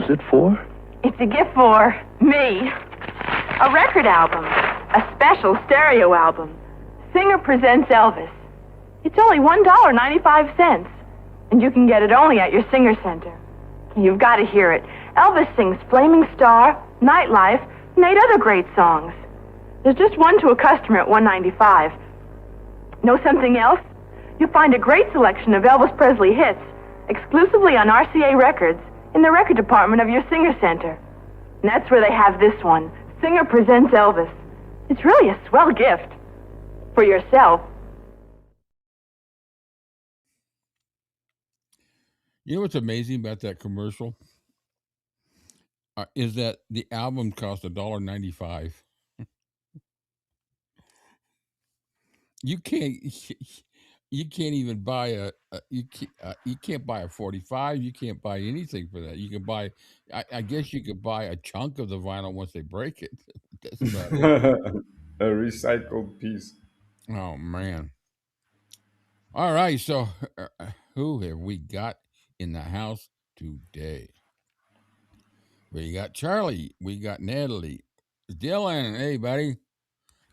it for? It's a gift for me. A record album. A special stereo album. Singer Presents Elvis. It's only $1.95. And you can get it only at your Singer Center. You've got to hear it. Elvis sings Flaming Star, Nightlife, and 8 other great songs. There's just one to a customer at $1.95. Know something else? You'll find a great selection of Elvis Presley hits exclusively on RCA Records in the record department of your Singer Center. And that's where they have this one, Singer Presents Elvis. It's really a swell gift. For yourself. You know what's amazing about that commercial? Is that the album cost $1.95. You can't even buy you can't buy a 45. You can't buy anything for that. You can buy, I guess you could buy a chunk of the vinyl once they break it. That's about it. A recycled piece. Oh man! All right, so who have we got in the house today? We got Charlie. We got Natalie. Dylan. Hey, buddy.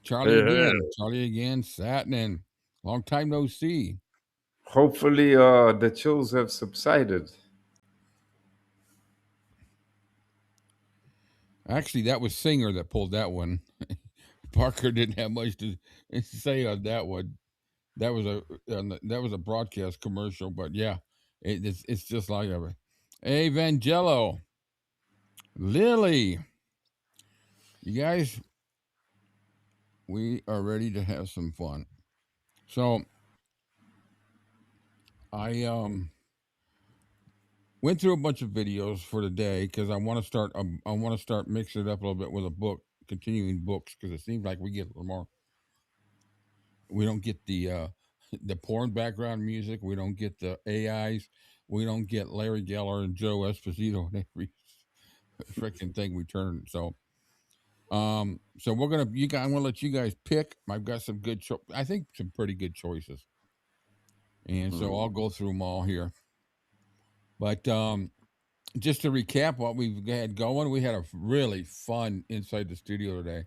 Charlie again. Charlie again. Satnin. Long time no see. Hopefully, the chills have subsided. Actually, that was Singer that pulled that one. Parker didn't have much to say on that one. That was a broadcast commercial, but yeah, it's just like a. Hey, Vangello. Lily. You guys, we are ready to have some fun. So I went through a bunch of videos for today because I want to start mixing it up a little bit with a book, continuing books, because it seems like we get a little more. We don't get the porn background music. We don't get the AIs. We don't get Larry Geller and Joe Esposito and every freaking thing we turn. So we're gonna. I'm gonna let you guys pick. I've got some good. I think some pretty good choices, and so I'll go through them all here. But just to recap what we've had going, we had a really fun inside the studio today.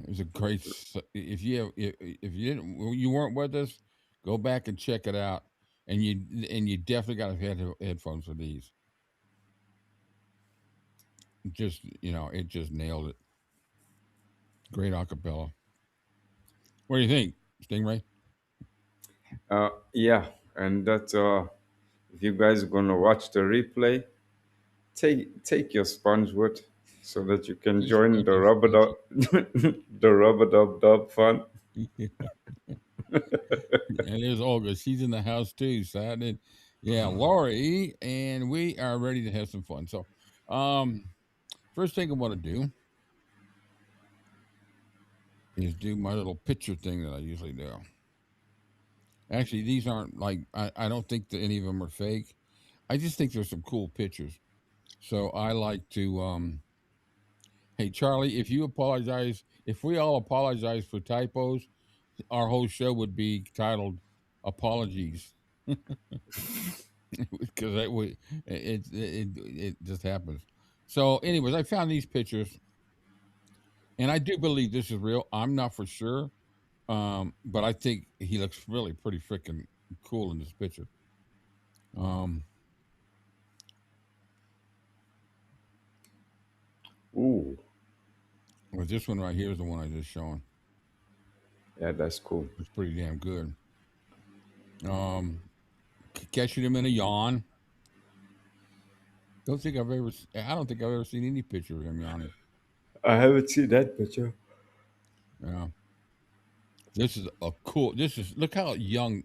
It was a great. If you weren't with us, go back and check it out, and you definitely got to have headphones for these. Just it just nailed it. Great acapella. What do you think, Stingray? Yeah, and that if you guys are gonna watch the replay, take your sponge with so that you can join the rubber dub fun. And there's Olga. She's in the house too. Saturday. Yeah, Lori, and we are ready to have some fun. So, first thing I want to do is do my little picture thing that I usually do. Actually, these aren't like I don't think that any of them are fake. I just think there's some cool pictures. So I like to hey Charlie, if we all apologize for typos, our whole show would be titled "Apologies," because it just happens. So, anyways, I found these pictures, and I do believe this is real. I'm not for sure, but I think he looks really pretty freaking cool in this picture. Ooh. Well, this one right here is the one I just shown. Yeah, that's cool. It's pretty damn good. Catching him in a yawn. I don't think I've ever seen any picture of him yawning. I haven't seen that picture. Yeah. This is look how young.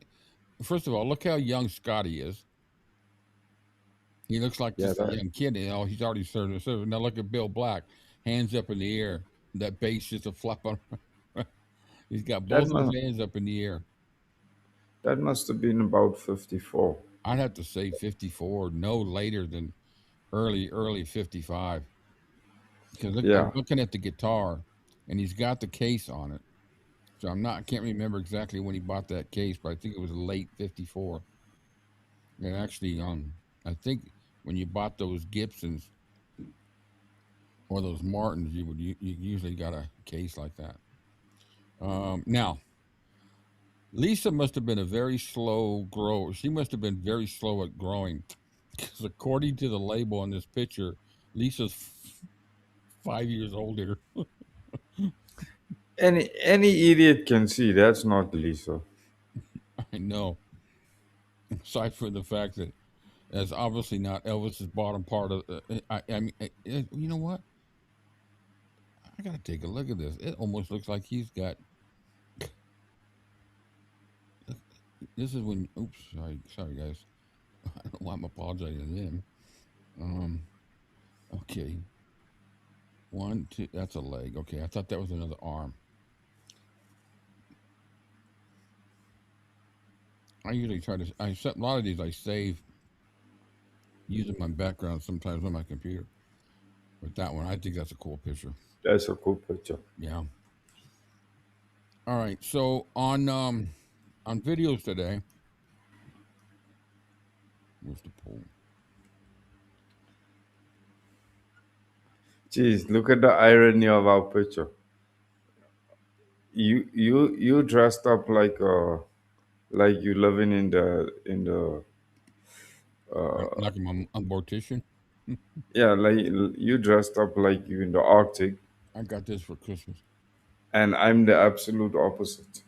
First of all, look how young Scotty is. He looks like just a young kid. He's already started. Now look at Bill Black, hands up in the air. That bass just a flap on. He's got both his hands up in the air. That must have been about 54. I'd have to say 54, no later than early 55. Because I'm looking at the guitar, and he's got the case on it. So I can't remember exactly when he bought that case, but I think it was late 54. And actually, I think when you bought those Gibsons or those Martins, you usually got a case like that. Now, Lisa must have been a very slow grower. She must have been very slow at growing, because according to the label on this picture, Lisa's 5 years older. Any idiot can see that's not Lisa. I know. Aside from the fact that that's obviously not Elvis's bottom part of. I mean, you know what? I gotta take a look at this. It almost looks like he's got. This is when. Oops, sorry, guys. I don't know why I'm apologizing to him. Um, okay, one, two. That's a leg. Okay, I thought that was another arm. I usually try to. A lot of these I save using my background sometimes on my computer. But that one, I think that's a cool picture. That's a cool picture. Yeah. All right. So on videos today, where's the poll? Jeez, look at the irony of our picture. You dressed up like you living in the Like I'm a mortician. yeah, like you dressed up like you in the Arctic, I got this for Christmas. and I'm the absolute opposite.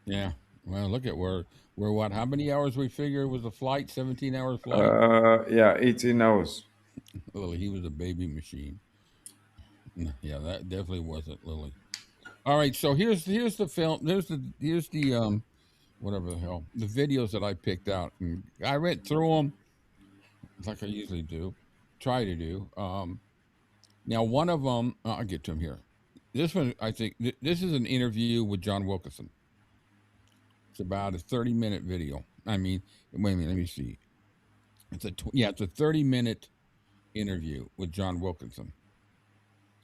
Yeah. Well, look at where what? How many hours we figure it was a flight? 17 hour flight. Yeah, 18 hours. Lily, he was a baby machine. Yeah, that definitely wasn't Lily. All right, so here's the film. Here's the whatever the hell, the videos that I picked out, and I went through them like I usually do, try to do. Now one of them, I'll get to him here. This one, I think, this is an interview with John Wilkinson. It's about a 30-minute video. I mean, wait a minute, let me see. It's a 30-minute interview with John Wilkinson.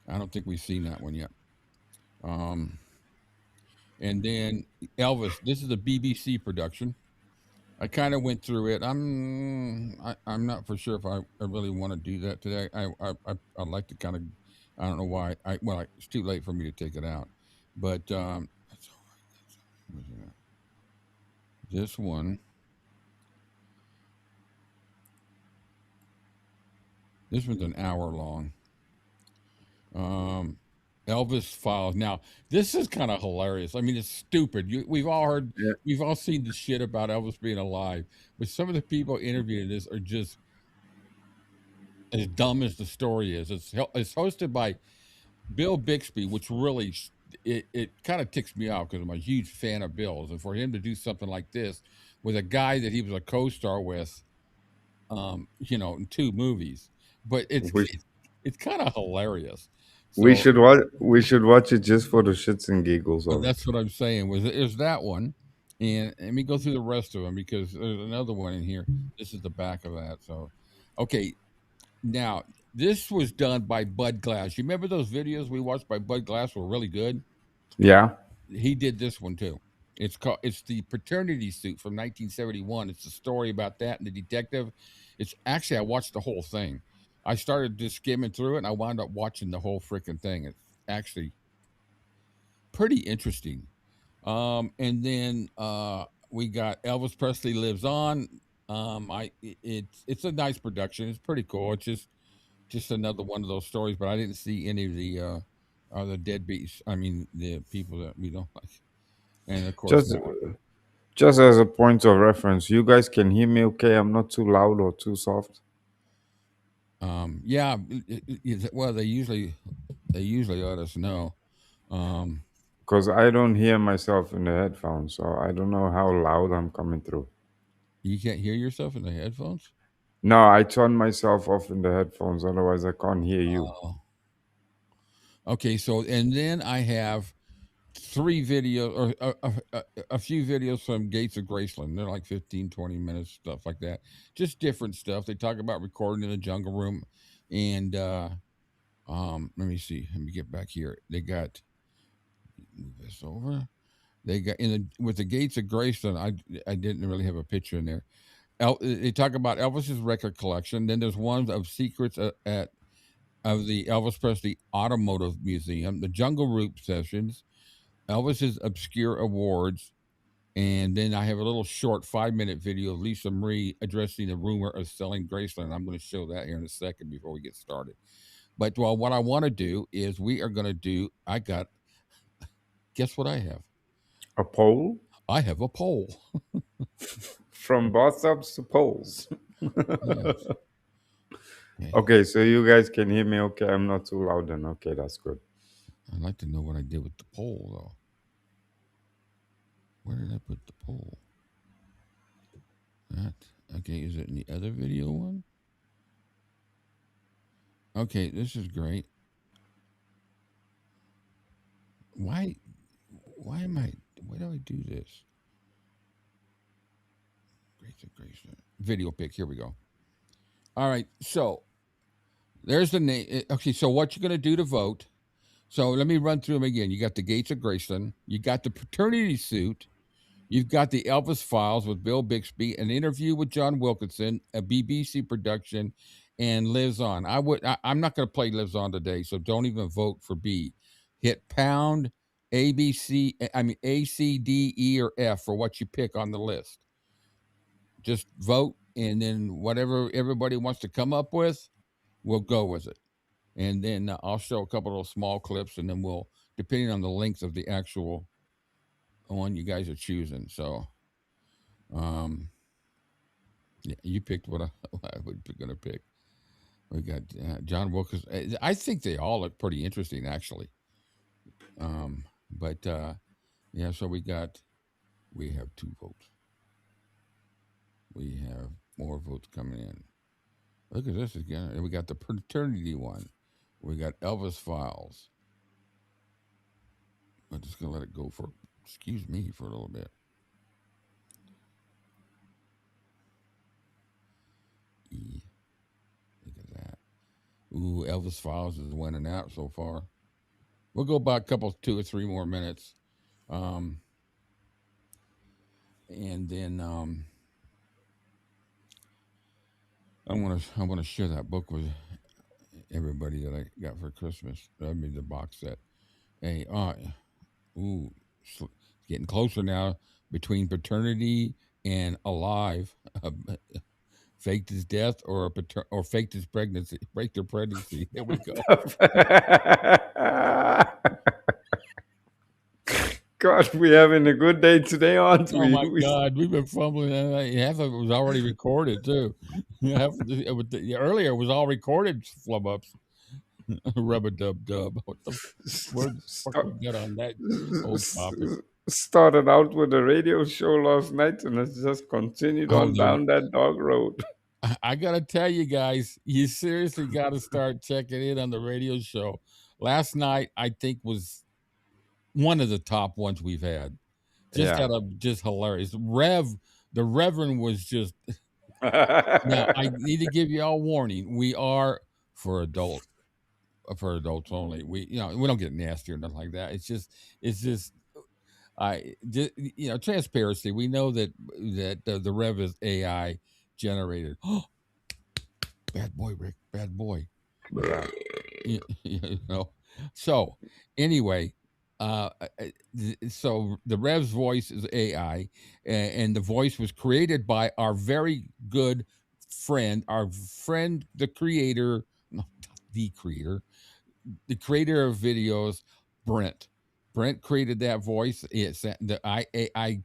I don't think we've seen that one yet. Um, and then Elvis. This is a BBC production. I kind of went through it. I'm not for sure if I really want to do that today. I'd like to kind of, I don't know why. It's too late for me to take it out, but that's all right. Where's it at? This one. This one's an hour long. Um, Elvis Files. Now, this is kind of hilarious. I mean, it's stupid. We've all heard, Yeah, we've all seen the shit about Elvis being alive, but some of the people interviewing this are just as dumb as the story is. It's hosted by Bill Bixby, which really it kind of ticks me off because I'm a huge fan of Bill's, and for him to do something like this with a guy that he was a co-star with, in two movies, but we it's kind of hilarious. we So should watch we should watch it just for the shits and giggles of it. that's what I'm saying. Is that one, and let me go through the rest of them because there's another one in here. This is the back of that. So, okay, now this was done by Bud Glass. You remember those videos we watched by Bud Glass were really good. Yeah, He did this one too. It's the paternity suit from 1971. It's a story about that and the detective. It's actually I watched the whole thing. I started just skimming through it and I wound up watching the whole freaking thing. It's actually pretty interesting. And then we got Elvis Presley Lives On. It's a nice production. It's pretty cool. It's just another one of those stories, but I didn't see any of the other deadbeats. I mean, the people that we don't like. And of course, just just as a point of reference, you guys can hear me okay? I'm not too loud or too soft. yeah. Well, they usually let us know. Um, Because I don't hear myself in the headphones, so I don't know how loud I'm coming through. you can't hear yourself in the headphones. No, I turn myself off in the headphones, otherwise I can't hear you. Oh, okay. So, and then I have three videos or a few videos from Gates of Graceland. They're like 15, 20 minutes, stuff like that. Just different stuff. They talk about recording in the jungle room. And let me see. Let me get back here. They got move this over. They got with the Gates of Graceland. I didn't really have a picture in there. They talk about Elvis's record collection. Then there's one of secrets at of the Elvis Presley Automotive Museum, the Jungle Root sessions, Elvis's obscure awards, and then I have a little short 5-minute video of Lisa Marie addressing the rumor of selling Graceland. I'm going to show that here in a second before we get started. But well, what I want to do is we are going to do. I got. Guess what I have? A poll I have a poll. from bathtubs to polls. Yes. Okay. Okay, so you guys can hear me. Okay, I'm not too loud then. Okay, that's good. I'd like to know what I did with the poll, though. Where did I put the poll? That okay? Is it in the other video one? Okay, this is great. Why? Why am I? Why do I do this? Grace. Video pick. Here we go. All right. So there's the name. Okay. So what you're gonna do to vote? So let me run through them again. You got the Gates of Graceland. You got the paternity suit. You've got the Elvis Files with Bill Bixby, an interview with John Wilkinson, a BBC production, and Lives On. I'm not going to play Lives On today, so don't even vote for B. Hit pound A, C, D, E, or F for what you pick on the list. Just vote, and then whatever everybody wants to come up with, we'll go with it. And then I'll show a couple of small clips, and then we'll, depending on the length of the actual one you guys are choosing. So, yeah, you picked what I would be going to pick. We got John Wilkins. I think they all look pretty interesting, actually. But yeah, so we have 2 votes. We have more votes coming in. Look at this again. And we got the paternity one. We got Elvis Files. I'm just gonna let it go for, excuse me, for a little bit. E. Look at that. Ooh, Elvis Files is winning out so far. We'll go about a couple, 2 or 3 more minutes. And then I want to share that book with everybody that I got for Christmas. I mean the box set. Hey, ooh, it's getting closer now between paternity and alive. Faked his death or faked his pregnancy. Faked their pregnancy. There we go. God, we having a good day today, aren't Oh we? my God, we've been fumbling. Half of it was already recorded too. Earlier it was all recorded flub ups. Rub a dub dub. What the word fuck we get on that old topic? Started out with a radio show last night and it's just continued on down that dog road. I gotta tell you guys, you seriously got to start checking in on the radio show. Last night, I think, was one of the top ones we've had. Just hilarious. The Reverend was just. Now I need to give you all warning. We are for adults only. We don't get nasty or nothing like that. It's just transparency. We know that the Rev is AI generated. Bad boy, Rick. Bad boy. Yeah. So anyway, so the Rev's voice is AI, and the voice was created by our very good friend, the creator, no, the creator of videos, Brent. Brent created that voice. I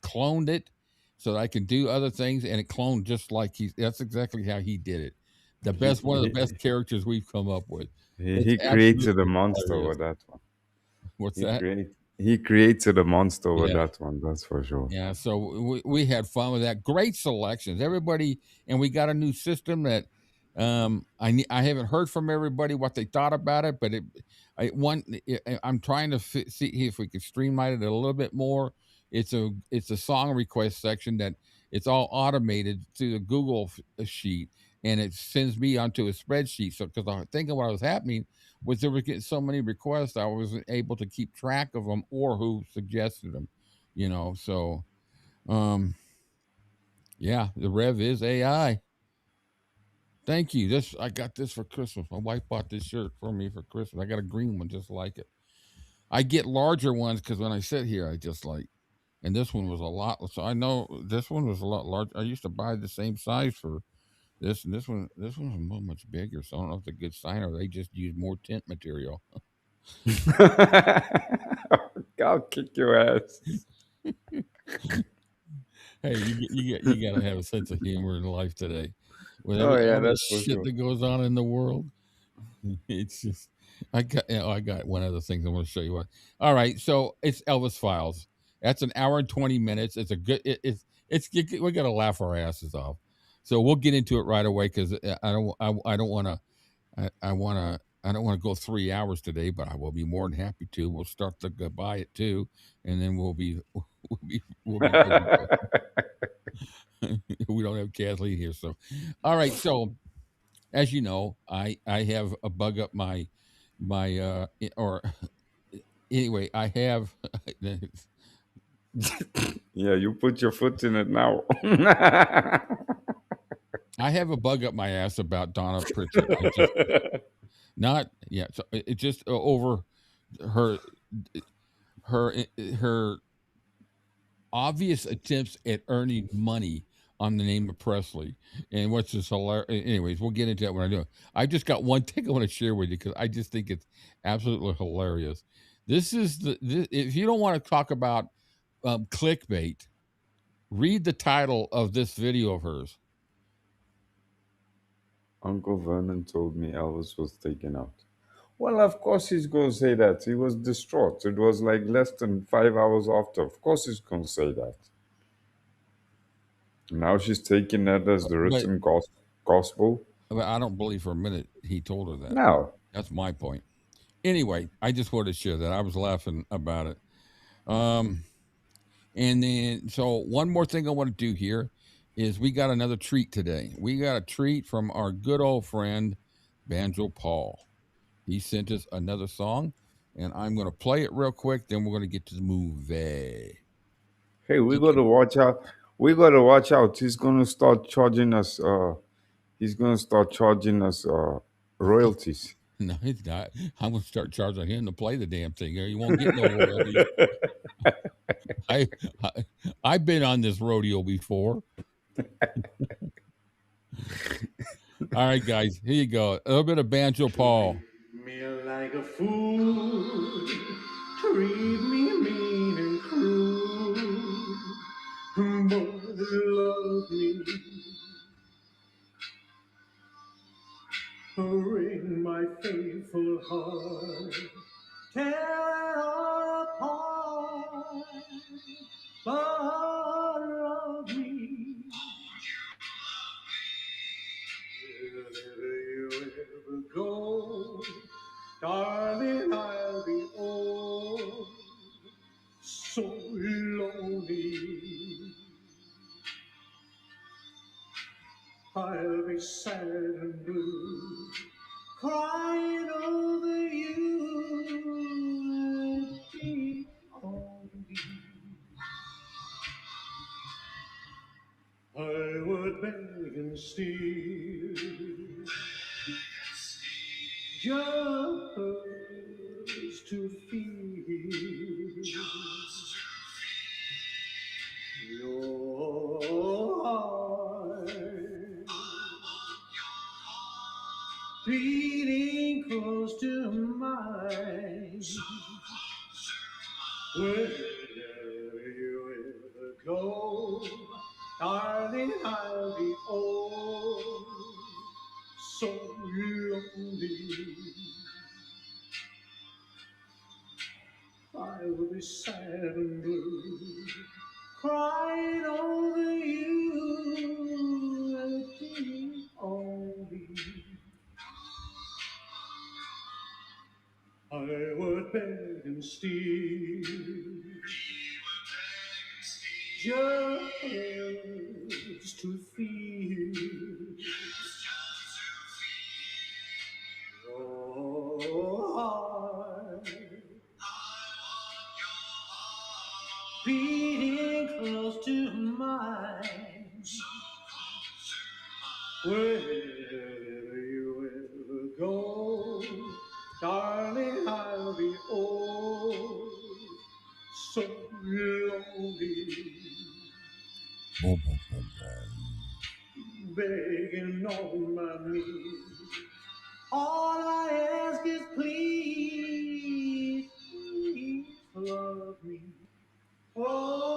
cloned it so that I can do other things, and it cloned just like that's exactly how he did it. One of the best characters we've come up with. He created a monster with that one. What's that? He created a monster with that one, that's for sure. Yeah, so we had fun with that. Great selections, everybody, and we got a new system that I haven't heard from everybody what they thought about it, but I'm trying to see if we could streamline it a little bit more. It's a song request section that it's all automated through the Google sheet, and it sends me onto a spreadsheet. So because I think what was happening was they were getting so many requests, I wasn't able to keep track of them or who suggested them. So Yeah, the Rev is AI. Thank you. This I got this for Christmas. My wife bought this shirt for me for Christmas. I got a green one just like it. I get larger ones because when I sit here, I just like. And this one was a lot. So I know this one was a lot larger. I used to buy the same size for this, and this one's much bigger. So I don't know if it's a good sign or they just use more tint material. I'll kick your ass. Hey, you got to have a sense of humor in life today, with Oh yeah, all the that's for shit sure. that goes on in the world. It's just I got one other thing I want to show you. What? All right, so it's Elvis Files. That's an hour and 20 minutes. It's a good. We got to laugh our asses off. So we'll get into it right away because I don't want to I don't want to go 3 hours today, but I will be more than happy to. We'll start the goodbye at 2, and then we'll be good to go. We don't have Kathleen here, so all right. So as you know, I have a bug up my or anyway, I have Yeah, you put your foot in it now. I have a bug up my ass about Donna Pritchett. I just not yeah. So it just over her her obvious attempts at earning money on the name of Presley. And what's this hilarious? Anyways, we'll get into that when I do it. I just got one thing I want to share with you because I just think it's absolutely hilarious. This is if you don't want to talk about clickbait, read the title of this video of hers. Uncle Vernon told me Elvis was taken out. Well, of course he's going to say that. He was distraught. It was like less than 5 hours after. Of course he's going to say that. Now she's taking that as the But, written gospel. but I don't believe for a minute he told her that. No. That's my point. Anyway, I just wanted to share that. I was laughing about it. Um, And then, so one more thing I want to do here is we got another treat today. We got a treat from our good old friend, Banjo Paul. He sent us another song, and I'm going to play it real quick. Then we're going to get to the movie. Hey, we got Thank to watch out. We got to watch out. He's going to start charging us. He's going to start charging us you. royalties. No, he's not. I'm going to start charging him to play the damn thing. You won't get no royalties. I, I I've been on this rodeo before. All right, guys, here you go. A little bit of Banjo Paul. Me like a fool, treat me mean and cruel, but love me, ring my faithful heart, tear apart, but love me. Wherever you ever go, darling, I'll be oh so lonely. I'll be sad and blue, crying over you, deep on me. I would beg and steal just to feel your heart beating close to mine. Wherever you ever go, darling, I'll be oh so lonely. I will be sad and blue, crying over you, deep only. I would beg and steal just to feel your heart beating close to mine. Wherever you ever go, darling, I'll be oh so lonely, begging on my knees. All I ask is please, please love me. Oh,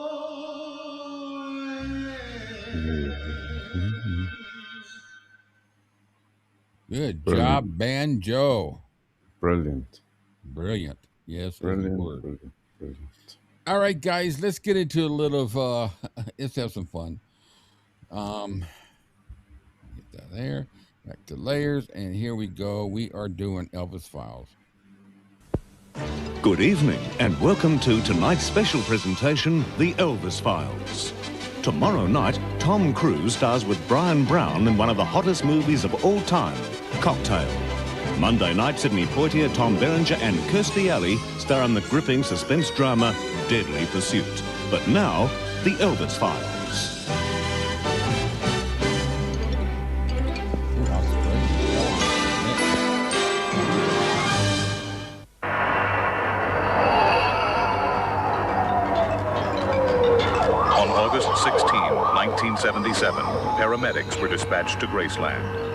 Good Brilliant. job, Banjo. Brilliant. Brilliant. Yes, is the Brilliant. word. Brilliant. Brilliant. All right, guys, let's get into a little of let's have some fun. Get that there. Back to layers, and here we go. We are doing Elvis Files. Good evening, and welcome to tonight's special presentation, The Elvis Files. Tomorrow night, Tom Cruise stars with Brian Brown in one of the hottest movies of all time, Cocktail. Monday night, Sidney Poitier, Tom Berenger, and Kirstie Alley star in the gripping suspense drama, Deadly Pursuit. But now, The Elvis Files. On August 16, 1977, paramedics were dispatched to Graceland.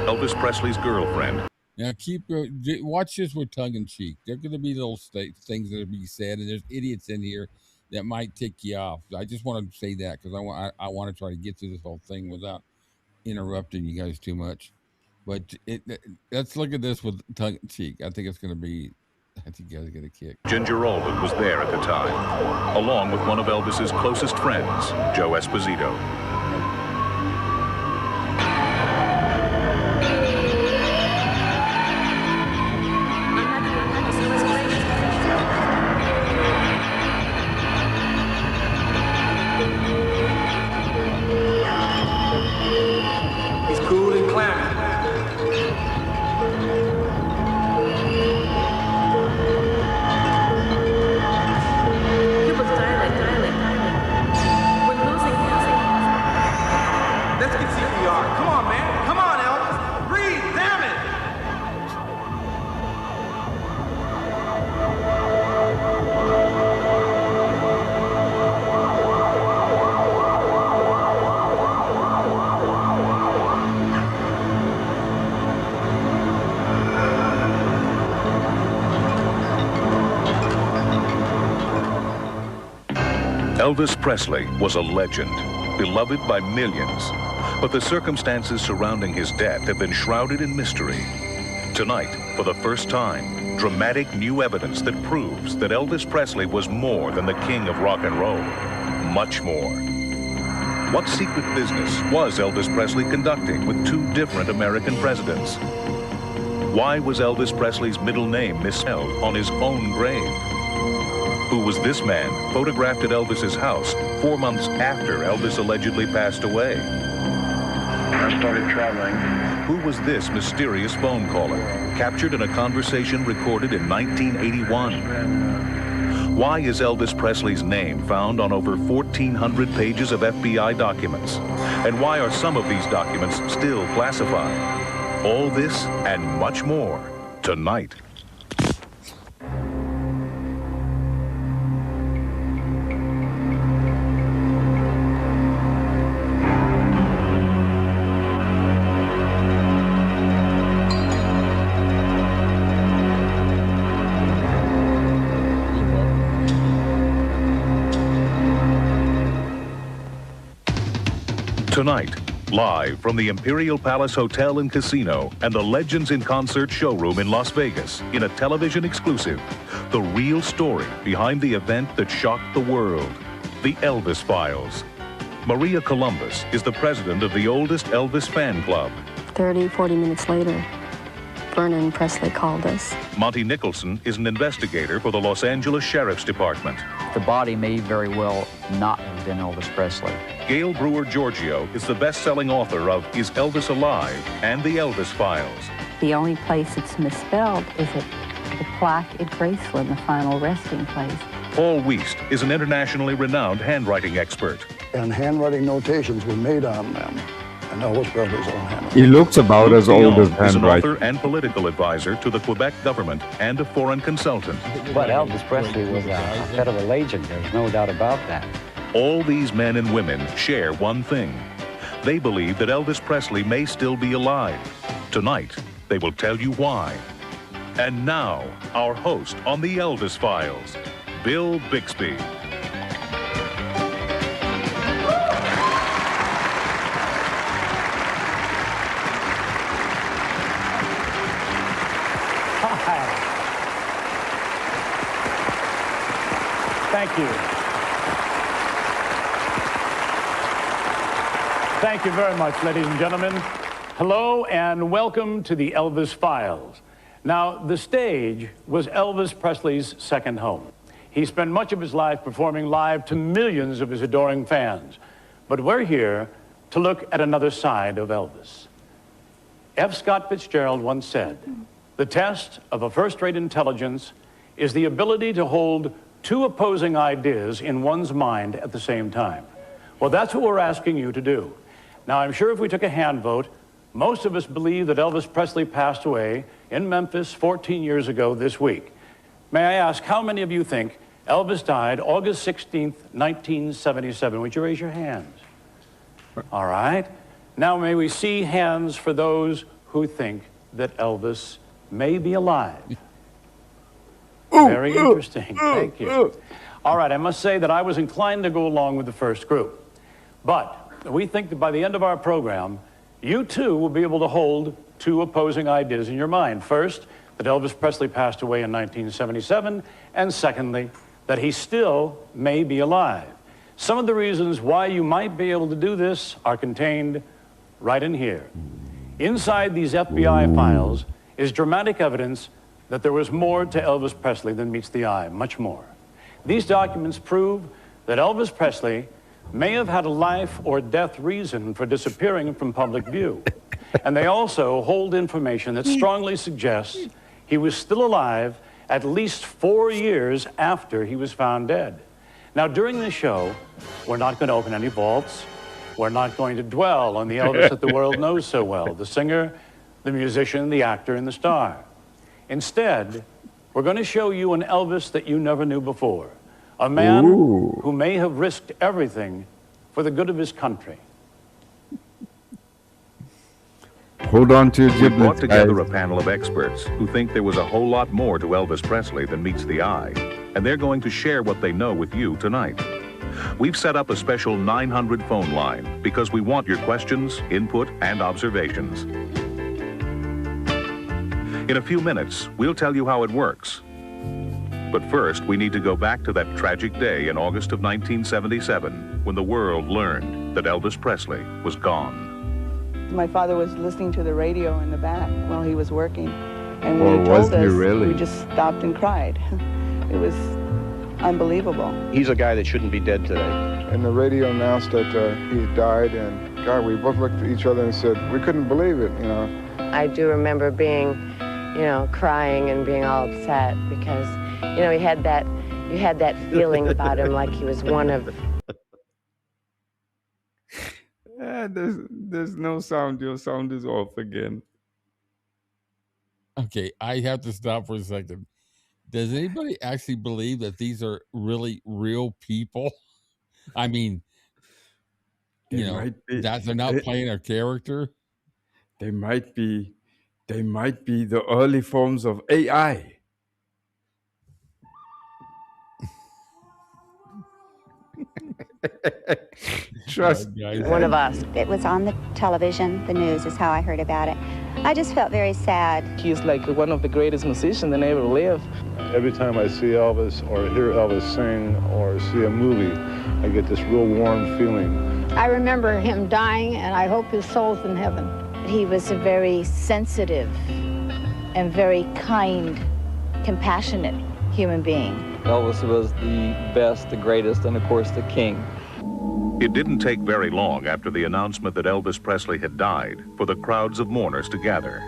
Elvis Presley's girlfriend. Now, watch this with tongue in cheek. There are going to be little things that are being said, and there's idiots in here that might tick you off. I just want to say that because I want to try to get through this whole thing without interrupting you guys too much. But let's look at this with tongue in cheek. I think it's going to be. I think you guys get a kick. Ginger Alden was there at the time, along with one of Elvis's closest friends, Joe Esposito. He's cool and clammy. Let's get CPR. Come on, man. Come on, Elvis. Breathe, damn it. Elvis Presley was a legend, beloved by millions. But the circumstances surrounding his death have been shrouded in mystery. Tonight, for the first time, dramatic new evidence that proves that Elvis Presley was more than the king of rock and roll. Much more. What secret business was Elvis Presley conducting with two different American presidents? Why was Elvis Presley's middle name misspelled on his own grave? Who was this man photographed at Elvis's house 4 months after Elvis allegedly passed away? I started traveling. Who was this mysterious phone caller, captured in a conversation recorded in 1981? Why is Elvis Presley's name found on over 1,400 pages of FBI documents? And why are some of these documents still classified? All this and much more tonight. Tonight, live from the Imperial Palace Hotel and Casino and the Legends in Concert showroom in Las Vegas, in a television exclusive, the real story behind the event that shocked the world, the Elvis Files. Maria Columbus is the president of the oldest Elvis fan club. 30, 40 minutes later, Vernon Presley called us. Monty Nicholson is an investigator for the Los Angeles Sheriff's Department. The body may very well not have been Elvis Presley. Gail Brewer Giorgio is the best-selling author of Is Elvis Alive? And the Elvis Files. The only place it's misspelled is at the plaque at Graceland, the final resting place. Paul Wiest is an internationally renowned handwriting expert. And handwriting notations were made on them. and Elvis built his own handwriting. He looks about Luke as old as Dion is an handwriting. author and political advisor to the Quebec government and a foreign consultant. But Elvis Presley was a federal agent, there's no doubt about that. All these men and women share one thing. They believe that Elvis Presley may still be alive. Tonight, they will tell you why. And now, our host on the Elvis Files, Bill Bixby. Thank you. Thank you very much, ladies and gentlemen. Hello and welcome to the Elvis Files. Now, the stage was Elvis Presley's second home. He spent much of his life performing live to millions of his adoring fans. But we're here to look at another side of Elvis. F. Scott Fitzgerald once said, "The test of a first-rate intelligence is the ability to hold two opposing ideas in one's mind at the same time." Well, that's what we're asking you to do. Now, I'm sure if we took a hand vote, most of us believe that Elvis Presley passed away in Memphis 14 years ago this week. May I ask, how many of you think Elvis died August 16th, 1977? Would you raise your hands? All right. Now, may we see hands for those who think that Elvis may be alive? Very interesting. Thank you. All right, I must say that I was inclined to go along with the first group. But we think that by the end of our program, you too will be able to hold two opposing ideas in your mind. First, that Elvis Presley passed away in 1977, and secondly, that he still may be alive. Some of the reasons why you might be able to do this are contained right in here. Inside these FBI files is dramatic evidence that there was more to Elvis Presley than meets the eye, much more. These documents prove that Elvis Presley may have had a life or death reason for disappearing from public view. And they also hold information that strongly suggests he was still alive at least 4 years after he was found dead. Now, during this show, we're not going to open any vaults. We're not going to dwell on the Elvis that the world knows so well, the singer, the musician, the actor, and the star. Instead, we're going to show you an Elvis that you never knew before. A man who may have risked everything for the good of his country. Hold on to your We giblets, brought together guys. a panel of experts who think there was a whole lot more to Elvis Presley than meets the eye, and they're going to share what they know with you tonight. We've set up a special 900 phone line because we want your questions, input, and observations. In a few minutes, we'll tell you how it works. But first, we need to go back to that tragic day in August of 1977 when the world learned that Elvis Presley was gone. My father was listening to the radio in the back while he was working. And when Well, he told wasn't he us, really? we just stopped and cried. It was unbelievable. He's a guy that shouldn't be dead today. And the radio announced that he had died, and God, we both looked at each other and said, we couldn't believe it, you know. I do remember being, crying and being all upset because, you had that feeling about him like he was one of... There's no sound. Your sound is off again. Okay, I have to stop for a second. Does anybody actually believe that these are really real people? I mean, Might be, that they're not playing a character? They might be the early forms of AI. Trust one of us. It was on the television, the news is how I heard about it. I just felt very sad. He's like one of the greatest musicians that ever lived. Every time I see Elvis or hear Elvis sing or see a movie, I get this real warm feeling. I remember him dying, and I hope his soul's in heaven. He was a very sensitive and very kind, compassionate human being. Elvis was the best, the greatest, and of course the king. It didn't take very long after the announcement that Elvis Presley had died for the crowds of mourners to gather.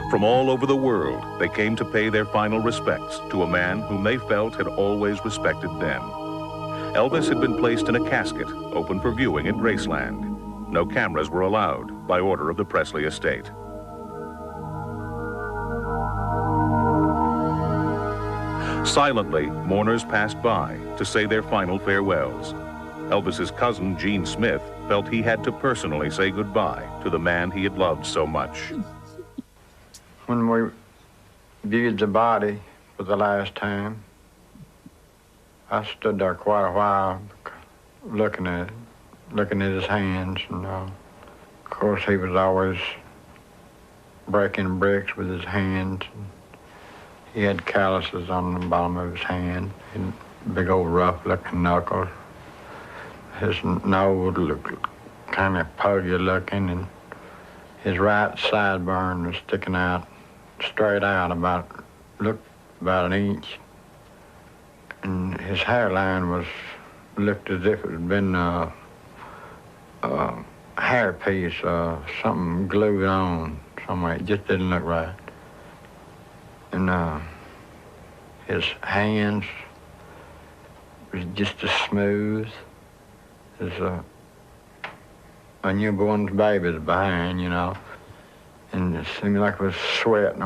From all over the world, they came to pay their final respects to a man whom they felt had always respected them. Elvis had been placed in a casket, open for viewing at Graceland. No cameras were allowed by order of the Presley estate. Silently, mourners passed by to say their final farewells. Elvis's cousin, Gene Smith, felt he had to personally say goodbye to the man he had loved so much. When we viewed the body for the last time, I stood there quite a while looking at his hands, and of course he was always breaking bricks with his hands. He had calluses on the bottom of his hand, and big old rough-looking knuckles. His nose looked kind of puggy looking, and his right sideburn was sticking out, straight out looked about an inch. And his hairline looked as if it had been a hairpiece, something glued on somewhere. It just didn't look right. And his hands was just as smooth as a newborn's baby's behind, you know. And it seemed like it was sweating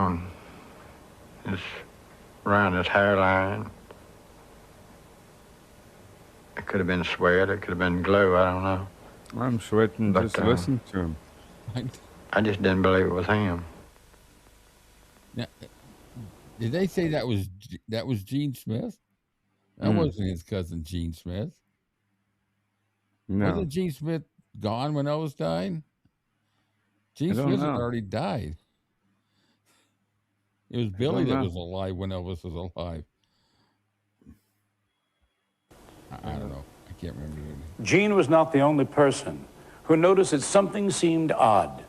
around his hairline. It could have been sweat, it could have been glue, I don't know. I'm sweating just listen to him. I just didn't believe it was him. Now, did they say that was Gene Smith? That wasn't his cousin Gene Smith. No. Wasn't Gene Smith gone when Elvis died? Gene Smith had already died. It was Billy that was alive when Elvis was alive. I don't know. I can't remember. Gene was not the only person who noticed that something seemed odd.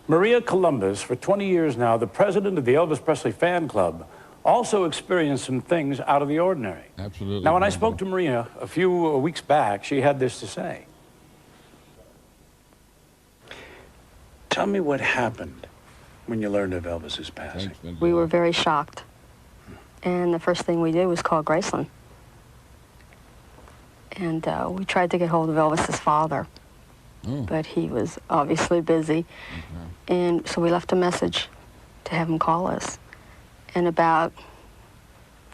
Maria Columbus, for 20 years now, the president of the Elvis Presley fan club, also experienced some things out of the ordinary. Absolutely. Now, when I spoke to Maria a few weeks back, she had this to say. Tell me what happened when you learned of Elvis's passing. We were very shocked. And the first thing we did was call Graceland. And we tried to get hold of Elvis's father. But he was obviously busy. And so we left a message to have him call us. And about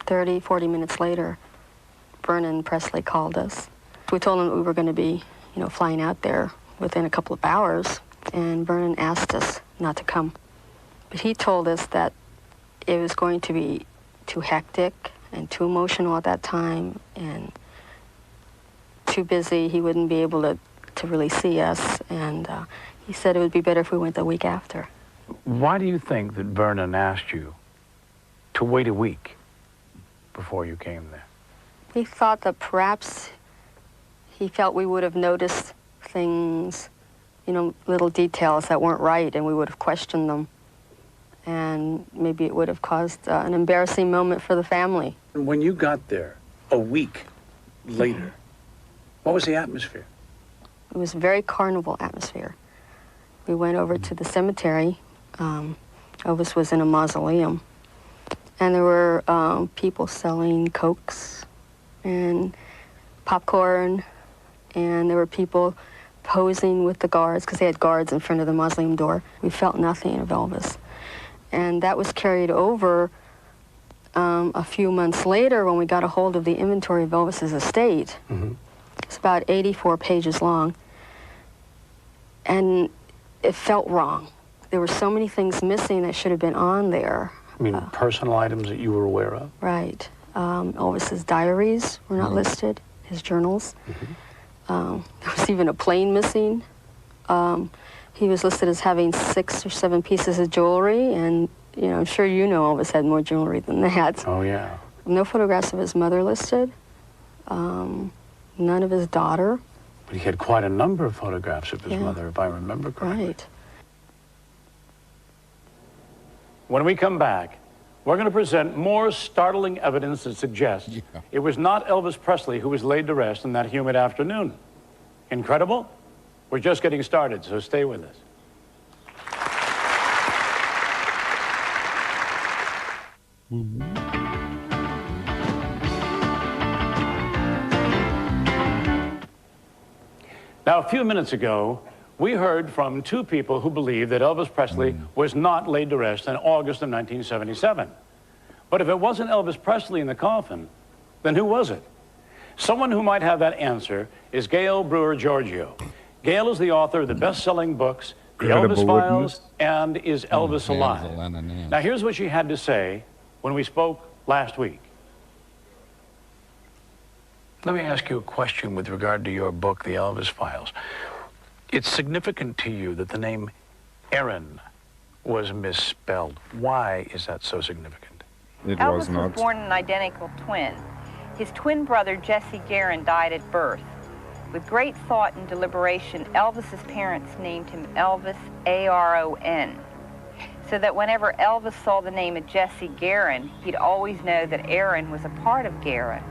30, 40 minutes later, Vernon Presley called us. We told him that we were going to be, flying out there within a couple of hours, and Vernon asked us not to come. But he told us that it was going to be too hectic and too emotional at that time, and too busy. He wouldn't be able to really see us, and he said it would be better if we went the week after. Why do you think that Vernon asked you to wait a week before you came there? He thought that perhaps he felt we would have noticed things, little details that weren't right, and we would have questioned them. And maybe it would have caused an embarrassing moment for the family. When you got there a week later, what was the atmosphere? It was a very carnival atmosphere. We went over to the cemetery. Elvis was in a mausoleum. And there were people selling Cokes and popcorn. And there were people posing with the guards, because they had guards in front of the mausoleum door. We felt nothing of Elvis. And that was carried over a few months later when we got a hold of the inventory of Elvis's estate. It's about 84 pages long. And it felt wrong. There were so many things missing that should have been on there. I mean, personal items that you were aware of? Right. Elvis's diaries were not listed, his journals. There was even a plane missing. He was listed as having 6 or 7 pieces of jewelry, and I'm sure Elvis had more jewelry than that. Oh, yeah. No photographs of his mother listed. None of his daughter. But he had quite a number of photographs of his mother, if I remember correctly. Right. When we come back, we're going to present more startling evidence that suggests it was not Elvis Presley who was laid to rest on that humid afternoon. Incredible? We're just getting started, so stay with us. Now, a few minutes ago, we heard from two people who believe that Elvis Presley was not laid to rest in August of 1977. But if it wasn't Elvis Presley in the coffin, then who was it? Someone who might have that answer is Gail Brewer Giorgio. Gail is the author of the best-selling books, The Elvis Files and Is Elvis Alive? Now, here's what she had to say when we spoke last week. Let me ask you a question with regard to your book, The Elvis Files. It's significant to you that the name Aaron was misspelled. Why is that so significant? Elvis was born an identical twin. His twin brother, Jesse Garon, died at birth. With great thought and deliberation, Elvis's parents named him Elvis, A-R-O-N, so that whenever Elvis saw the name of Jesse Garon, he'd always know that Aaron was a part of Garon.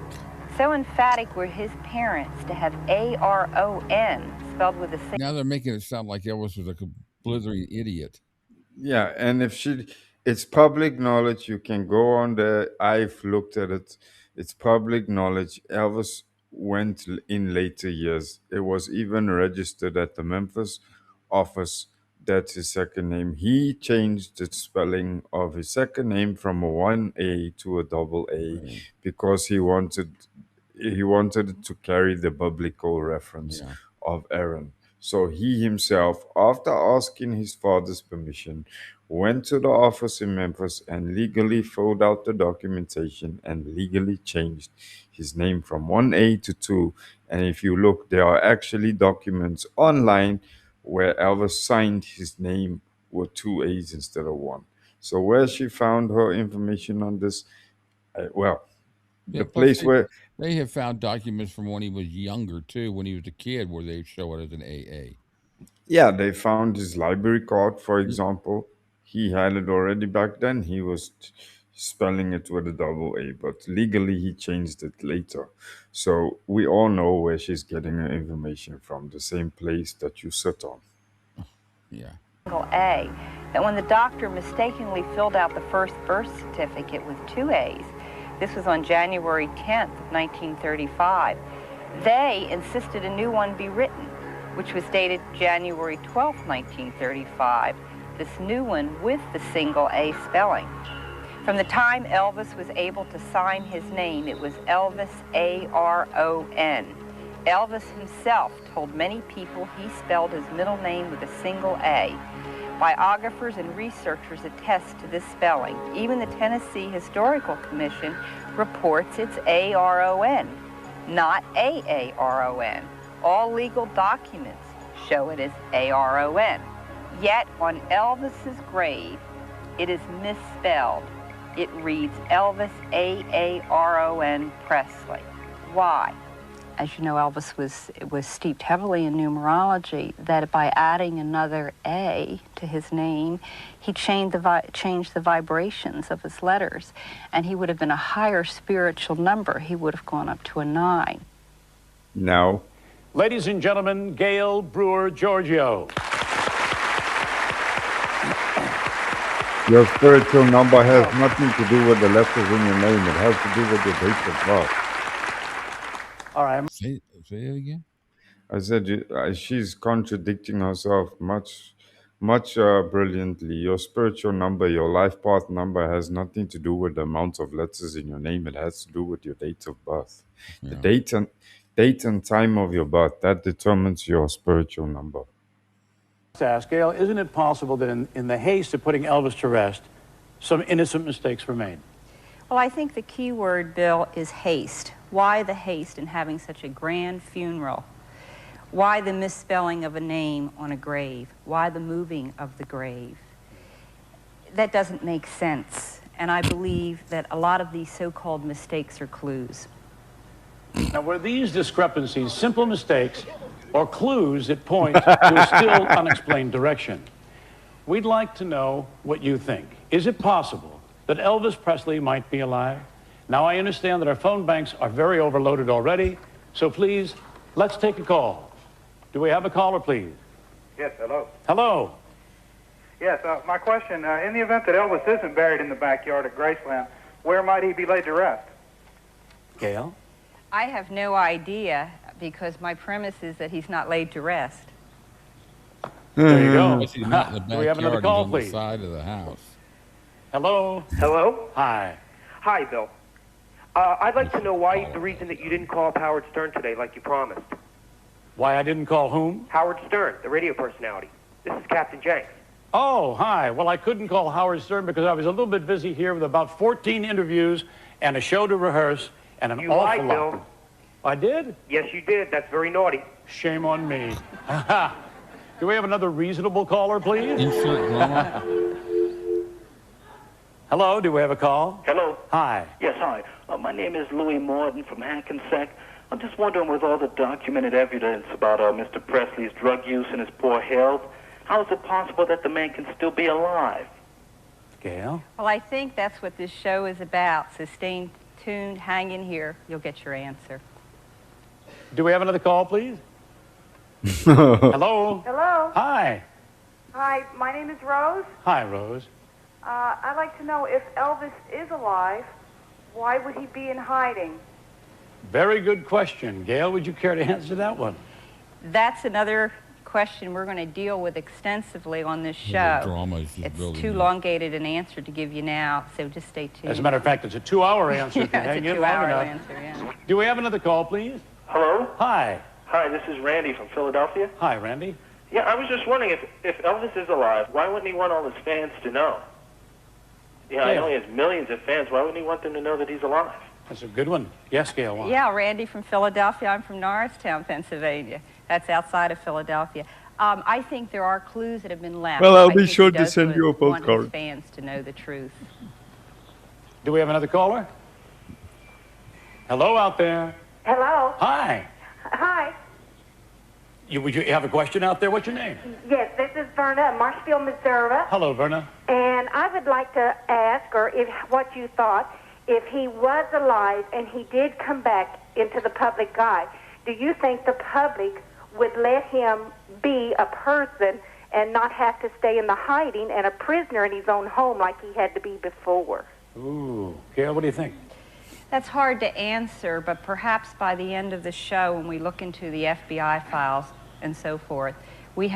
So emphatic were his parents to have A-R-O-N spelled with a single. Now they're making it sound like Elvis was a blithering idiot. Yeah, and it's public knowledge. You can go on there. I've looked at it. It's public knowledge. Elvis went in later years. It was even registered at the Memphis office. That's his second name. He changed the spelling of his second name from a 1A to a double A because he wanted it to carry the biblical reference of Aaron. So he himself, after asking his father's permission, went to the office in Memphis and legally filled out the documentation and legally changed his name from 1A to 2. And if you look, there are actually documents online where Elvis signed his name with 2 A's instead of 1. So where she found her information on this, the place where they have found documents from when he was younger too, when he was a kid, where they show it as an AA. Yeah, they found his library card, for example. He had it already back then. He was spelling it with a double A, but legally he changed it later. So we all know where she's getting her information from, the same place that you sit on. Yeah. A, that when the doctor mistakenly filled out the first birth certificate with 2 A's, this was on January 10th of 1935, they insisted a new one be written, which was dated January 12th, 1935, this new one with the single A spelling. From the time Elvis was able to sign his name, it was Elvis, A-R-O-N. Elvis himself told many people he spelled his middle name with a single A. Biographers and researchers attest to this spelling. Even the Tennessee Historical Commission reports it's A-R-O-N, not A-A-R-O-N. All legal documents show it as A-R-O-N. Yet on Elvis's grave, it is misspelled. It reads Elvis, A-A-R-O-N, Presley. Why? As you know, Elvis was steeped heavily in numerology, that by adding another A to his name, he changed the vibrations of his letters, and he would have been a higher spiritual number. He would have gone up to a 9. No. Ladies and gentlemen, Gail Brewer Giorgio. Your spiritual number has nothing to do with the letters in your name. It has to do with your date of birth. All right. Say it again. I said she's contradicting herself much brilliantly. Your spiritual number, your life path number has nothing to do with the amount of letters in your name. It has to do with your date of birth. The date and time of your birth, that determines your spiritual number. Let's ask Gail, isn't it possible that in the haste of putting Elvis to rest, some innocent mistakes were made? Well, I think the key word, Bill, is haste. Why the haste in having such a grand funeral? Why the misspelling of a name on a grave? Why the moving of the grave? That doesn't make sense. And I believe that a lot of these so-called mistakes are clues. Now, were these discrepancies simple mistakes or clues that point to a still unexplained direction? We'd like to know what you think. Is it possible that Elvis Presley might be alive? Now, I understand that our phone banks are very overloaded already, so please, let's take a call. Do we have a caller, please? Yes, hello. Hello. Yes, my question, in the event that Elvis isn't buried in the backyard at Graceland, where might he be laid to rest? Gail? I have no idea, because my premise is that he's not laid to rest. There you go. Especially not in the Do we have another backyard, call, he's on the please? side of the house. Hello? Hello? Hi. Hi, Bill. I'd like to know why the reason that you didn't call up Howard Stern today like you promised. Why I didn't call whom? Howard Stern, the radio personality. This is Captain Jenks. Oh, hi. Well, I couldn't call Howard Stern because I was a little bit busy here with about 14 interviews and a show to rehearse and an You awful lied, lot. Bill. I did? Yes, you did. That's very naughty. Shame on me. Do we have another reasonable caller, please? Insert drama. Hello, do we have a call? Hello. Hi. Yes, hi. My name is Louis Morton from Hackensack. I'm just wondering, with all the documented evidence about Mr. Presley's drug use and his poor health, how is it possible that the man can still be alive? Gail? Well, I think that's what this show is about. So stay tuned, hang in here. You'll get your answer. Do we have another call, please? Hello? Hello. Hi. Hi, my name is Rose. Hi, Rose. I'd like to know if Elvis is alive, why would he be in hiding? Very good question. Gail, would you care to answer that one? That's another question we're going to deal with extensively on this show. The drama is just It's building too up. elongated an answer to give you now, so just stay tuned. As a matter of fact, it's a 2-hour answer. If you Yeah, hang it's a in long 2-hour enough. answer, yeah. Do we have another call, please? Hello? Hi. Hi, this is Randy from Philadelphia. Hi, Randy. Yeah, I was just wondering if Elvis is alive, why wouldn't he want all his fans to know? Yeah, I know he has millions of fans. Why wouldn't he want them to know that he's alive? That's a good one. Yes, Gail. Yeah, Randy from Philadelphia. I'm from Norristown, Pennsylvania. That's outside of Philadelphia. I think there are clues that have been left. Well, I'll I be think sure he to does send you a want his postcard. fans to know the truth. Do we have another caller? Hello out there. Hello. Hi. Hi. Would you have a question out there? What's your name? Yes, this is Verna, Marshfield, Missouri. Hello, Verna. And I would like to ask, or if what you thought, if he was alive and he did come back into the public eye, do you think the public would let him be a person and not have to stay in the hiding and a prisoner in his own home like he had to be before? Ooh. Gail, what do you think? That's hard to answer, but perhaps by the end of the show, when we look into the FBI files and so forth, we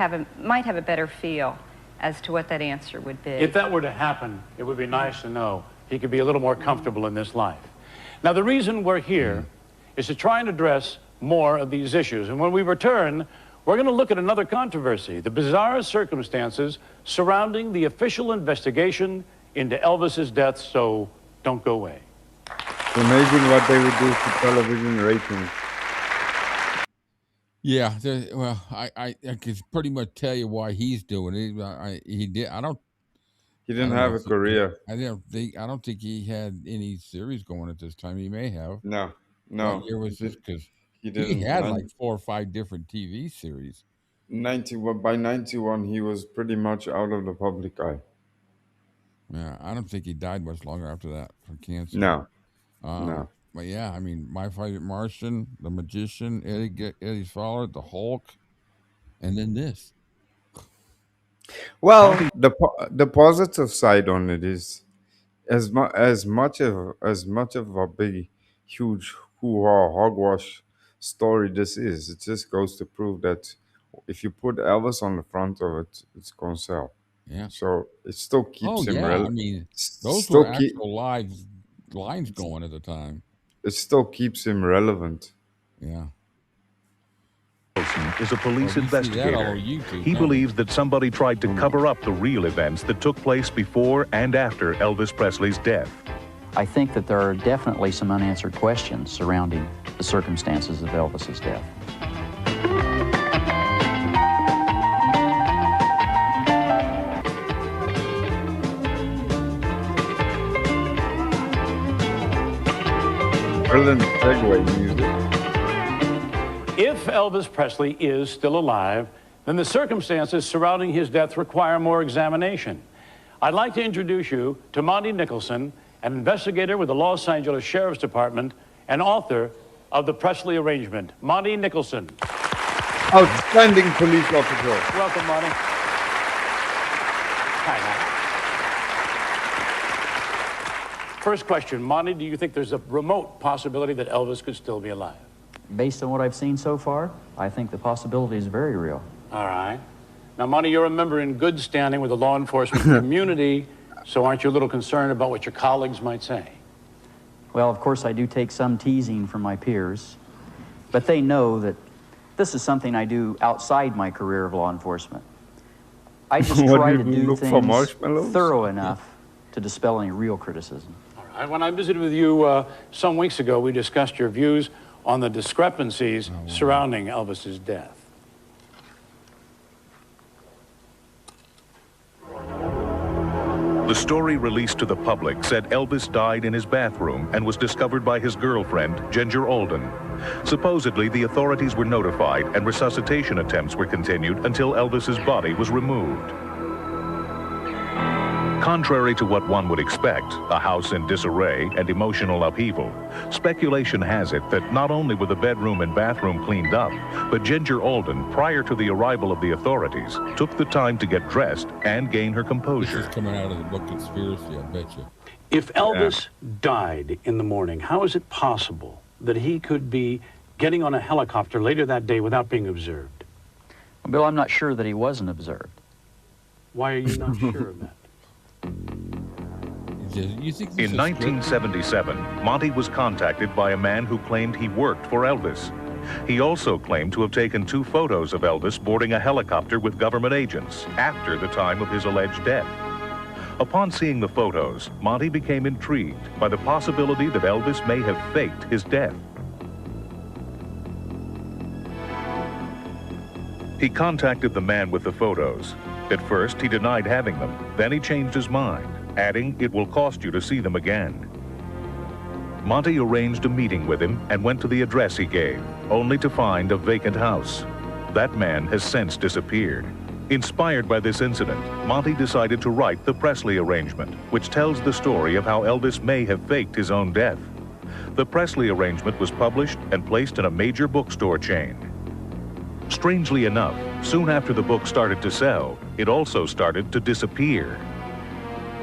might have a better feel as to what that answer would be. If that were to happen, it would be nice to know he could be a little more comfortable in this life. Now, the reason we're here is to try and address more of these issues. And when we return, we're going to look at another controversy, the bizarre circumstances surrounding the official investigation into Elvis's death, so don't go away. It's amazing what they would do to television ratings. Yeah, well, I could pretty much tell you why he's doing it. He did. He didn't have a career. I don't think he had any series going at this time. He may have. No. What year was this? Because he had like 4 or 5 different TV series. 91. By 91, he was pretty much out of the public eye. Yeah, I don't think he died much longer after that from cancer. No. No. But yeah, I mean, My Favorite Martian, The Magician, Eddie's Father, The Hulk, and then this. Well, the positive side on it is as much of a big, huge hoo-ha hogwash story this is. It just goes to prove that if you put Elvis on the front of it, it's gonna sell. Yeah. So it still keeps him I relevant. mean, those were actual live lines going at the time. It still keeps him relevant. Yeah. Is a police Well, we see that all investigator. over YouTube, He don't believes that somebody tried to cover up the real events that took place before and after Elvis Presley's death. I think that there are definitely some unanswered questions surrounding the circumstances of Elvis's death. Brilliant segue music. If Elvis Presley is still alive, then the circumstances surrounding his death require more examination. I'd like to introduce you to Monty Nicholson, an investigator with the Los Angeles Sheriff's Department and author of The Presley Arrangement. Monty Nicholson. Outstanding police officer. Welcome, Monty. Hi, Monty. First question, Monty, do you think there's a remote possibility that Elvis could still be alive? Based on what I've seen so far, I think the possibility is very real. All right. Now, Monty, you're a member in good standing with the law enforcement community, so aren't you a little concerned about what your colleagues might say? Well, of course, I do take some teasing from my peers, but they know that this is something I do outside my career of law enforcement. I just try to do things thorough enough to dispel any real criticism. All right. When I visited with you some weeks ago, we discussed your views on the discrepancies surrounding Elvis's death. The story released to the public said Elvis died in his bathroom and was discovered by his girlfriend, Ginger Alden. Supposedly, the authorities were notified and resuscitation attempts were continued until Elvis's body was removed. Contrary to what one would expect, a house in disarray and emotional upheaval, speculation has it that not only were the bedroom and bathroom cleaned up, but Ginger Alden, prior to the arrival of the authorities, took the time to get dressed and gain her composure. This is coming out of the book Conspiracy, I bet you. If Elvis died in the morning, how is it possible that he could be getting on a helicopter later that day without being observed? Well, Bill, I'm not sure that he wasn't observed. Why are you not sure of that? In 1977, Monty was contacted by a man who claimed he worked for Elvis. He also claimed to have taken 2 photos of Elvis boarding a helicopter with government agents after the time of his alleged death. Upon seeing the photos, Monty became intrigued by the possibility that Elvis may have faked his death. He contacted the man with the photos. At first, he denied having them. Then he changed his mind, adding, "It will cost you to see them again." Monty arranged a meeting with him and went to the address he gave, only to find a vacant house. That man has since disappeared. Inspired by this incident, Monty decided to write the Presley arrangement, which tells the story of how Elvis may have faked his own death. The Presley arrangement was published and placed in a major bookstore chain. Strangely enough, soon after the book started to sell, it also started to disappear.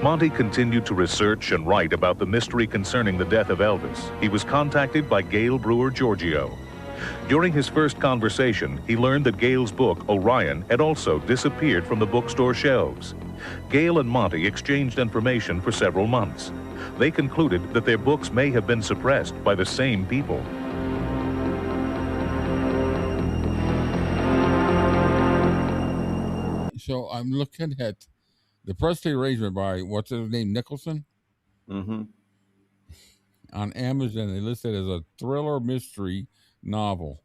Monty continued to research and write about the mystery concerning the death of Elvis. He was contacted by Gail Brewer Giorgio. During his first conversation, he learned that Gail's book, Orion, had also disappeared from the bookstore shelves. Gail and Monty exchanged information for several months. They concluded that their books may have been suppressed by the same people. So I'm looking at the Presley arrangement by, what's his name, Nicholson? Mm-hmm. On Amazon, they list it as a thriller mystery novel.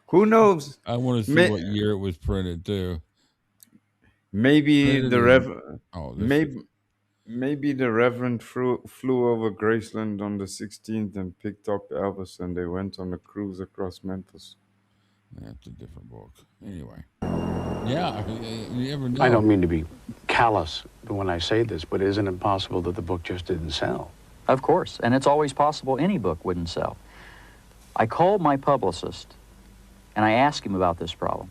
Who knows? I want to see what year it was printed, too. Maybe the maybe the Reverend flew over Graceland on the 16th and picked up Elvis, and they went on a cruise across Memphis. That's a different book. Anyway. Yeah, you never know. I don't mean to be callous when I say this, but isn't it possible that the book just didn't sell? Of course, and it's always possible any book wouldn't sell. I called my publicist, and I asked him about this problem.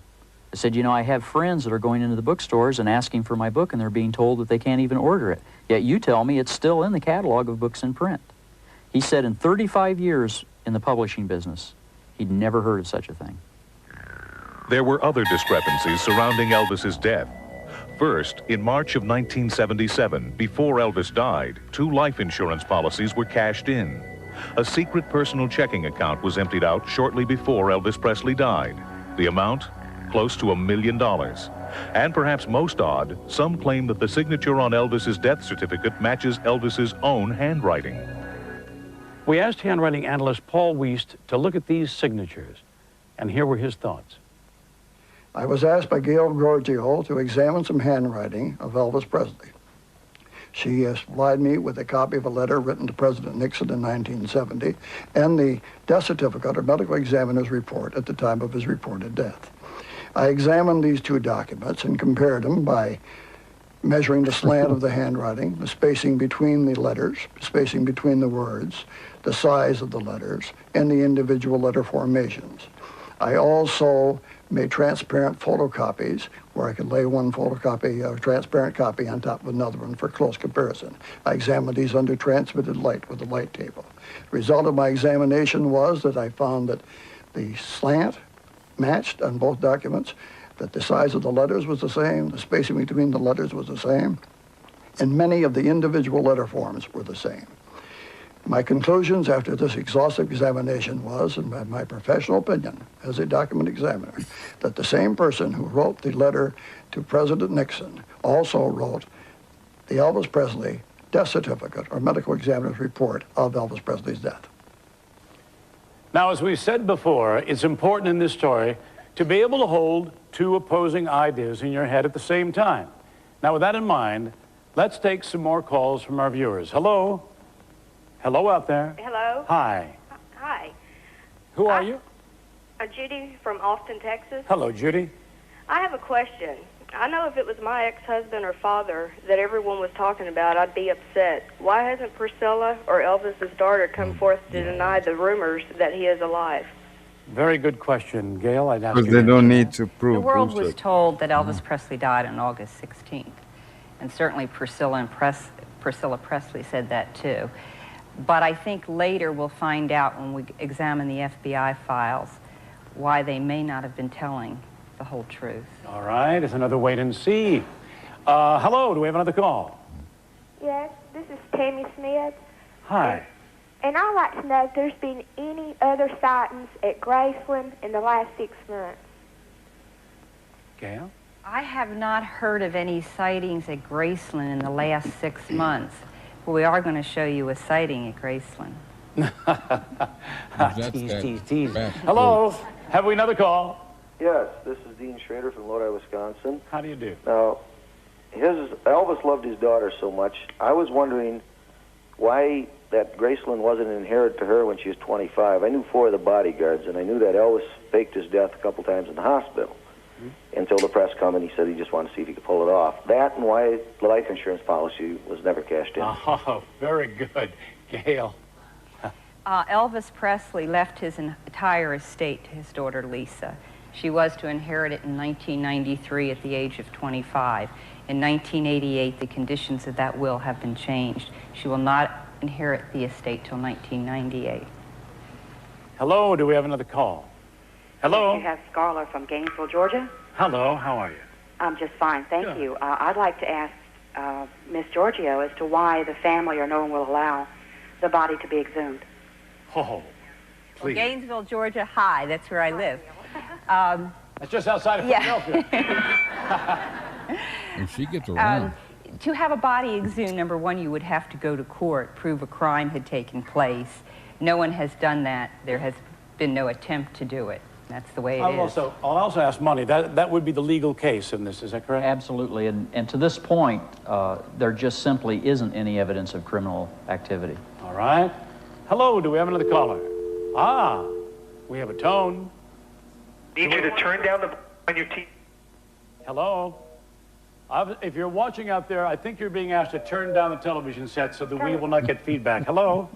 I said, you know, I have friends that are going into the bookstores and asking for my book, and they're being told that they can't even order it. Yet you tell me it's still in the catalog of books in print. He said in 35 years in the publishing business, he'd never heard of such a thing. There were other discrepancies surrounding Elvis's death. First, in March of 1977, before Elvis died, 2 life insurance policies were cashed in. A secret personal checking account was emptied out shortly before Elvis Presley died. The amount? Close to $1 million. And perhaps most odd, some claim that the signature on Elvis's death certificate matches Elvis's own handwriting. We asked handwriting analyst Paul Wiest to look at these signatures, and here were his thoughts. I was asked by Gail Giorgio to examine some handwriting of Elvis Presley. She supplied me with a copy of a letter written to President Nixon in 1970 and the death certificate or medical examiner's report at the time of his reported death. I examined these 2 documents and compared them by measuring the slant of the handwriting, the spacing between the letters, spacing between the words, the size of the letters, and the individual letter formations. I also made transparent photocopies where I could lay one photocopy, a transparent copy on top of another one for close comparison. I examined these under transmitted light with a light table. The result of my examination was that I found that the slant matched on both documents, that the size of the letters was the same, the spacing between the letters was the same, and many of the individual letter forms were the same. My conclusions after this exhaustive examination was, in my professional opinion as a document examiner, that the same person who wrote the letter to President Nixon also wrote the Elvis Presley death certificate or medical examiner's report of Elvis Presley's death. Now, as we said before, it's important in this story to be able to hold two opposing ideas in your head at the same time. Now, with that in mind, let's take some more calls from our viewers. Hello? Hello out there. Hello. Hi. Hi. Who are you? Judy from Austin, Texas. Hello, Judy. I have a question. I know if it was my ex-husband or father that everyone was talking about, I'd be upset. Why hasn't Priscilla or Elvis's daughter come forth to deny the rumors that he is alive? Very good question, Gail. I'd ask you. Because they don't need to prove. The world was bullshit. told that Elvis Presley died on August 16th. And certainly Priscilla Presley said that too. But I think later we'll find out when we examine the FBI files why they may not have been telling the whole truth. All right, it's another wait and see. Hello, do we have another call? Yes, this is Tammy Smith. Hi. And I'd like to know if there's been any other sightings at Graceland in the last 6 months. Gail? I have not heard of any sightings at Graceland in the last 6 months. But we are going to show you a sighting at Graceland. Tease. Hello, have we another call? Yes, this is Dean Schrader from Lodi, Wisconsin. How do you do? Now, Elvis loved his daughter so much. I was wondering why that Graceland wasn't inherited to her when she was 25. I knew 4 of the bodyguards, and I knew that Elvis faked his death a couple times in the hospital until the press come and he said he just wanted to see if he could pull it off. That and why the life insurance policy was never cashed in. Oh, very good. Gail. Elvis Presley left his entire estate to his daughter Lisa. She was to inherit it in 1993 at the age of 25. In 1988, the conditions of that will have been changed. She will not inherit the estate till 1998. Hello, do we have another call? Hello? You have Scarlett from Gainesville, Georgia. Hello, how are you? I'm just fine, thank Good. you. I'd like to ask Miss Giorgio as to why the family or no one will allow the body to be exhumed. Oh, Well, please. Gainesville, Georgia, hi, that's where I live. That's just outside of Philadelphia. And she gets around. To have a body exhumed, number one, you would have to go to court, prove a crime had taken place. No one has done that. There has been no attempt to do it. That's the way it is. I'll also ask Money. That would be the legal case in this, is that correct? Absolutely, and to this point, there just simply isn't any evidence of criminal activity. All right. Hello, do we have another caller? Ah, we have a tone. Need you to turn down the on your TV. Hello? If you're watching out there, I think you're being asked to turn down the television set so that we will not get feedback. Hello?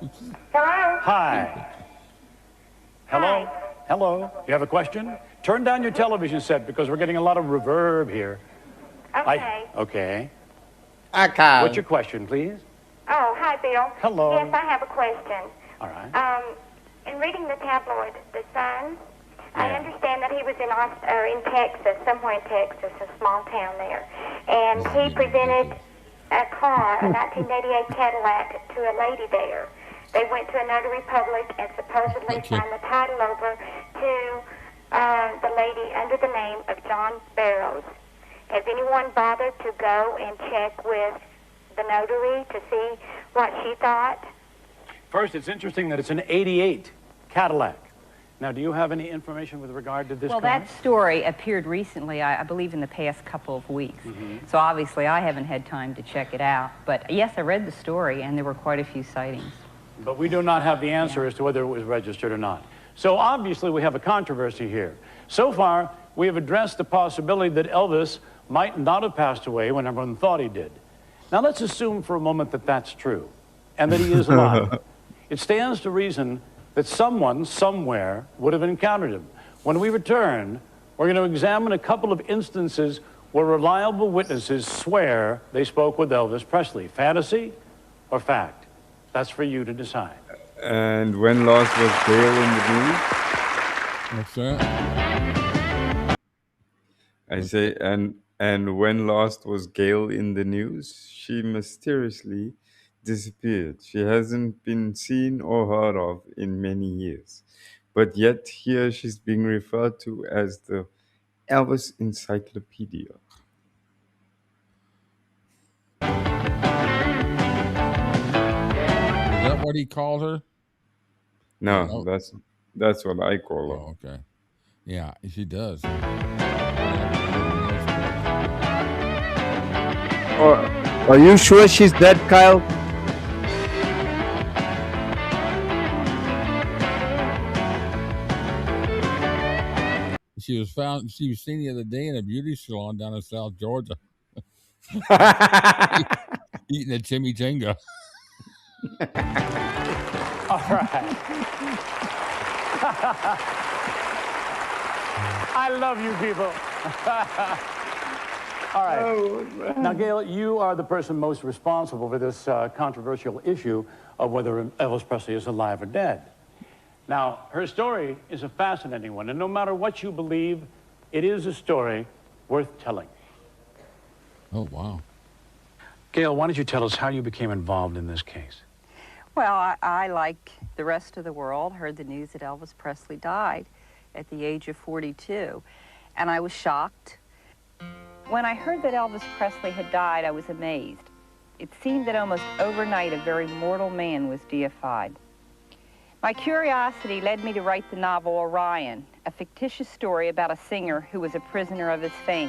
Hello? Hi. Hello? Hello? You have a question? Turn down your television set because we're getting a lot of reverb here. Okay. Okay. Okay. What's your question, please? Oh, hi, Bill. Hello. Yes, I have a question. All right. In reading the tabloid, The Sun, I understand that he was in Texas, somewhere in Texas, a small town there, and he presented a car, a 1988 Cadillac, to a lady there. They went to a notary public and supposedly signed the title over to the lady under the name of John Barrows. Has anyone bothered to go and check with the notary to see what she thought? First, it's interesting that it's an 88 Cadillac. Now, do you have any information with regard to this Well, car? that story appeared recently, I believe in the past couple of weeks. So obviously I haven't had time to check it out. But yes, I read the story and there were quite a few sightings. But we do not have the answer as to whether it was registered or not. So obviously we have a controversy here. So far, we have addressed the possibility that Elvis might not have passed away when everyone thought he did. Now let's assume for a moment that that's true and that he is alive. It stands to reason that someone, somewhere, would have encountered him. When we return, we're going to examine a couple of instances where reliable witnesses swear they spoke with Elvis Presley. Fantasy or fact? That's for you to decide. And when last was Gail in the news? What's that? I say, and when last was Gail in the news, she mysteriously disappeared. She hasn't been seen or heard of in many years. But yet here she's being referred to as the Elvis Encyclopedia. Is that what he called her? No, that's what I call her. Oh, okay. Yeah, she does. Are you sure she's dead, Kyle? She was seen the other day in a beauty salon down in South Georgia. Eating a chimichanga. All right. I love you people. All right. Oh, now, Gail, you are the person most responsible for this controversial issue of whether Elvis Presley is alive or dead. Now, her story is a fascinating one, and no matter what you believe, it is a story worth telling. Oh, wow. Gail, why don't you tell us how you became involved in this case? Well, I, like the rest of the world, heard the news that Elvis Presley died at the age of 42, and I was shocked. When I heard that Elvis Presley had died, I was amazed. It seemed that almost overnight a very mortal man was deified. My curiosity led me to write the novel Orion, a fictitious story about a singer who was a prisoner of his fame,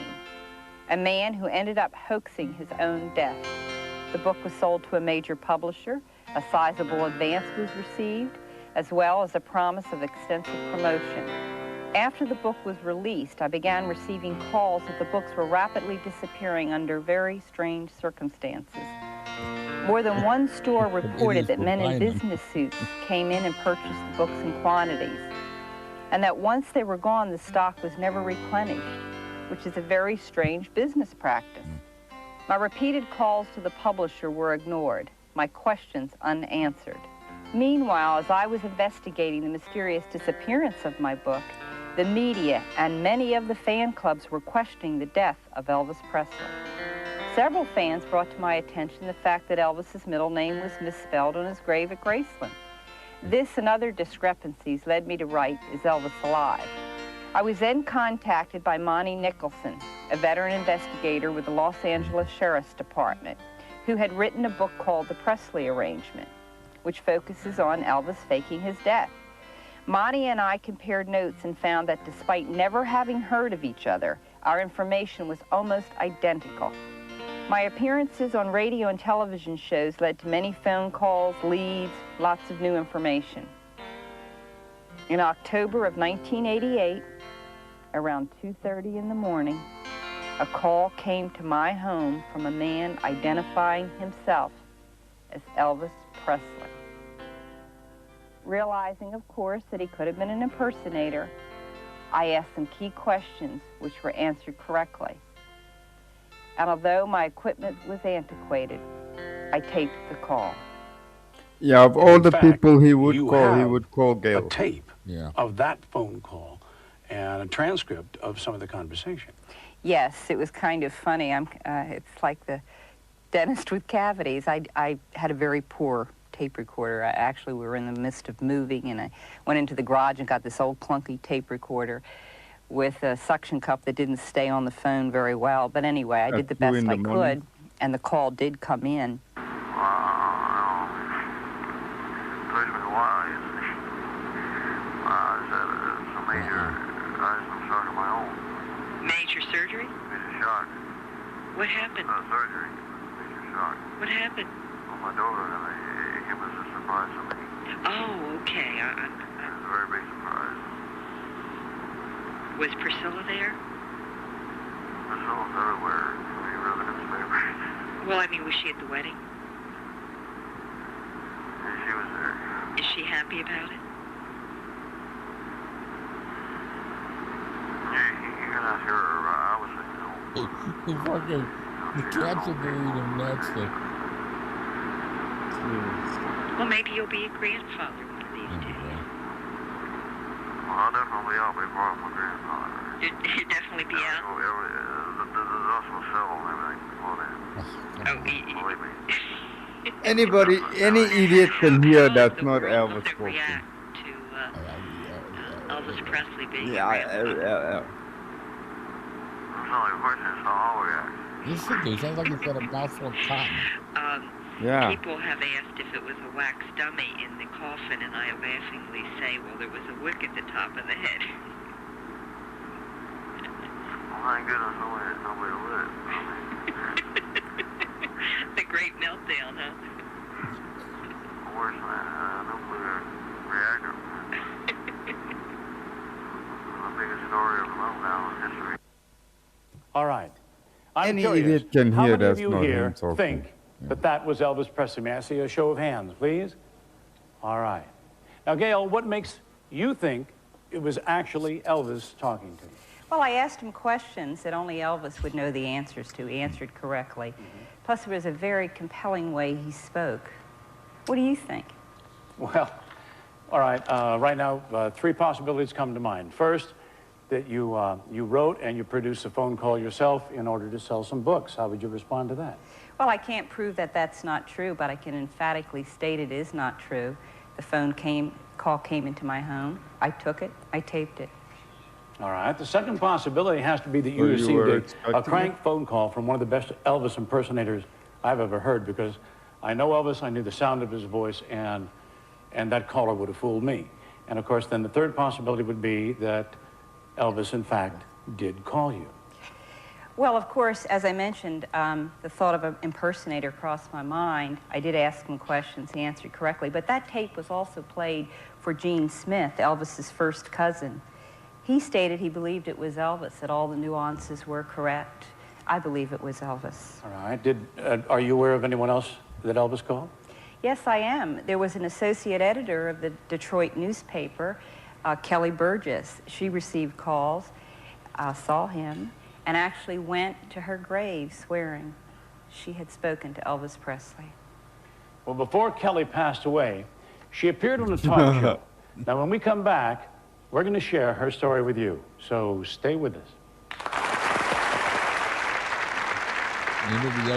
a man who ended up hoaxing his own death. The book was sold to a major publisher, a sizable advance was received, as well as a promise of extensive promotion. After the book was released, I began receiving calls that the books were rapidly disappearing under very strange circumstances. More than one store reported that men in business suits came in and purchased the books in quantities, and that once they were gone, the stock was never replenished, which is a very strange business practice. My repeated calls to the publisher were ignored, my questions unanswered. Meanwhile, as I was investigating the mysterious disappearance of my book, the media and many of the fan clubs were questioning the death of Elvis Presley. Several fans brought to my attention the fact that Elvis's middle name was misspelled on his grave at Graceland. This and other discrepancies led me to write Is Elvis Alive? I was then contacted by Monty Nicholson, a veteran investigator with the Los Angeles Sheriff's Department, who had written a book called The Presley Arrangement, which focuses on Elvis faking his death. Monty and I compared notes and found that despite never having heard of each other, our information was almost identical. My appearances on radio and television shows led to many phone calls, leads, lots of new information. In October of 1988, around 2:30 in the morning, a call came to my home from a man identifying himself as Elvis Presley. Realizing, of course, that he could have been an impersonator, I asked some key questions which were answered correctly. And although my equipment was antiquated, I taped the call. Yeah, of all the fact, people he would you call have Gail. a tape of that phone call and a transcript of some of the conversation. Yes, it was kind of funny. It's like the dentist with cavities. I had a very poor tape recorder. We were in the midst of moving, and I went into the garage and got this old clunky tape recorder with a suction cup that didn't stay on the phone very well. But anyway, I did the best I could, and the call did come in. Major surgery? Major shock. What happened? Surgery. Major shock. What happened? Well, my daughter, it came as a surprise to me. Oh, okay. It was a very big surprise. Was Priscilla there? Priscilla's everywhere. We really didn't favor. Well, I mean, was she at the wedding? Yeah, she was there. Is she happy about it? You can ask her. I was saying no. The cats are believing that's the... Well, maybe you'll be a grandfather one of these days. I'll definitely out before my grandfather. You'd definitely be out? The dust will settle and everything before then. Believe me. Anybody, any idiot can hear that's not Elvis That talking. react to Elvis Presley being Yeah, That's not a question, it's how I'll react. Yes, it do. Sounds like it's got a mouthful of cotton. Yeah. People have asked if it was a wax dummy in the coffin, and I laughingly say, well, there was a wick at the top of the head. Well, thank goodness nobody lit it. The great meltdown, huh? Worse than that, nuclear reactor. The biggest story of meltdown in history. All right. I'm Any curious, idiot can how hear many of that's you not here him talking. think that was Elvis Presley? May I see a show of hands, please? All right. Now, Gail, what makes you think it was actually Elvis talking to you? Well, I asked him questions that only Elvis would know the answers to. He answered correctly. Plus, it was a very compelling way he spoke. What do you think? Well, all right. Right now, three possibilities come to mind. First, that you wrote and you produced a phone call yourself in order to sell some books. How would you respond to that? Well, I can't prove that that's not true, but I can emphatically state it is not true. The call came into my home. I took it. I taped it. All right. The second possibility has to be that you So you were received a crank phone call from one of the best Elvis impersonators I've ever heard, because I know Elvis, I knew the sound of his voice, and that caller would have fooled me. And of course, then the third possibility would be that Elvis, in fact, did call you. Well, of course, as I mentioned, the thought of an impersonator crossed my mind. I did ask him questions. He answered correctly. But that tape was also played for Gene Smith, Elvis's first cousin. He stated he believed it was Elvis, that all the nuances were correct. I believe it was Elvis. All right. Are you aware of anyone else that Elvis called? Yes, I am. There was an associate editor of the Detroit newspaper, Kelly Burgess. She received calls, saw him, and actually went to her grave swearing she had spoken to Elvis Presley. Well, before Kelly passed away, she appeared on a talk show. Now, when we come back, we're going to share her story with you. So stay with us.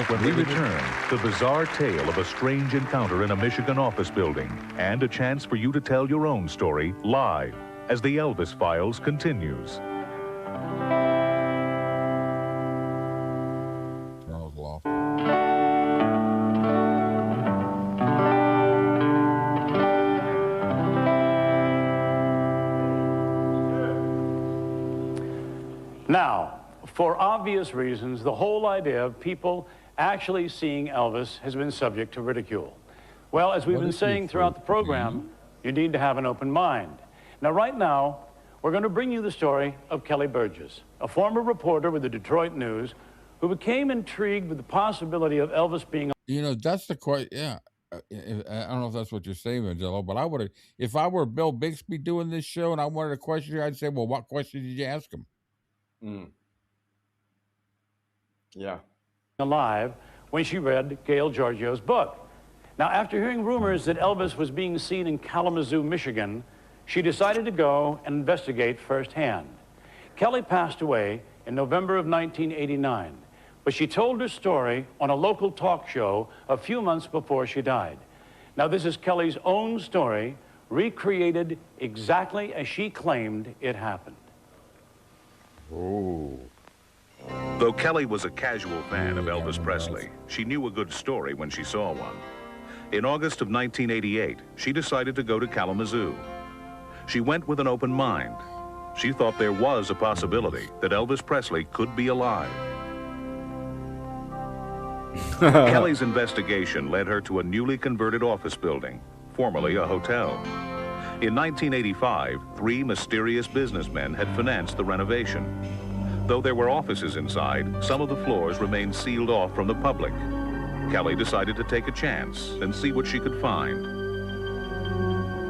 When we return, the bizarre tale of a strange encounter in a Michigan office building, and a chance for you to tell your own story live as the Elvis Files continues. Now, for obvious reasons, the whole idea of people actually seeing Elvis has been subject to ridicule. Well, as we've been saying throughout the program, you need to have an open mind. Now, right now, we're going to bring you the story of Kelly Burgess, a former reporter with the Detroit News who became intrigued with the possibility of Elvis being... You know, that's the question. Yeah. I don't know if that's what you're saying, Angelo, but I would have, if I were Bill Bixby doing this show and I wanted a question here, I'd say, well, what question did you ask him? Yeah. alive when she read Gail Giorgio's book. Now, after hearing rumors that Elvis was being seen in Kalamazoo, Michigan, she decided to go and investigate firsthand. Kelly passed away in November of 1989, but she told her story on a local talk show a few months before she died. Now, this is Kelly's own story, recreated exactly as she claimed it happened. Oh. Though Kelly was a casual fan of Elvis Presley, she knew a good story when she saw one. In August of 1988, she decided to go to Kalamazoo. She went with an open mind. She thought there was a possibility that Elvis Presley could be alive. Kelly's investigation led her to a newly converted office building, formerly a hotel. In 1985, 3 mysterious businessmen had financed the renovation. Though there were offices inside, some of the floors remained sealed off from the public. Kelly decided to take a chance and see what she could find.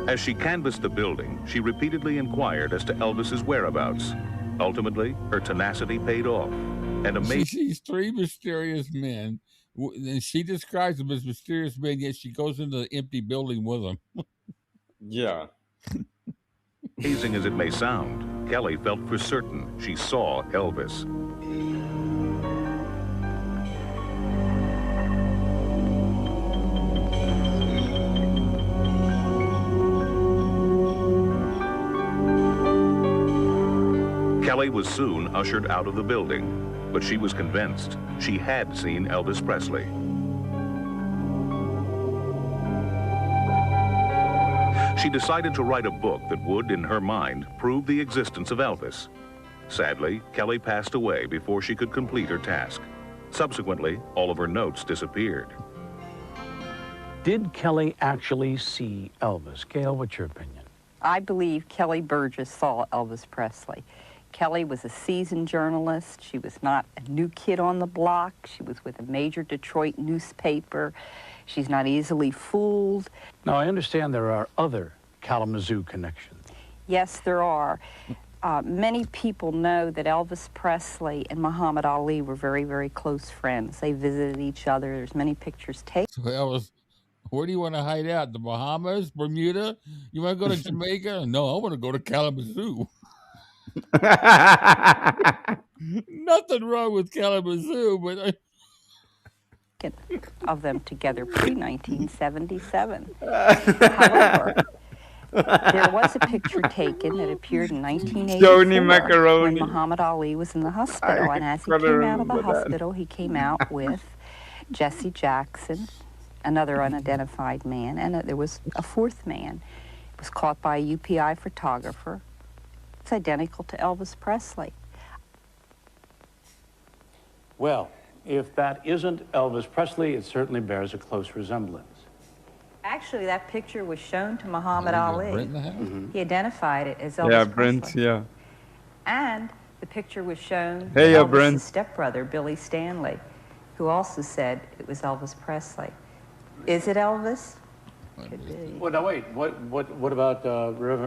As she canvassed the building, she repeatedly inquired as to Elvis's whereabouts. Ultimately, her tenacity paid off. And She sees 3 mysterious men, and she describes them as mysterious men, yet she goes into the empty building with them. Yeah. Amazing as it may sound, Kelly felt for certain she saw Elvis. Kelly was soon ushered out of the building, but she was convinced she had seen Elvis Presley. She decided to write a book that would, in her mind, prove the existence of Elvis. Sadly, Kelly passed away before she could complete her task. Subsequently, all of her notes disappeared. Did Kelly actually see Elvis? Gail, what's your opinion? I believe Kelly Burgess saw Elvis Presley. Kelly was a seasoned journalist. She was not a new kid on the block. She was with a major Detroit newspaper. She's not easily fooled. Now, I understand there are other Kalamazoo connections. Yes, there are. Many people know that Elvis Presley and Muhammad Ali were very, very close friends. They visited each other. There's many pictures taken. So Elvis, where do you want to hide out? The Bahamas, Bermuda? You want to go to Jamaica? No, I want to go to Kalamazoo. Nothing wrong with Kalamazoo, but of them together pre-1977. However, there was a picture taken that appeared in 1984 when Muhammad Ali was in the hospital, and as he came out of the hospital, he came out with Jesse Jackson, another unidentified man, and there was a fourth man. It was caught by a UPI photographer. It's identical to Elvis Presley. Well, if that isn't Elvis Presley, it certainly bears a close resemblance. Actually, that picture was shown to Muhammad Ali. Mm-hmm. He identified it as Elvis Brent, Presley. yeah. And the picture was shown Hey, to Elvis' Brent. stepbrother, Billy Stanley, who also said it was Elvis Presley. Is it Elvis? Could be. Well, now wait, what about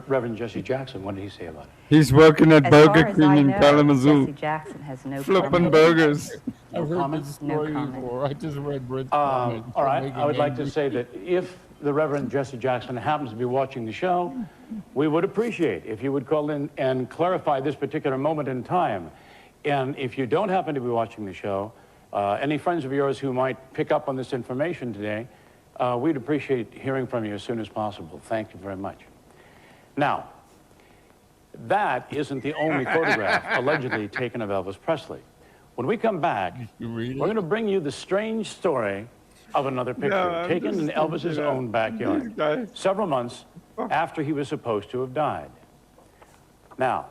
Reverend Jesse Jackson? What did he say about it? He's working at As Burger far as King I in know, Kalamazoo. Jesse Jackson has no Flipping comment. burgers. I've heard comment? this No story comment. before. I just read Brent's All comment. right, I would like to say that if the Reverend Jesse Jackson happens to be watching the show, we would appreciate if you would call in and clarify this particular moment in time. And if you don't happen to be watching the show, any friends of yours who might pick up on this information today, we'd appreciate hearing from you as soon as possible. Thank you very much. Now, that isn't the only photograph allegedly taken of Elvis Presley. When we come back, we're going to bring you the strange story of another picture taken in Elvis's own backyard, several months after he was supposed to have died. Now,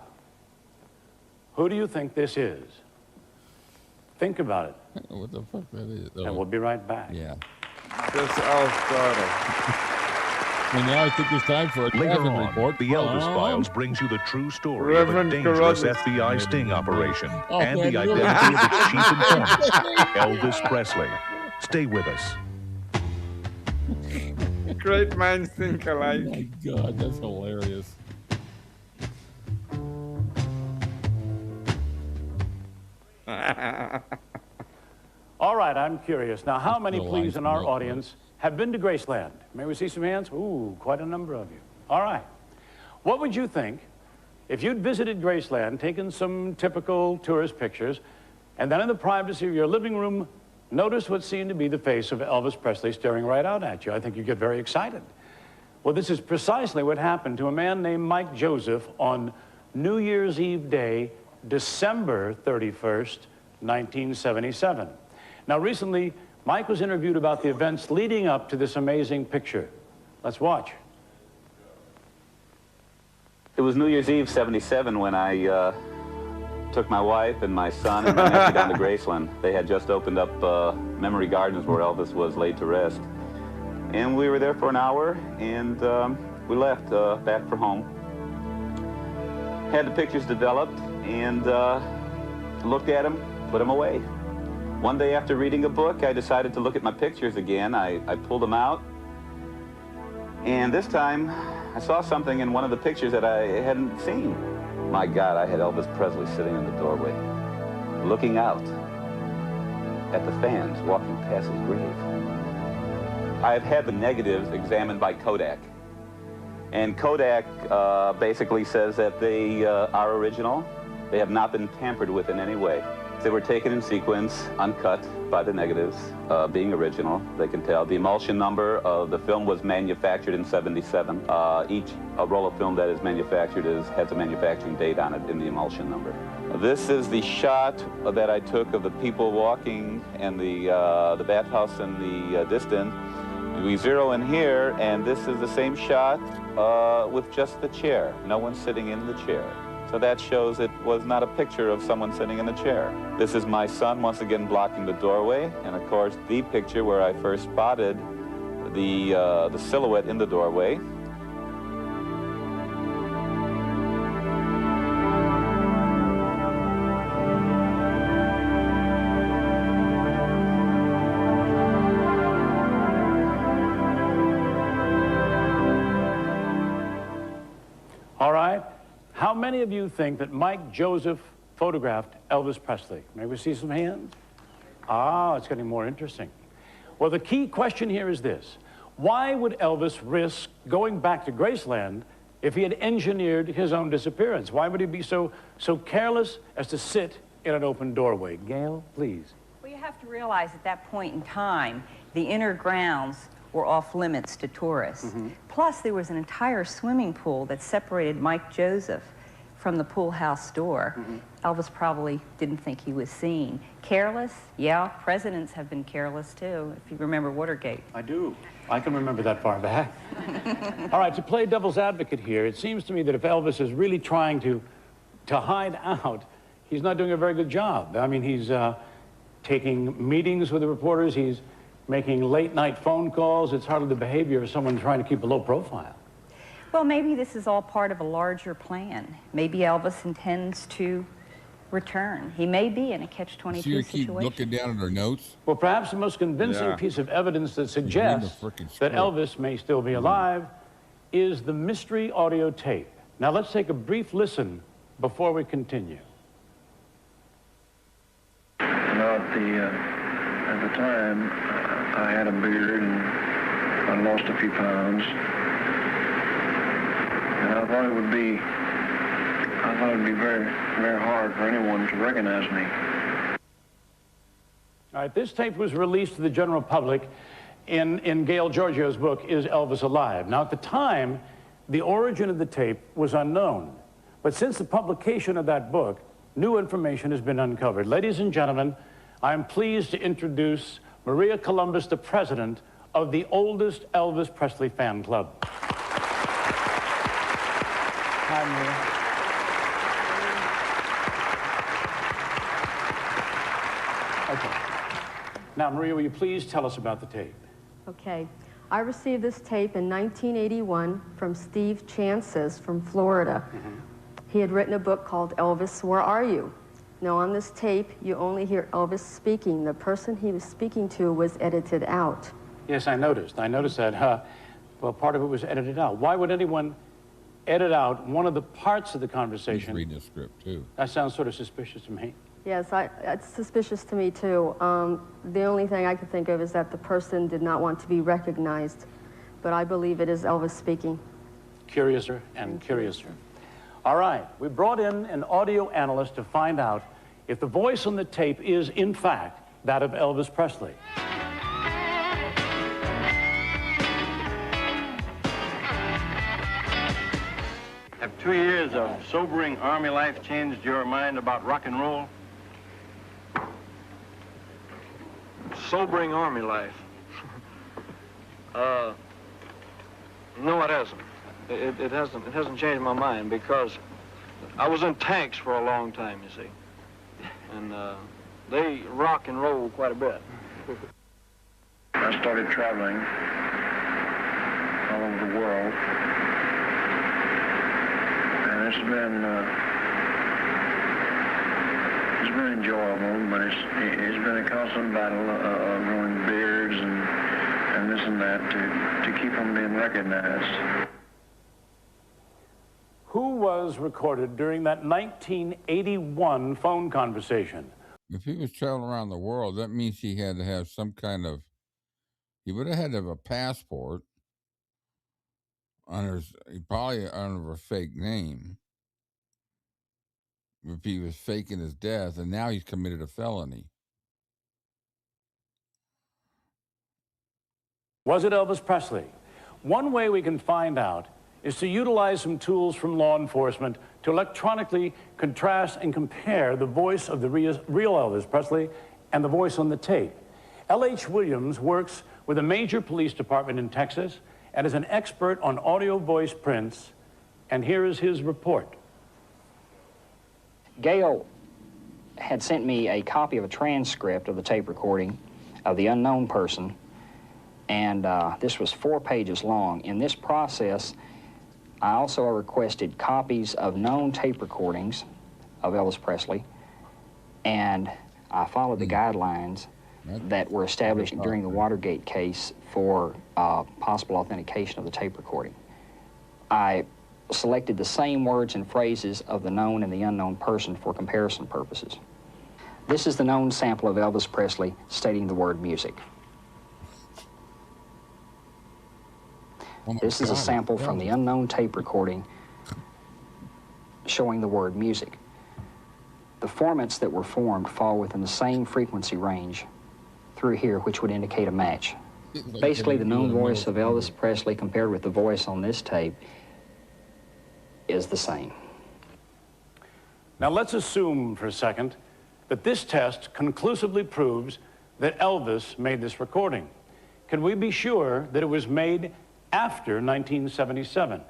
who do you think this is? Think about it. What the fuck that is? And we'll be right back. Yeah. That's Al's daughter. And now I think it's time for a Later traffic on, report. the Elvis Files brings you the true story Reverend of a dangerous Carruthers. FBI sting operation Oh, and man, the really? identity of its chief informant, Elvis Presley. Stay with us. Great minds think Oh alike. my God, that's hilarious. All right, I'm curious. Now, how many, The please, lines in our milk, audience have been to Graceland? May we see some hands? Ooh, quite a number of you. All right. What would you think if you'd visited Graceland, taken some typical tourist pictures, and then in the privacy of your living room, noticed what seemed to be the face of Elvis Presley staring right out at you? I think you'd get very excited. Well, this is precisely what happened to a man named Mike Joseph on New Year's Eve day, December 31st, 1977. Now, recently, Mike was interviewed about the events leading up to this amazing picture. Let's watch. It was New Year's Eve, 77, when I took my wife and my son and my nephew down to Graceland. They had just opened up Memory Gardens where Elvis was laid to rest. And we were there for an hour, and we left back for home. Had the pictures developed, and looked at them, put them away. One day after reading a book, I decided to look at my pictures again. I pulled them out, and this time I saw something in one of the pictures that I hadn't seen. My God, I had Elvis Presley sitting in the doorway, looking out at the fans walking past his grave. I've had the negatives examined by Kodak, And Kodak basically says that they are original. They have not been tampered with in any way. They were taken in sequence, uncut by the negatives, being original, they can tell. The emulsion number of the film was manufactured in '77. Each roll of film that is manufactured has a manufacturing date on it in the emulsion number. This is the shot that I took of the people walking and the bathhouse in the distance. We zero in here, and this is the same shot with just the chair. No one sitting in the chair. So that shows it was not a picture of someone sitting in a chair. This is my son once again blocking the doorway, and of course the picture where I first spotted the silhouette in the doorway. All right. How many of you think that Mike Joseph photographed Elvis Presley? May we see some hands? Ah, it's getting more interesting. Well, the key question here is this. Why would Elvis risk going back to Graceland if he had engineered his own disappearance? Why would he be so careless as to sit in an open doorway? Gail, please. Well, you have to realize at that point in time, the inner grounds were off limits to tourists. Plus, there was an entire swimming pool that separated Mike Joseph from the pool house door. Elvis probably didn't think he was seen. Careless? Yeah, presidents have been careless too, if you remember Watergate. I do. I can remember that far back. All right, to play devil's advocate here, it seems to me that if Elvis is really trying to hide out, he's not doing a very good job. I mean, he's taking meetings with the reporters, he's making late-night phone calls. It's hardly the behavior of someone trying to keep a low profile. Well, maybe this is all part of a larger plan. Maybe Elvis intends to return. He may be in a catch-22 situation. Keep looking down at her notes. Well, perhaps the most convincing piece of evidence that suggests that Elvis may still be alive is the mystery audio tape. Now, let's take a brief listen before we continue. At the time, I had a beard and I lost a few pounds. And I thought it would be very, very hard for anyone to recognize me. All right, this tape was released to the general public in Gail Giorgio's book, Is Elvis Alive? Now, at the time, the origin of the tape was unknown. But since the publication of that book, new information has been uncovered. Ladies and gentlemen, I'm pleased to introduce Maria Columbus, the president of the oldest Elvis Presley fan club. Hi, Maria. Okay. Now, Maria, will you please tell us about the tape? Okay. I received this tape in 1981 from Steve Chances from Florida. He had written a book called Elvis, Where Are You? Now, on this tape, you only hear Elvis speaking. The person he was speaking to was edited out. Yes, I noticed. I noticed that. Well, part of it was edited out. Why would anyone edit out one of the parts of the conversation? He's reading the script, too. That sounds sort of suspicious to me. Yes, it's suspicious to me, too. The only thing I could think of is that the person did not want to be recognized. But I believe it is Elvis speaking. Curiouser and curiouser. All right, we brought in an audio analyst to find out if the voice on the tape is, in fact, that of Elvis Presley. Have 2 years of sobering Army life changed your mind about rock and roll? Sobering Army life? No, it hasn't. It hasn't changed my mind because I was in tanks for a long time, you see. And they rock and roll quite a bit. I started traveling all over the world. And it's been enjoyable, but it's been a constant battle of growing beards and this and that to keep from being recognized. Who was recorded during that 1981 phone conversation? If he was traveling around the world, that means he had to have some kind of, he would have had to have a passport. probably under a fake name. If he was faking his death, and now he's committed a felony. Was it Elvis Presley? One way we can find out is to utilize some tools from law enforcement to electronically contrast and compare the voice of the real Elvis Presley and the voice on the tape. L.H. Williams works with a major police department in Texas and is an expert on audio voice prints, and here is his report. Gail had sent me a copy of a transcript of the tape recording of the unknown person, and this was 4 pages long. In this process, I also requested copies of known tape recordings of Elvis Presley, and I followed the guidelines that were established during the Watergate case for possible authentication of the tape recording. I selected the same words and phrases of the known and the unknown person for comparison purposes. This is the known sample of Elvis Presley stating the word music. This is a sample from the unknown tape recording showing the word music. The formats that were formed fall within the same frequency range through here, which would indicate a match. Basically, the known voice of Elvis Presley compared with the voice on this tape is the same. Now let's assume for a second that this test conclusively proves that Elvis made this recording. Can we be sure that it was made after 1977?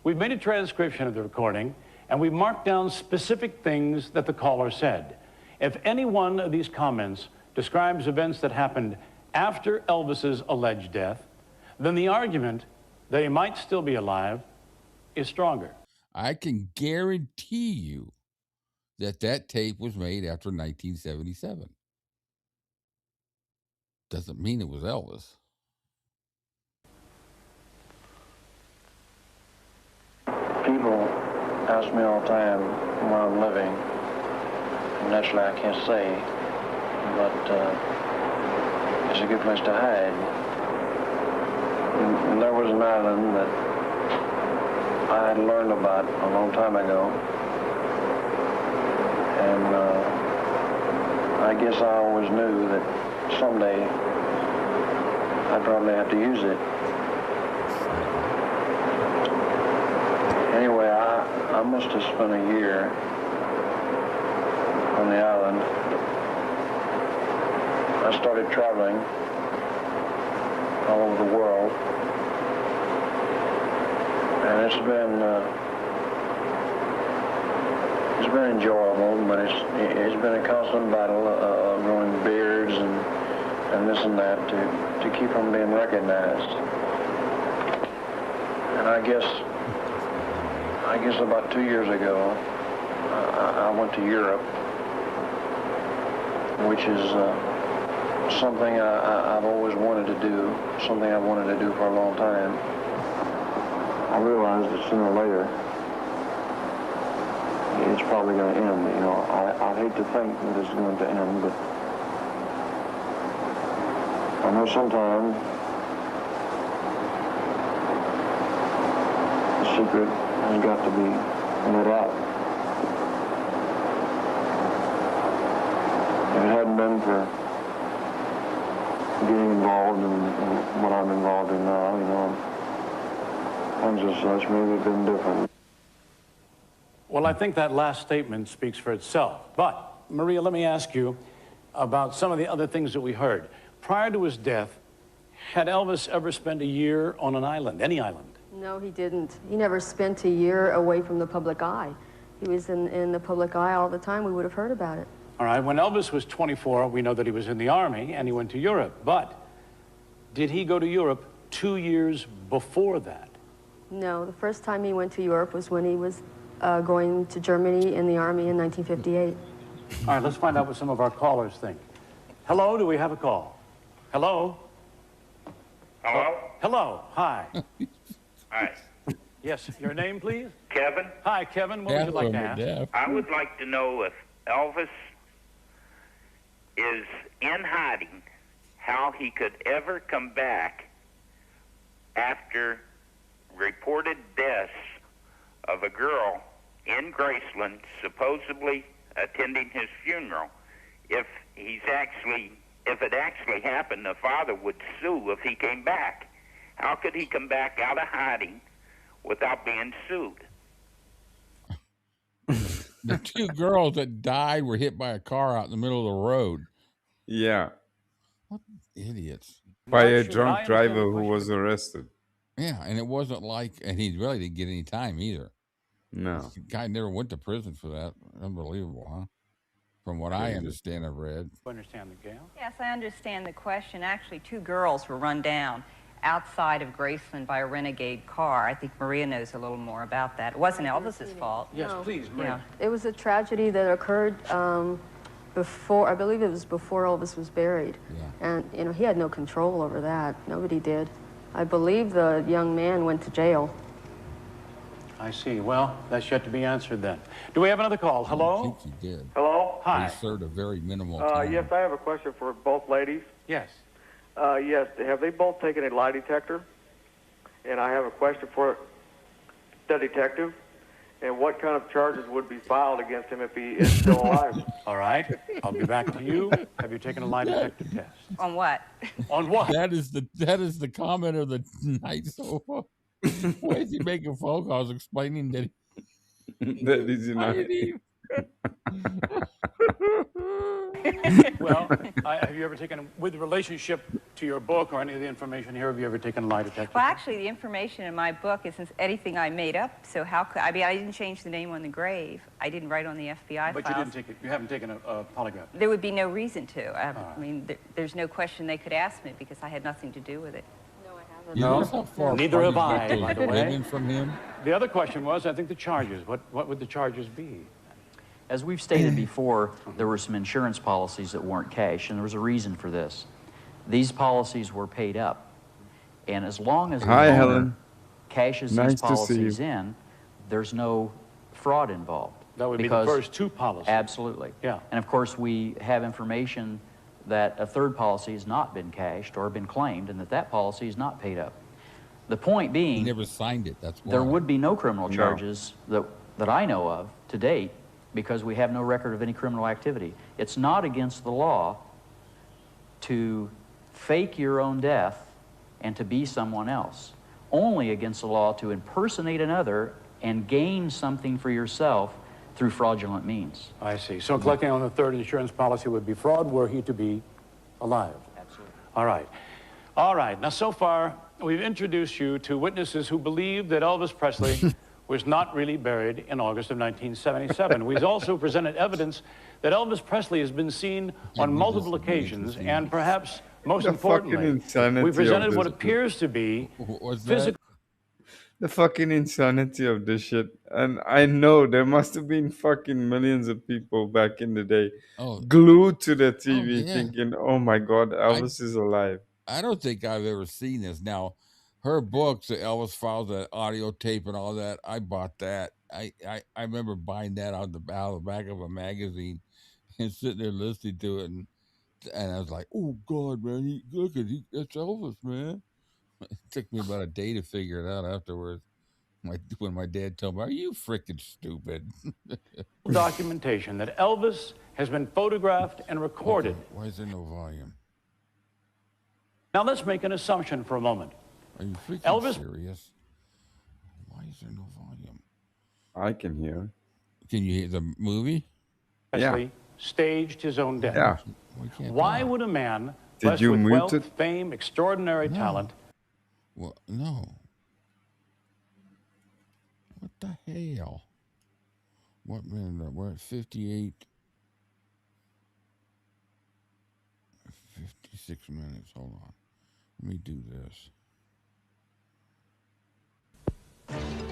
We've made a transcription of the recording, and we marked down specific things that the caller said. If any one of these comments describes events that happened after Elvis's alleged death, then the argument that he might still be alive is stronger. I can guarantee you that that tape was made after 1977. Doesn't mean it was Elvis. People ask me all the time where I'm living. And naturally, I can't say, but it's a good place to hide. And there was an island that I had learned about a long time ago, and I guess I always knew that someday I'd probably have to use it. Anyway, I must have spent a year on the island. I started traveling all over the world. And it's been enjoyable, but it's been a constant battle of growing beards and this and that to keep from being recognized. And I guess about 2 years ago, I went to Europe, which is something I've always wanted to do, something I've wanted to do for a long time. I realized that sooner or later, it's probably going to end. You know, I hate to think that it's going to end, but I know sometime the secret has got to be let out. If it hadn't been for getting involved in what I'm involved in now, you know, things as such, maybe it's been different. Well, I think that last statement speaks for itself. But, Maria, let me ask you about some of the other things that we heard. Prior to his death, had Elvis ever spent a year on an island, any island? No, he didn't. He never spent a year away from the public eye. He was in the public eye all the time. We would have heard about it. All right, when Elvis was 24, we know that he was in the Army and he went to Europe. But did he go to Europe 2 years before that? No, the first time he went to Europe was when he was going to Germany in the Army in 1958. All right, let's find out what some of our callers think. Hello, do we have a call? Hello? Hello? Hello, hi. Hi. Yes, your name, please? Kevin? Hi, Kevin. What would you like to ask? I would like to know if Elvis is in hiding, how he could ever come back after reported deaths of a girl in Graceland supposedly attending his funeral. If it actually happened, the father would sue if he came back. How could he come back out of hiding without being sued? The two girls that died were hit by a car out in the middle of the road. Yeah. What idiots. By a drunk driver who was arrested. Yeah, and it wasn't like, and he really didn't get any time either. No. The guy never went to prison for that. Unbelievable, huh? From what I understand, I've read. Understand the Gail? Yes, I understand the question. Actually, two girls were run down outside of Graceland by a renegade car. I think Maria knows a little more about that. It wasn't Elvis's fault. Yes, please, Maria. Yeah. It was a tragedy that occurred before, I believe it was before Elvis was buried. Yeah. And, you know, he had no control over that. Nobody did. I believe the young man went to jail. I see. Well, that's yet to be answered then. Do we have another call? Hello? I think he did. Hello? Hi. He served a very minimal time. Yes, I have a question for both ladies. Yes. Yes, have they both taken a lie detector? And I have a question for the detective. And what kind of charges would be filed against him if he is still alive? All right. I'll be back to you. Have you taken a lie detector test? On what? On what? That is the comment of the night so far. Why is he making phone calls explaining that that is not. Well, have you ever taken, with relationship to your book or any of the information here, have you ever taken a lie detector? Well, actually, the information in my book isn't anything I made up, so how could, I mean, I didn't change the name on the grave. I didn't write on the FBI But files. you didn't take it, you haven't taken a polygraph? There would be no reason to. I mean, there's no question they could ask me because I had nothing to do with it. No, neither have I, by the way. women from him? The other question was, I think, the charges. What would the charges be? As we've stated before, there were some insurance policies that weren't cash, and there was a reason for this. These policies were paid up, and as long as the Hi, owner Helen. cashes Nice these to see policies you. in, there's no fraud involved. That would be the first two policies. Absolutely. Yeah. And of course, we have information that a third policy has not been cashed or been claimed, and that policy is not paid up. The point being, He never signed it. That's why. there would be no criminal charges that I know of to date because we have no record of any criminal activity. It's not against the law to fake your own death and to be someone else. Only against the law to impersonate another and gain something for yourself through fraudulent means. I see. So collecting on the third insurance policy would be fraud were he to be alive. Absolutely. All right. All right. Now, so far, we've introduced you to witnesses who believe that Elvis Presley was not really buried in August of 1977. We've also presented evidence that Elvis Presley has been seen on multiple occasions, and perhaps most importantly, we presented what appears to be physical. The fucking insanity of this shit. And I know there must have been fucking millions of people back in the day glued to the TV thinking, oh my God, Elvis is alive. I don't think I've ever seen this. Now, her books, the Elvis Files, that audio tape and all that, I bought that. I remember buying that out of the back of a magazine and sitting there listening to it. And I was like, oh, God, man, that's Elvis, man. It took me about a day to figure it out afterwards. When my dad told me, are you freaking stupid? Documentation that Elvis has been photographed and recorded. Okay. Why is there no volume? Now let's make an assumption for a moment. Are you freaking Elvis serious? Why is there no volume? I can hear. Can you hear the movie? Presley staged his own death. Yeah. Why would a man Did blessed you with mute wealth, it? fame, extraordinary talent? Well, no. What the hell? What minute? We're at 58. 56 minutes. Hold on. Let me do this.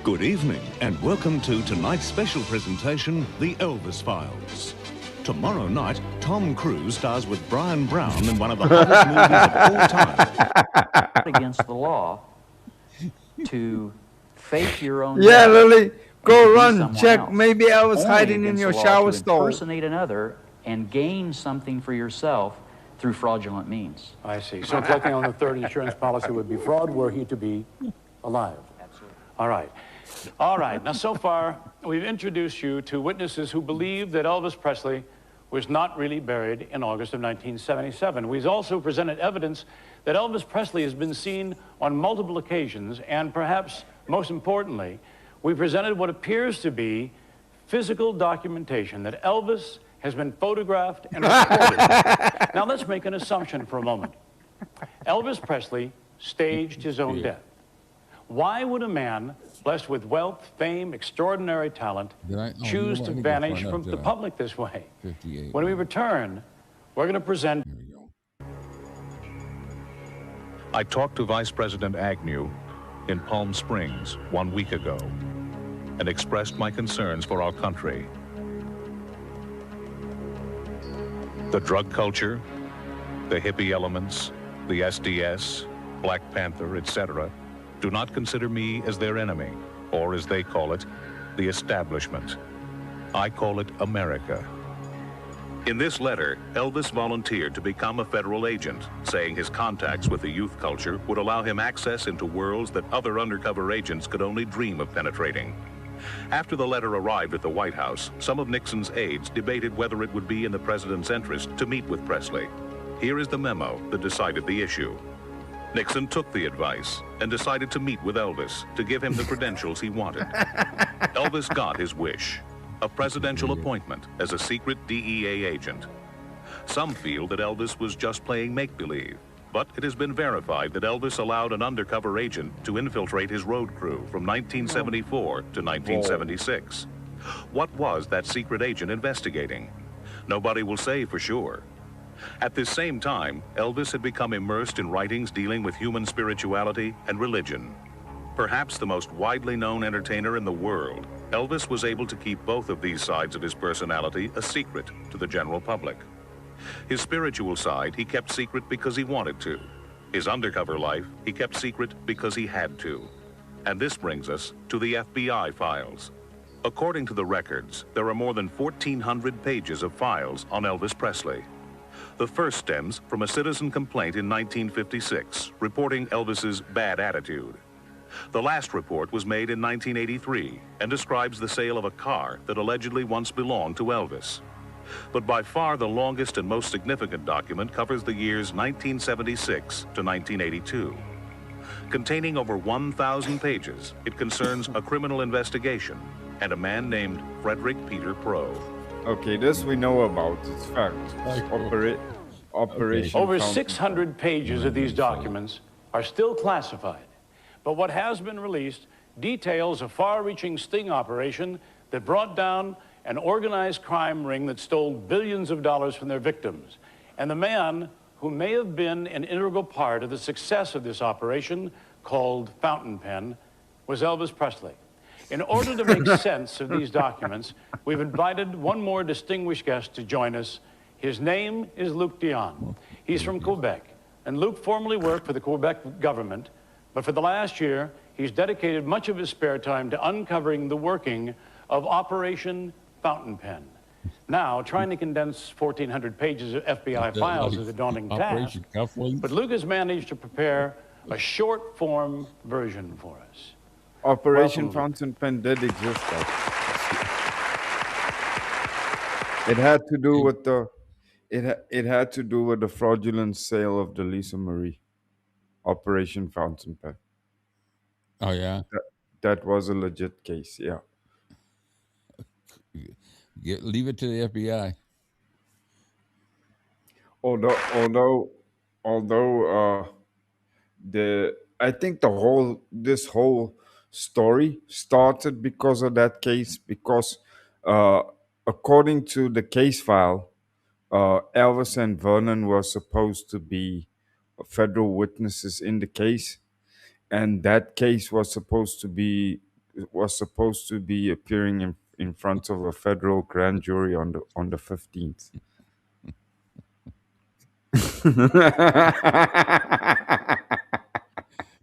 Good evening, and welcome to tonight's special presentation, The Elvis Files. Tomorrow night, Tom Cruise stars with Brian Brown in one of the hottest movies of all time. Against the law to fake your own Yeah, death Lily, go and to be run. someone Check. else. Maybe I was Only hiding in against your the law shower to stall. impersonate another and gain something for yourself through fraudulent means. I see. So collecting on the third insurance policy would be fraud were he to be alive. Absolutely. All right. All right. Now, so far, we've introduced you to witnesses who believe that Elvis Presley was not really buried in August of 1977. We've also presented evidence that Elvis Presley has been seen on multiple occasions, and perhaps most importantly, we presented what appears to be physical documentation that Elvis has been photographed and recorded. Now, let's make an assumption for a moment. Elvis Presley staged his own death. Why would a man blessed with wealth, fame, extraordinary talent choose to vanish from the public this way? When we return, we're going to present... I talked to Vice President Agnew in Palm Springs 1 week ago and expressed my concerns for our country. The drug culture, the hippie elements, the SDS, Black Panther, etc., do not consider me as their enemy, or as they call it, the establishment. I call it America. In this letter, Elvis volunteered to become a federal agent, saying his contacts with the youth culture would allow him access into worlds that other undercover agents could only dream of penetrating. After the letter arrived at the White House, some of Nixon's aides debated whether it would be in the president's interest to meet with Presley. Here is the memo that decided the issue. Nixon took the advice and decided to meet with Elvis to give him the credentials he wanted. Elvis got his wish, a presidential appointment as a secret DEA agent. Some feel that Elvis was just playing make-believe, but it has been verified that Elvis allowed an undercover agent to infiltrate his road crew from 1974 to 1976. What was that secret agent investigating? Nobody will say for sure. At this same time, Elvis had become immersed in writings dealing with human spirituality and religion. Perhaps the most widely known entertainer in the world, Elvis was able to keep both of these sides of his personality a secret to the general public. His spiritual side he kept secret because he wanted to. His undercover life he kept secret because he had to. And this brings us to the FBI files. According to the records, there are more than 1,400 pages of files on Elvis Presley. The first stems from a citizen complaint in 1956 reporting Elvis's bad attitude. The last report was made in 1983 and describes the sale of a car that allegedly once belonged to Elvis. But by far the longest and most significant document covers the years 1976 to 1982. Containing over 1,000 pages, it concerns a criminal investigation and a man named Frederick Peter Proe. Okay, this we know about. It's fact. Operation. Over 600 pages of these documents are still classified. But what has been released details a far-reaching sting operation that brought down an organized crime ring that stole billions of dollars from their victims. And the man who may have been an integral part of the success of this operation, called Fountain Pen, was Elvis Presley. In order to make sense of these documents, we've invited one more distinguished guest to join us. His name is Luc Dion. He's from Quebec, and Luc formerly worked for the Quebec government, but for the last year, he's dedicated much of his spare time to uncovering the working of Operation Fountain Pen. Now, trying to condense 1,400 pages of FBI files is a daunting task, but Luc has managed to prepare a short-form version for us. Operation Fountain Pen did exist. It had to do with the it had to do with the fraudulent sale of the Lisa Marie. Operation Fountain Pen. Oh yeah, that was a legit case. Yeah. Leave it to the FBI. Although, I think this whole story started because of that case. Because according to the case file, Elvis and Vernon were supposed to be federal witnesses in the case, and that case was supposed to be appearing in front of a federal grand jury on the 15th.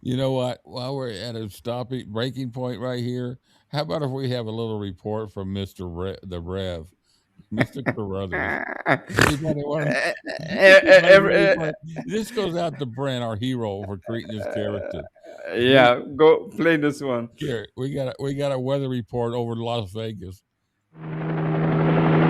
You know what? While we're at a breaking point right here, how about if we have a little report from Mr. the Rev? Mr. Carruthers. This goes out to Brent, our hero, for creating this character. Yeah, go play this one. Here, we got a weather report over Las Vegas.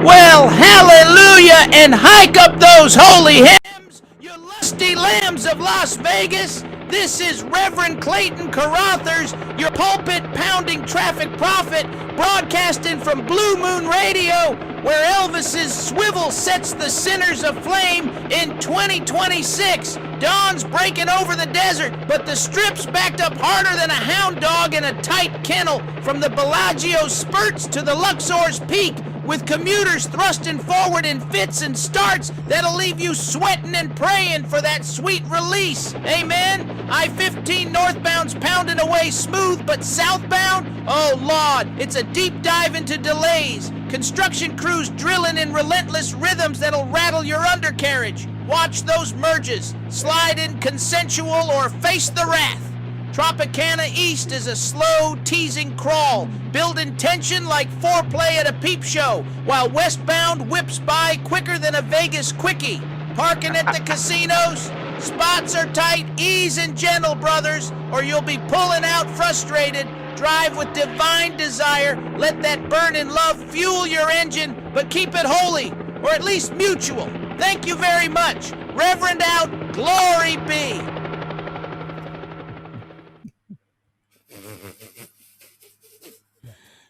Well, hallelujah, and hike up those holy hymns, you lusty lambs of Las Vegas. This is Reverend Clayton Carruthers, your pulpit-pounding traffic prophet, broadcasting from Blue Moon Radio, where Elvis's swivel sets the sinners aflame in 2026. Dawn's breaking over the desert, but the strip's backed up harder than a hound dog in a tight kennel, from the Bellagio spurts to the Luxor's peak, with commuters thrusting forward in fits and starts that'll leave you sweating and praying for that sweet release. Amen? I-15 northbound's pounding away smooth, but southbound? Oh, Lord, it's a deep dive into delays. Construction crews drilling in relentless rhythms that'll rattle your undercarriage. Watch those merges. Slide in consensual or face the wrath. Tropicana East is a slow, teasing crawl, building tension like foreplay at a peep show, while westbound whips by quicker than a Vegas quickie. Parking at the casinos? Spots are tight, ease and gentle, brothers, or you'll be pulling out frustrated. Drive with divine desire, let that burning love fuel your engine, but keep it holy, or at least mutual. Thank you very much. Reverend out, glory be.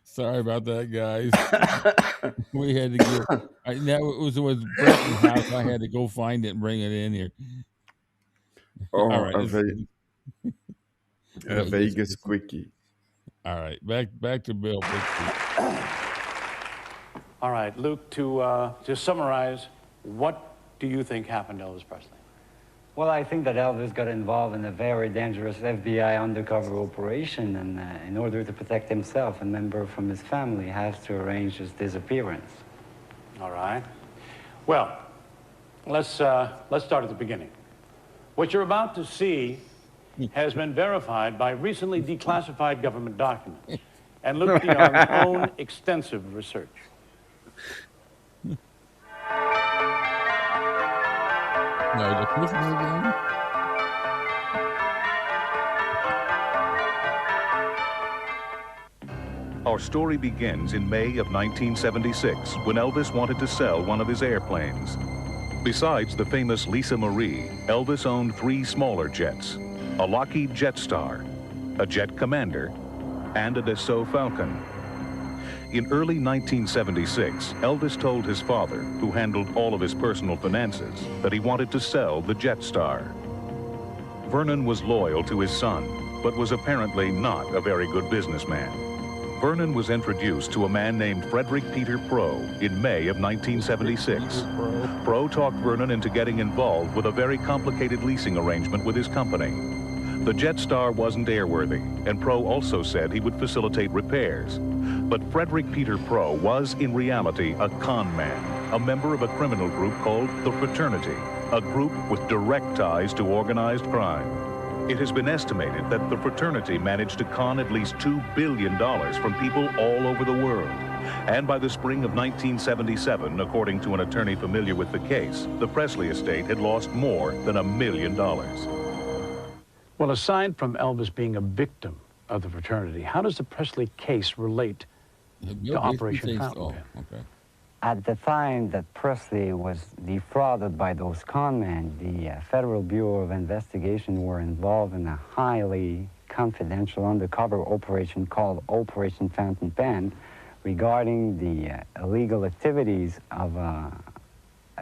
Sorry about that, guys. We had to get. That was Brenton's house. I had to go find it and bring it in here. Oh, all right, a Vegas quickie. All right, back to Bill. All right, Luke. To just summarize, what do you think happened to Elvis Presley? Well, I think that Elvis got involved in a very dangerous FBI undercover operation, and in order to protect himself, a member from his family has to arrange his disappearance. All right. Well, let's start at the beginning. What you're about to see has been verified by recently declassified government documents and Luke DeYoung's own extensive research. No, the Christmas again? Our story begins in May of 1976 when Elvis wanted to sell one of his airplanes. Besides the famous Lisa Marie, Elvis owned 3 smaller jets, a Lockheed Jetstar, a Jet Commander, and a Dassault Falcon. In early 1976, Elvis told his father, who handled all of his personal finances, that he wanted to sell the Jetstar. Vernon was loyal to his son, but was apparently not a very good businessman. Vernon was introduced to a man named Frederick Peter Pro in May of 1976. Pro talked Vernon into getting involved with a very complicated leasing arrangement with his company. The Jetstar wasn't airworthy, and Pro also said he would facilitate repairs. But Frederick Peter Pro was, in reality, a con man, a member of a criminal group called the Fraternity, a group with direct ties to organized crime. It has been estimated that the Fraternity managed to con at least $2 billion from people all over the world. And by the spring of 1977, according to an attorney familiar with the case, the Presley estate had lost more than $1 million. Well, aside from Elvis being a victim of the Fraternity, how does the Presley case relate to Operation Fountain Pen? Okay. At the time that Presley was defrauded by those con men, the Federal Bureau of Investigation were involved in a highly confidential undercover operation called Operation Fountain Pen regarding the illegal activities of a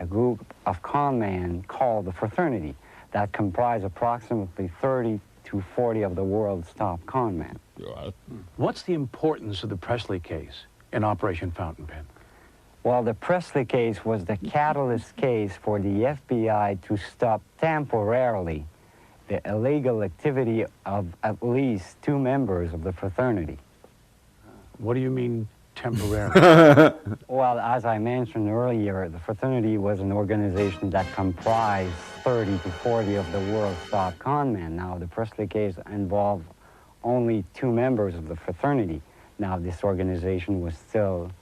group of con men called the Fraternity that comprised approximately 30 to 40 of the world's top con men. What's the importance of the Presley case in Operation Fountain Pen? Well, the Presley case was the catalyst case for the FBI to stop temporarily the illegal activity of at least 2 members of the Fraternity. What do you mean temporarily? Well, as I mentioned earlier, the Fraternity was an organization that comprised 30 to 40 of the world's top con men. Now, the Presley case involved only 2 members of the Fraternity. Now, this organization was still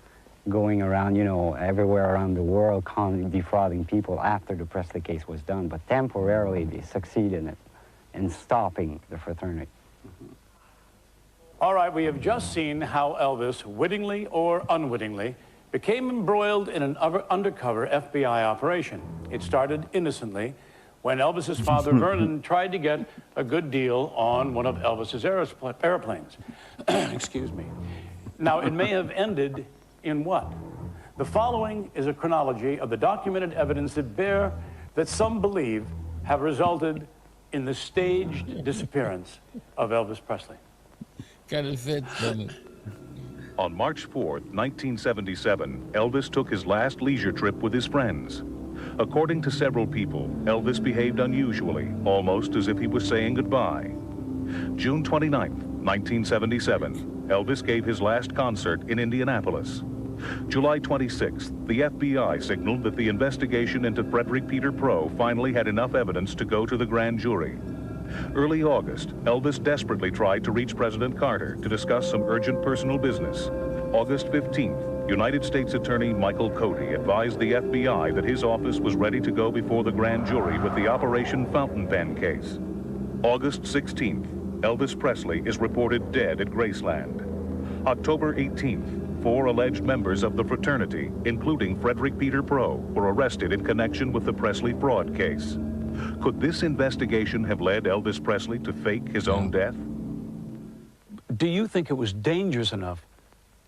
going around, you know, everywhere around the world, defrauding people after the Presley case was done. But temporarily, they succeeded in stopping the fraternity. All right, we have just seen how Elvis, wittingly or unwittingly, became embroiled in an undercover FBI operation. It started innocently when Elvis's father, Vernon, tried to get a good deal on one of Elvis's airplanes. Excuse me. Now, it may have ended in what? The following is a chronology of the documented evidence that some believe have resulted in the staged disappearance of Elvis Presley. Kind of sense, doesn't it? On March 4th, 1977, Elvis took his last leisure trip with his friends. According to several people, Elvis behaved unusually, almost as if he was saying goodbye. June 29th, 1977, Elvis gave his last concert in Indianapolis. July 26th, the FBI signaled that the investigation into Frederick Peter Proe finally had enough evidence to go to the grand jury. Early August, Elvis desperately tried to reach President Carter to discuss some urgent personal business. August 15th, United States Attorney Michael Cody advised the FBI that his office was ready to go before the grand jury with the Operation Fountain Pen case. August 16th, Elvis Presley is reported dead at Graceland. October 18th, 4 alleged members of the fraternity, including Frederick Peter Proe, were arrested in connection with the Presley fraud case. Could this investigation have led Elvis Presley to fake his own death? Do you think it was dangerous enough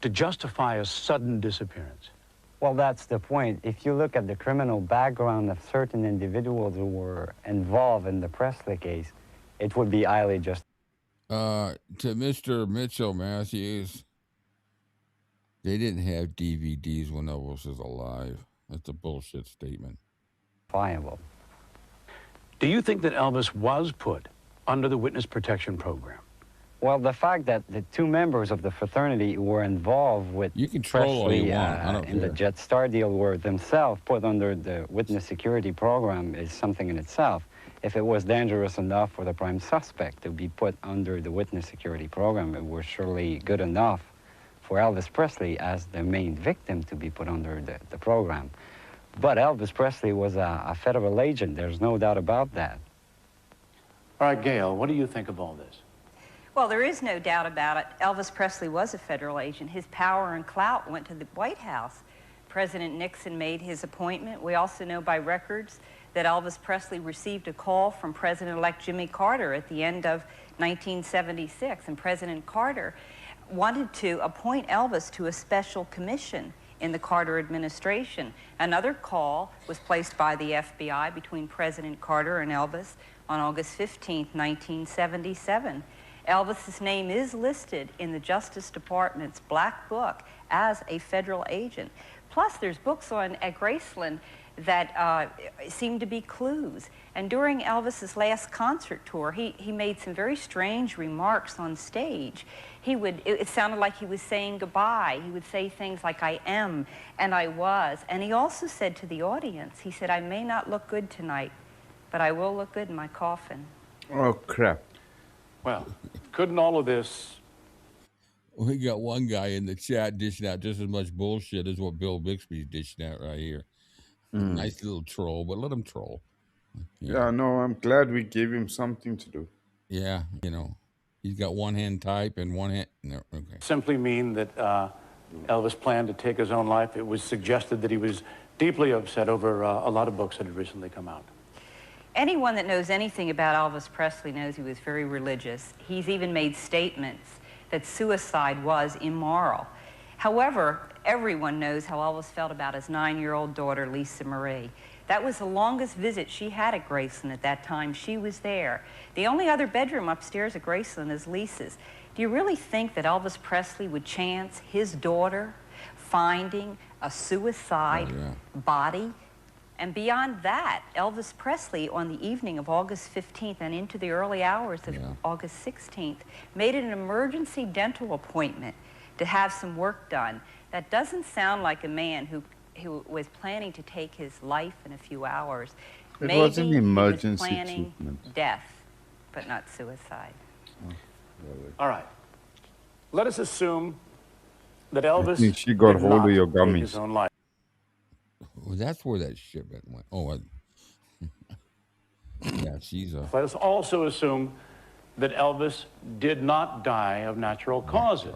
to justify a sudden disappearance? Well, that's the point. If you look at the criminal background of certain individuals who were involved in the Presley case, it would be highly just. To Mr. Mitchell Matthews, they didn't have DVDs when Elvis was alive. That's a bullshit statement. Viable. Do you think that Elvis was put under the witness protection program? Well, the fact that the 2 members of the fraternity were involved with you can troll all you want. I don't in the Jetstar deal were themselves put under the witness security program is something in itself. If it was dangerous enough for the prime suspect to be put under the witness security program, it was surely good enough for Elvis Presley as the main victim to be put under the program. But Elvis Presley was a federal agent. There's no doubt about that. All right, Gail, what do you think of all this? Well, there is no doubt about it. Elvis Presley was a federal agent. His power and clout went to the White House. President Nixon made his appointment. We also know by records that Elvis Presley received a call from President-elect Jimmy Carter at the end of 1976, and President Carter wanted to appoint Elvis to a special commission in the Carter administration. Another call was placed by the FBI between President Carter and Elvis on August 15, 1977. Elvis's name is listed in the Justice Department's Black Book as a federal agent. Plus, there's books at Graceland that seem to be clues. And during Elvis's last concert tour, he made some very strange remarks on stage. It sounded like he was saying goodbye. He would say things like, I am, and I was. And he also said to the audience, he said, I may not look good tonight, but I will look good in my coffin. Oh, crap. Well, couldn't all of this... We got one guy in the chat dishing out just as much bullshit as what Bill Bixby's dishing out right here. Nice little troll, but let him troll. Yeah, no, I'm glad we gave him something to do. Yeah, you know, he's got one hand type and one hand... No, okay. Simply mean that Elvis planned to take his own life. It was suggested that he was deeply upset over a lot of books that had recently come out. Anyone that knows anything about Elvis Presley knows he was very religious. He's even made statements that suicide was immoral. However, everyone knows how Elvis felt about his 9-year-old daughter, Lisa Marie. That was the longest visit she had at Graceland at that time. She was there. The only other bedroom upstairs at Graceland is Lisa's. Do you really think that Elvis Presley would chance his daughter finding a suicide body? And beyond that, Elvis Presley, on the evening of August 15th and into the early hours of August 16th, made an emergency dental appointment to have some work done. That doesn't sound like a man who was planning to take his life in a few hours. It Maybe was an emergency he was planning treatment. death, but not suicide. All right. Let us assume that I Elvis think she got did hold not of your take his gummies. own life. Well, that's where that shipment went. Oh, yeah, she's a. Let us also assume that Elvis did not die of natural causes.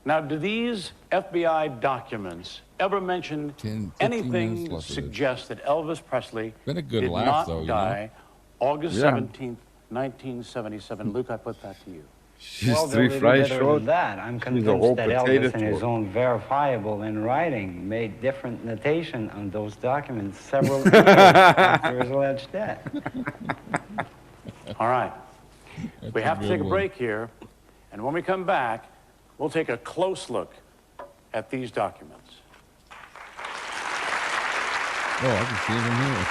Now, do these FBI documents ever mention 15 anything minutes that left of this. suggests that Elvis Presley Been a good did laugh, not though, you know? die August Yeah. 17th, 1977? Luke, I put that to you. She's Well, three they'll fries better short. than that. I'm She's a convinced whole that potato Elvis, in his short. own verifiable in writing, made different notation on those documents several years after his alleged death. All right. We a have to good take a one. break here, and when we come back, we'll take a close look at these documents. Oh, I can see them here.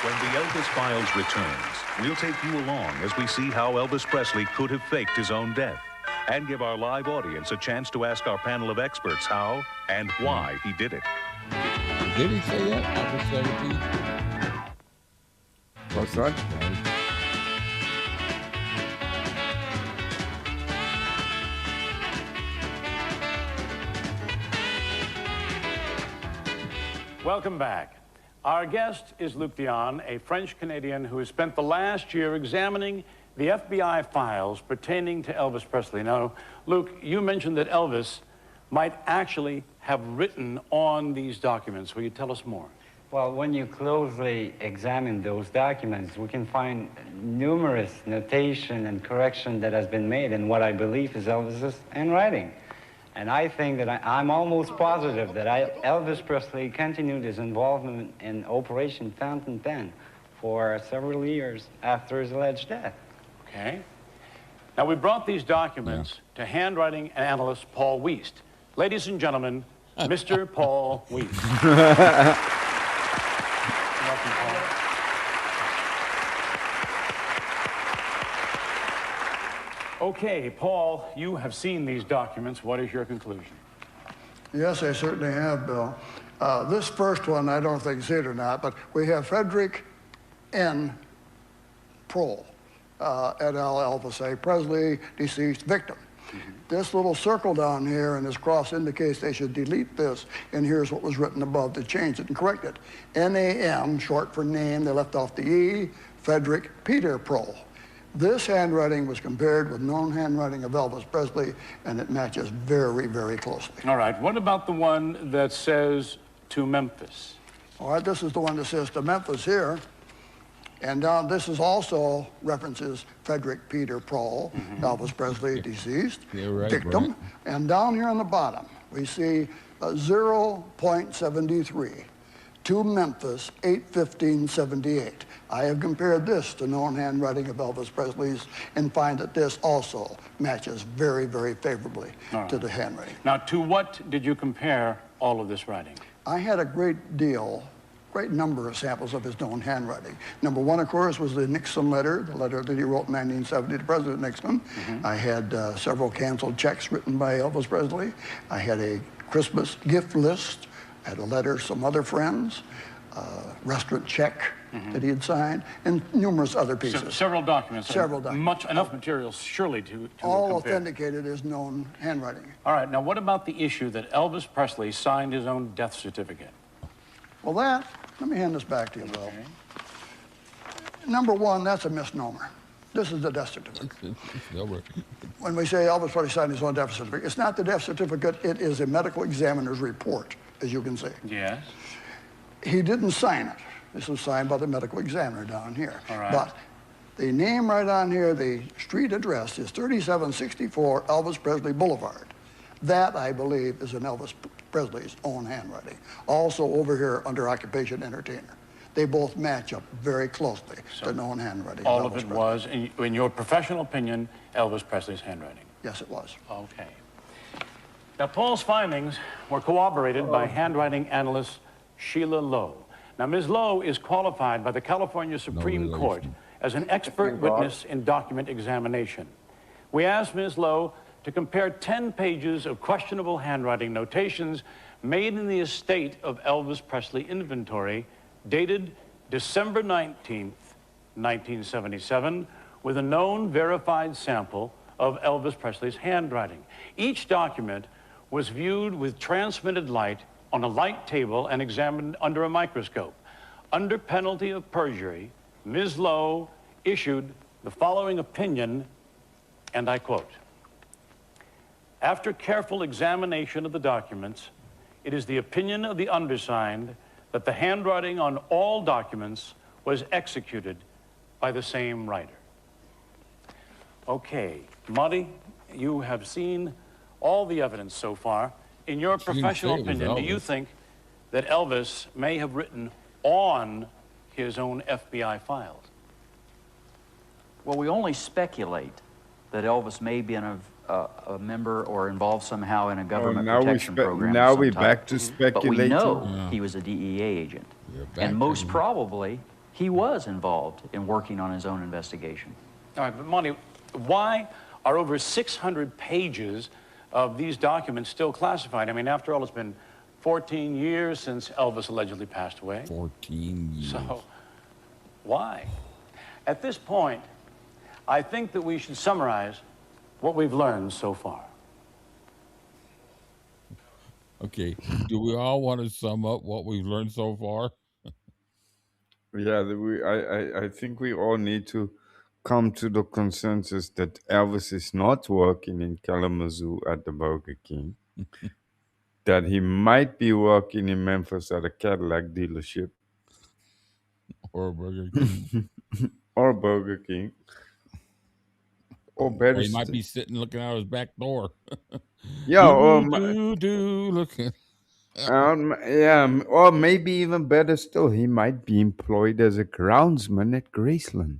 When the Elvis Files returns, we'll take you along as we see how Elvis Presley could have faked his own death and give our live audience a chance to ask our panel of experts how and why he did it. Did he say that? August 17th? What's that? Welcome back. Our guest is Luc Dion, a French-Canadian who has spent the last year examining the FBI files pertaining to Elvis Presley. Now, Luc, you mentioned that Elvis might actually have written on these documents. Will you tell us more? Well, when you closely examine those documents, we can find numerous notation and correction that has been made in what I believe is Elvis's handwriting. And I think that I'm almost positive that Elvis Presley continued his involvement in Operation Fountain Pen for several years after his alleged death. Okay. Now, we brought these documents to handwriting analyst Paul Wiest. Ladies and gentlemen, Mr. Paul Wiest. Welcome, Paul. Okay, Paul, you have seen these documents. What is your conclusion? Yes, I certainly have, Bill. This first one, I don't know if they can see it or not, but we have Frederick N. Prohl, et al. Elvis-A. Presley, deceased victim. This little circle down here and this cross indicates they should delete this, and here's what was written above to change it and correct it. N-A-M, short for name, they left off the E, Frederick Peter Prohl. This handwriting was compared with known handwriting of Elvis Presley, and it matches very, very closely. All right, what about the one that says to Memphis? All right, this is the one that says to Memphis here. And down, this is also references Frederick Peter Prohl, Elvis Presley, deceased, victim. Right. And down here on the bottom, we see 0.73 to Memphis, 8/15/78. I have compared this to known handwriting of Elvis Presley's and find that this also matches very, very favorably to the handwriting. Now, to what did you compare all of this writing? I had a great number of samples of his known handwriting. Number one, of course, was the Nixon letter, the letter that he wrote in 1970 to President Nixon. I had several canceled checks written by Elvis Presley. I had a Christmas gift list. I had a letter, some other friends, restaurant check that he had signed, and numerous other pieces. So, several documents. Several documents. Enough material, surely, to all compare. authenticated as known handwriting. All right, now what about the issue that Elvis Presley signed his own death certificate? Well, let me hand this back to you, Bill. Number one, that's a misnomer. This is the death certificate. When we say Elvis Presley signed his own death certificate, it's not the death certificate, it is a medical examiner's report, as you can see. Yes. He didn't sign it. This was signed by the medical examiner down here. All right. But the name right on here, the street address is 3764 Elvis Presley Boulevard. That, I believe, is in Elvis Presley's own handwriting. Also over here under occupation entertainer. They both match up very closely to known handwriting. All of it was, in your professional opinion, Elvis Presley's handwriting? Yes, it was. Okay. Now, Paul's findings were corroborated by handwriting analyst Sheila Lowe. Now, Ms. Lowe is qualified by the California Supreme Court as an expert witness in document examination. We asked Ms. Lowe to compare 10 pages of questionable handwriting notations made in the estate of Elvis Presley inventory dated December 19th, 1977, with a known verified sample of Elvis Presley's handwriting. Each document was viewed with transmitted light on a light table and examined under a microscope. Under penalty of perjury, Ms. Lowe issued the following opinion, and I quote, "After careful examination of the documents, it is the opinion of the undersigned that the handwriting on all documents was executed by the same writer." Okay, Monty, you have seen all the evidence so far. In your professional opinion, do you think that Elvis may have written on his own FBI files? Well, we only speculate that Elvis may be a member or involved somehow in a government protection program. Now of we're some back type. to speculating. But we know he was a DEA agent. And most probably, he was involved in working on his own investigation. All right, but Monty, why are over 600 pages of these documents still classified? I mean, after all, it's been 14 years since Elvis allegedly passed away. 14 years. So, why? At this point, I think that we should summarize what we've learned so far. Okay, do we all want to sum up what we've learned so far? Yeah, I think we all need to come to the consensus that Elvis is not working in Kalamazoo at the Burger King, that he might be working in Memphis at a Cadillac dealership. Or Burger King. Or Burger King. Or better Or he might be sitting looking out his back door. Yeah, or looking. yeah, or maybe even better still, he might be employed as a groundsman at Graceland.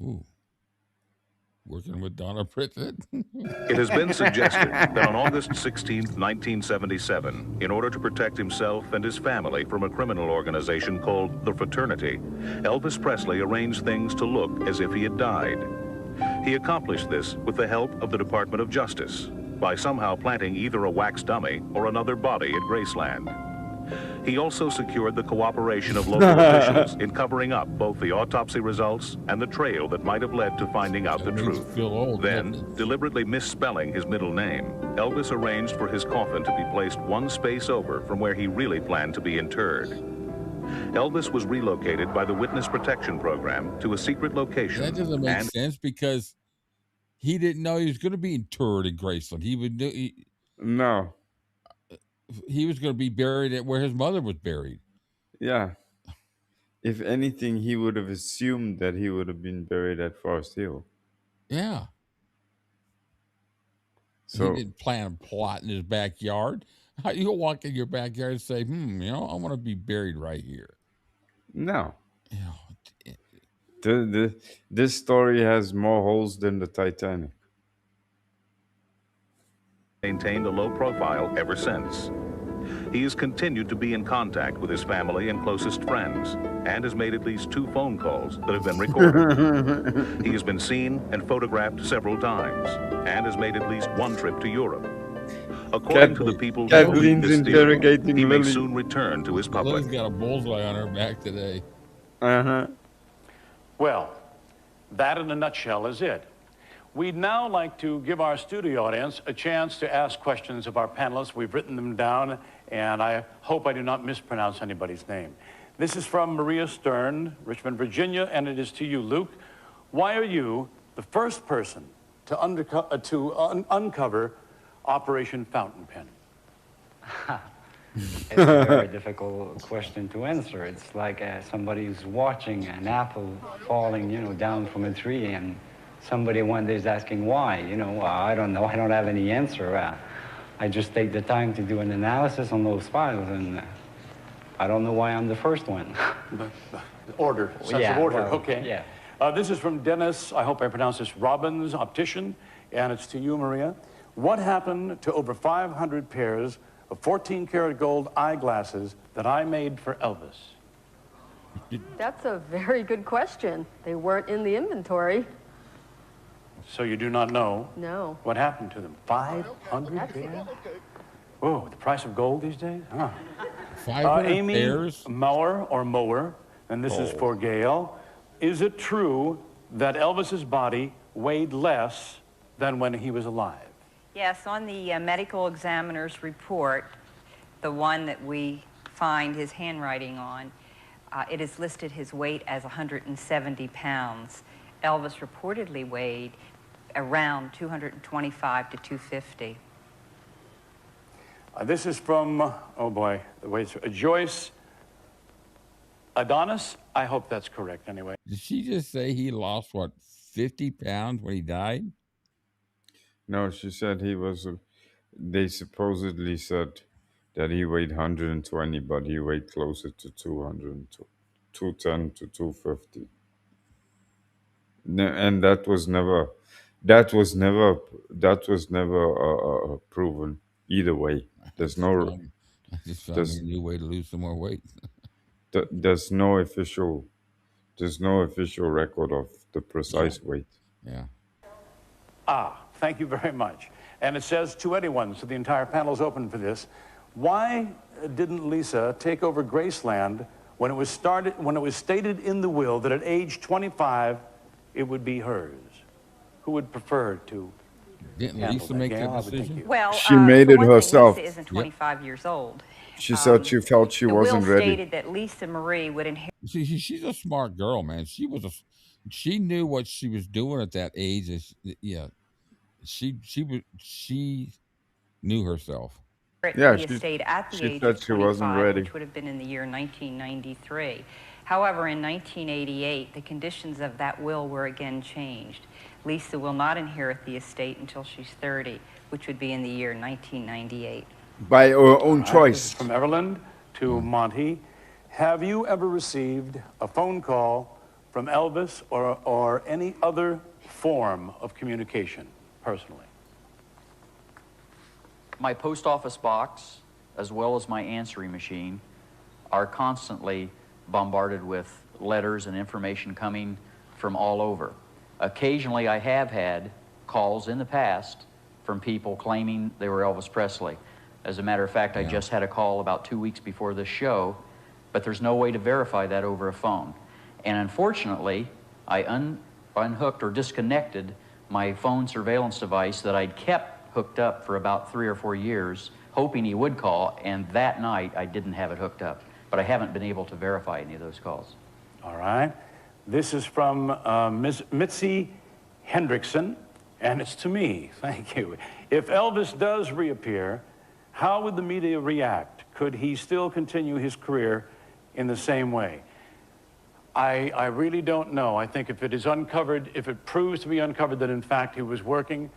Ooh. Working with Donna Pritzett. It has been suggested that on August 16, 1977, in order to protect himself and his family from a criminal organization called the Fraternity, Elvis Presley arranged things to look as if he had died. He accomplished this with the help of the Department of Justice by somehow planting either a wax dummy or another body at Graceland. He also secured the cooperation of local officials in covering up both the autopsy results and the trail that might have led to finding out the truth. Then, deliberately misspelling his middle name, Elvis arranged for his coffin to be placed one space over from where he really planned to be interred. Elvis was relocated by the Witness Protection Program to a secret location. That doesn't make sense because he didn't know he was going to be interred in Graceland. He would do. No. He was going to be buried at where his mother was buried. Yeah. If anything, he would have assumed that he would have been buried at Forest Hill. Yeah. So he didn't plan a plot in his backyard. How you walk in your backyard and say, I want to be buried right here. No. This story has more holes than the Titanic. Maintained a low profile ever since. He has continued to be in contact with his family and closest friends, and has made at least 2 phone calls that have been recorded. He has been seen and photographed several times, and has made at least 1 trip to Europe. According to the people who believe this theory, he may soon return to his public. Lily's got a bullseye on her back today. Well, that in a nutshell is it. We'd now like to give our studio audience a chance to ask questions of our panelists. We've written them down, and I hope I do not mispronounce anybody's name. This is from Maria Stern, Richmond, Virginia, and it is to you, Luke. Why are you the first person to uncover Operation Fountain Pen? It's a very difficult question to answer. It's like somebody who's watching an apple falling, down from a tree, and somebody one day is asking why. I don't know. I don't have any answer. I just take the time to do an analysis on those files, and I don't know why I'm the first one. Order, sense of order, well, okay. Yeah. This is from Dennis, I hope I pronounced this, Robbins, optician, and it's to you, Maria. What happened to over 500 pairs of 14-karat gold eyeglasses that I made for Elvis? That's a very good question. They weren't in the inventory. So you do not know No. what happened to them? 500 pairs? Whoa, the price of gold these days? Huh. 500 Amy pairs? Mower, and this is for Gail. Is it true that Elvis's body weighed less than when he was alive. Yes, on the medical examiner's report, the one that we find his handwriting on, it is listed his weight as 170 pounds. Elvis reportedly weighed around 225 to 250. This is from, oh boy, Joyce Adonis. I hope that's correct anyway. Did she just say he lost, what, 50 pounds when he died? No, she said he was, they supposedly said that he weighed 120, but he weighed closer to 210 to 250. And that was never proven either way. There's no, I just found there's, a new way to lose some more weight. there's no official record of the precise weight. Yeah. Thank you very much. And it says to anyone, so the entire panel is open for this, why didn't Lisa take over Graceland when it was stated in the will that at age 25 it would be hers? Who would prefer to Didn't handle Lisa that? make Gail, that how would you decision? think? Well, She made it for one herself. thing, Lisa isn't 25 years old. She said she felt she wasn't The will ready. stated that Lisa Marie would inherit. She's a smart girl, man. She knew what she was doing at that age. She knew herself. Yeah, the estate at the she age said of she wasn't 25, ready. which would have been in the year 1993. However, in 1988, the conditions of that will were again changed. Lisa will not inherit the estate until she's 30, which would be in the year 1998. By her own This choice. is from Everland to Monty. Have you ever received a phone call from Elvis or any other form of communication personally? My post office box, as well as my answering machine, are constantly bombarded with letters and information coming from all over. Occasionally, I have had calls in the past from people claiming they were Elvis Presley. As a matter of fact, I just had a call about 2 weeks before this show, but there's no way to verify that over a phone. And unfortunately, I unhooked or disconnected my phone surveillance device that I'd kept hooked up for about 3 or 4 years, hoping he would call, and that night I didn't have it hooked up. But I haven't been able to verify any of those calls. All right. This is from Ms. Mitzi Hendrickson, and it's to me. Thank you. If Elvis does reappear, how would the media react? Could he still continue his career in the same way? I really don't know. I think if it is uncovered, if it proves to be uncovered that in fact he was working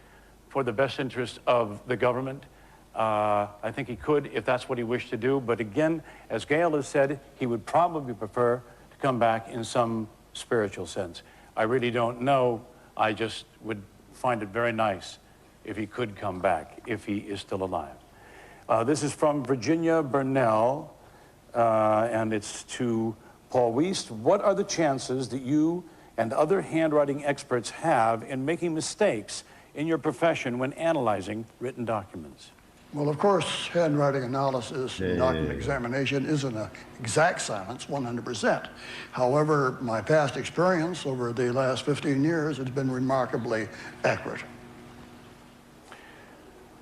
for the best interest of the government, I think he could if that's what he wished to do. But again, as Gail has said, he would probably prefer to come back in some spiritual sense. I really don't know. I just would find it very nice if he could come back, if he is still alive. This is from Virginia Burnell, and it's to Paul Wiest. What are the chances that you and other handwriting experts have in making mistakes in your profession when analyzing written documents? Well, of course, handwriting analysis and document examination isn't an exact science, 100%. However, my past experience over the last 15 years has been remarkably accurate.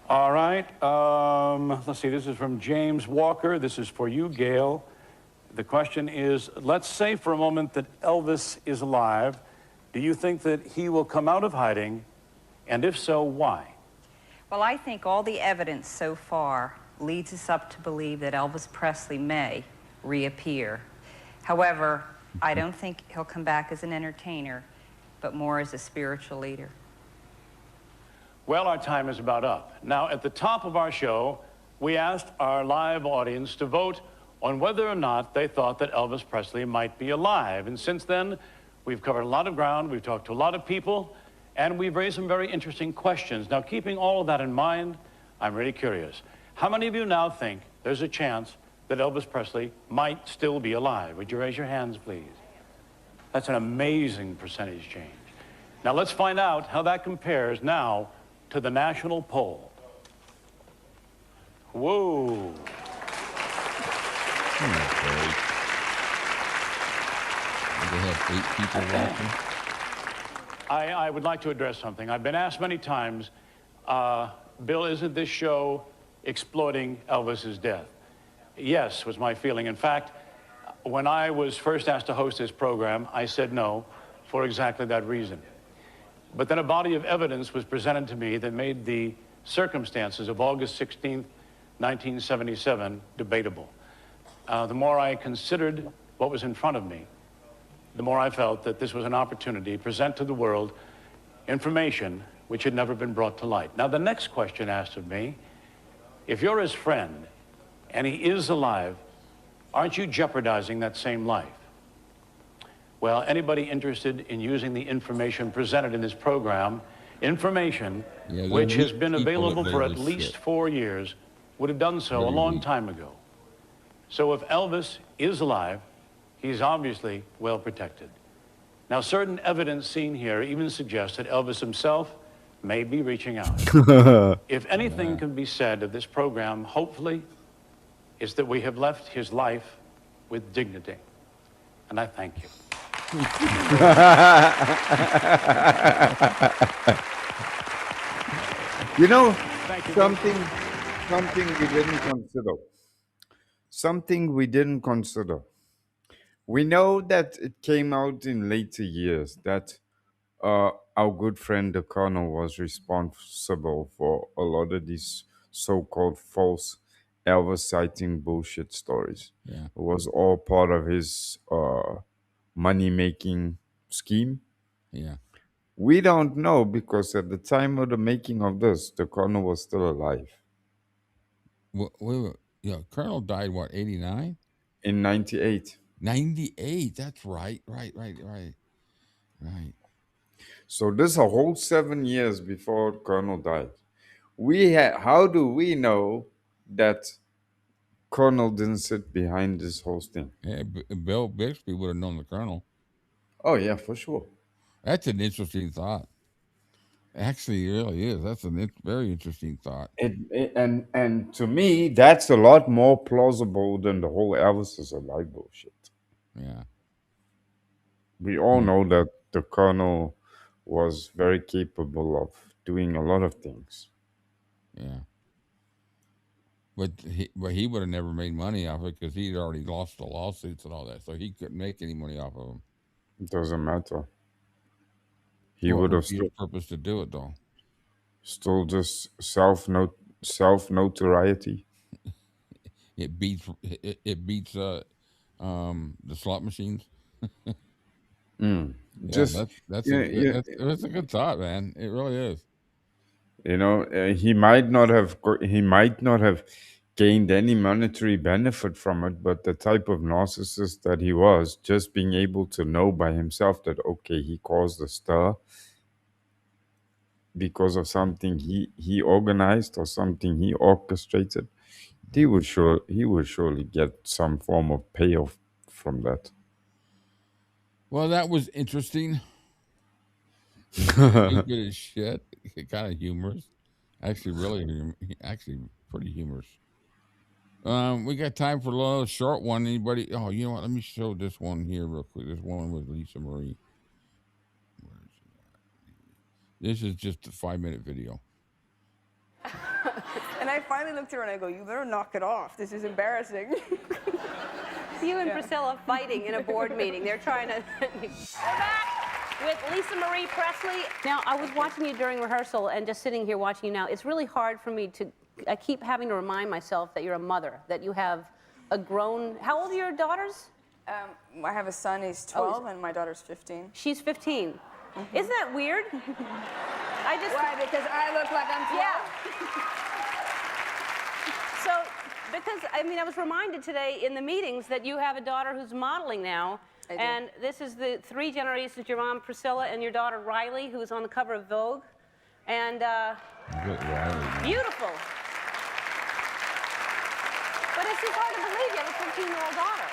All right. Let's see. This is from James Walker. This is for you, Gail. The question is, let's say for a moment that Elvis is alive. Do you think that he will come out of hiding? And if so, why? Well, I think all the evidence so far leads us up to believe that Elvis Presley may reappear. However, I don't think he'll come back as an entertainer, but more as a spiritual leader. Well, our time is about up. Now, at the top of our show, we asked our live audience to vote on whether or not they thought that Elvis Presley might be alive. And since then, we've covered a lot of ground, we've talked to a lot of people, and we've raised some very interesting questions. Now, keeping all of that in mind, I'm really curious. How many of you now think there's a chance that Elvis Presley might still be alive? Would you raise your hands, please? That's an amazing percentage change. Now, let's find out how that compares now to the national poll. Whoa. They have 8 people watching. I would like to address something. I've been asked many times, Bill, isn't this show exploiting Elvis's death? Yes, was my feeling. In fact, when I was first asked to host this program, I said no for exactly that reason. But then a body of evidence was presented to me that made the circumstances of August 16th, 1977 debatable. The more I considered what was in front of me, the more I felt that this was an opportunity to present to the world information which had never been brought to light. Now, the next question asked of me, if you're his friend and he is alive, aren't you jeopardizing that same life? Well, anybody interested in using the information presented in this program, information which has been available for at least 4 years, would have done so a long time ago. So if Elvis is alive, he's obviously well protected. Now, certain evidence seen here even suggests that Elvis himself may be reaching out. If anything can be said of this program, hopefully, is that we have left his life with dignity. And I thank you. You know, something we didn't consider. Something we didn't consider. We know that it came out in later years that our good friend the Colonel was responsible for a lot of these so-called false Elvis sighting bullshit stories. Yeah. It was all part of his money-making scheme. Yeah. We don't know because at the time of the making of this, the Colonel was still alive. Yeah, Colonel died, what, 89? In 98. 98, that's right. So this is a whole 7 years before Colonel died. How do we know that Colonel didn't sit behind this whole thing? Yeah, Bill Bixby would have known the Colonel. Oh, yeah, for sure. That's an interesting thought. Actually, it really is. That's a very interesting thought. And to me, that's a lot more plausible than the whole Elvis is alive bullshit. Yeah. We all know that the Colonel was very capable of doing a lot of things. Yeah. But he would have never made money off it because he'd already lost the lawsuits and all that, so he couldn't make any money off of them. It doesn't matter. He would have still purpose to do it though. Still just self notoriety. It beats the slot machines. Yeah, that's a good thought, man. It really is. You know, he might not have gained any monetary benefit from it, but the type of narcissist that he was, just being able to know by himself that okay, he caused a stir because of something he organized or something he orchestrated, he would surely get some form of payoff from that. Well, that was interesting. Stupid as shit. Kind of humorous. Actually, pretty humorous. We got time for a little short one. Anybody? Oh, you know what? Let me show this one here real quick. This one with Lisa Marie. This is just a 5-minute video. And I finally looked at her and I go, you better knock it off. This is embarrassing. You and Priscilla fighting in a board meeting. They're trying to... We're back with Lisa Marie Presley. Now, I was watching you during rehearsal and just sitting here watching you now. It's really hard for me to... I keep having to remind myself that you're a mother, that you have a grown... How old are your daughters? I have a son, he's 12, and my daughter's 15. She's 15. Mm-hmm. Isn't that weird? Why? Because I look like I'm 12? Yeah. So, because, I mean, I was reminded today in the meetings that you have a daughter who's modeling now. I do. And this is the 3 generations, your mom Priscilla and your daughter Riley, who's on the cover of Vogue. And beautiful. But it's just hard to believe you have a 15-year-old daughter.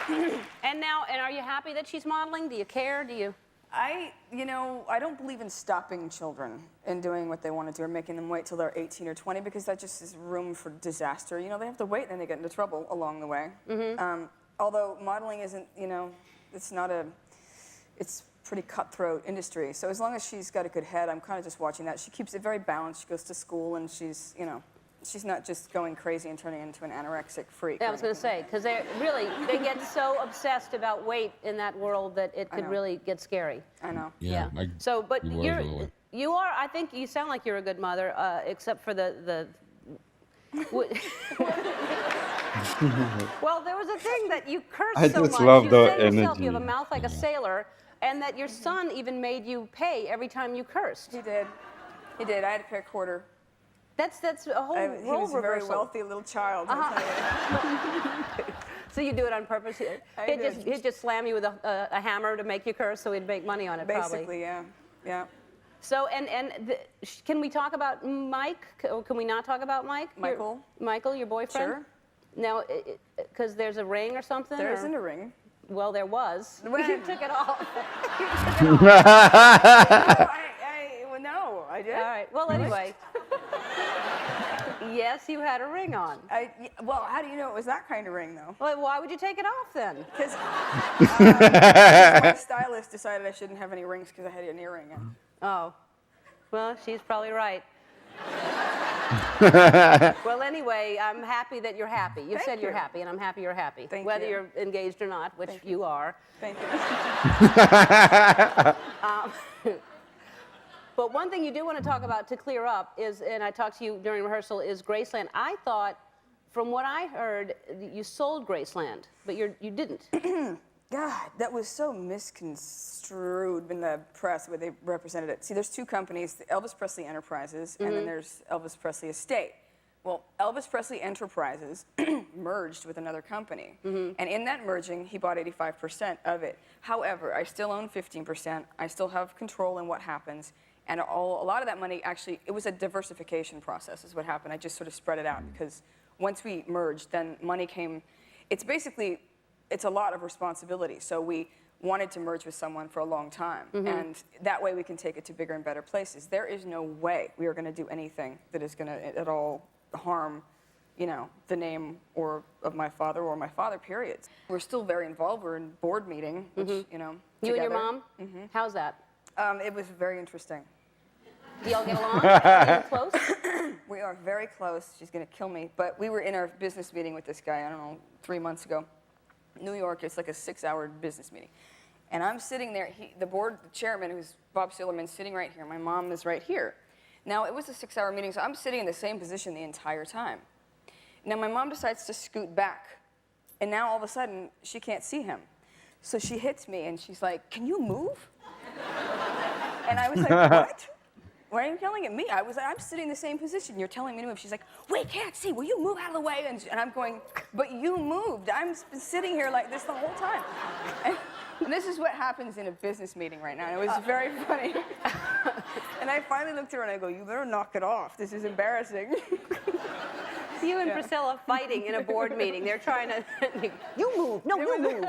I know. And are you happy that she's modeling? Do you care? Do you? I don't believe in stopping children and doing what they want to do or making them wait till they're 18 or 20 because that just is room for disaster. You know, they have to wait and then they get into trouble along the way. Mm-hmm. Although modeling isn't, it's pretty cutthroat industry. So as long as she's got a good head, I'm kind of just watching that. She keeps it very balanced. She goes to school, and she's, you know, she's not just going crazy and turning into an anorexic freak. Yeah, I was going to say, because they get so obsessed about weight in that world that it could really get scary. I know. Yeah. So, but you are, I think you sound like you're a good mother, except for the well, there was a thing that you cursed I so just much. love You the said yourself, you have a energy. mouth like a sailor, and that your son even made you pay every time you cursed. He did. He did. I had to pay a quarter. That's a whole role He was a very reversal. wealthy little child. I'll tell you. So you do it on purpose? He'd just slam you with a hammer to make you curse, so he'd make money on it, Basically, probably. yeah. So, can we talk about Mike? Or can we not talk about Mike? Michael. Michael, your boyfriend? Sure. Now, because there's a ring or something? There isn't a ring. Well, there was. When? You took it off. Well, no, I did. All right. Well, anyway. Yes, you had a ring on. Well, how do you know it was that kind of ring, though? Well, why would you take it off then? Because my stylist decided I shouldn't have any rings because I had an earring in. Oh. Well, she's probably right. Well, anyway, I'm happy that you're happy. You've said you're happy, and I'm happy you're happy. Whether you're engaged or not, which you are. Thank you. But one thing you do want to talk about to clear up is, and I talked to you during rehearsal, is Graceland. I thought, from what I heard, you sold Graceland, but you didn't. God, that was so misconstrued in the press where they represented it. See, there's two companies, the Elvis Presley Enterprises, and then there's Elvis Presley Estate. Well, Elvis Presley Enterprises merged with another company. And in that merging, he bought 85% of it. However, I still own 15%. I still have control in what happens. And a lot of that money, actually, it was a diversification process is what happened. I just sort of spread it out because once we merged, then money came. It's basically, it's a lot of responsibility. So we wanted to merge with someone for a long time. And that way we can take it to bigger and better places. There is no way we are going to do anything that is going to at all harm, you know, the name or of my father or my father, period. We're still very involved. We're in board meeting, which, you know, You and your together. mom? How's that? It was very interesting. Do y'all get along? Are you close? We are very close. She's going to kill me. But we were in our business meeting with this guy, I don't know, 3 months ago. New York, it's like a 6-hour business meeting. And I'm sitting there, the board chairman, who's Bob Sillerman, sitting right here. My mom is right here. Now, it was a 6-hour meeting, so I'm sitting in the same position the entire time. Now, my mom decides to scoot back. And now, all of a sudden, she can't see him. So she hits me, and she's like, "Can you move?" And I was like, "What? Why are you yelling at me?" I was like, "I'm sitting in the same position. You're telling me to move." She's like, "We can't see. Will you move out of the way?" And I'm going, "But you moved. I'm sitting here like this the whole time." And this is what happens in a business meeting right now. And it was very funny. And I finally looked at her and I go, "You better knock it off. This is embarrassing." You and Priscilla fighting in a board meeting. They're trying to, you move. No, you move.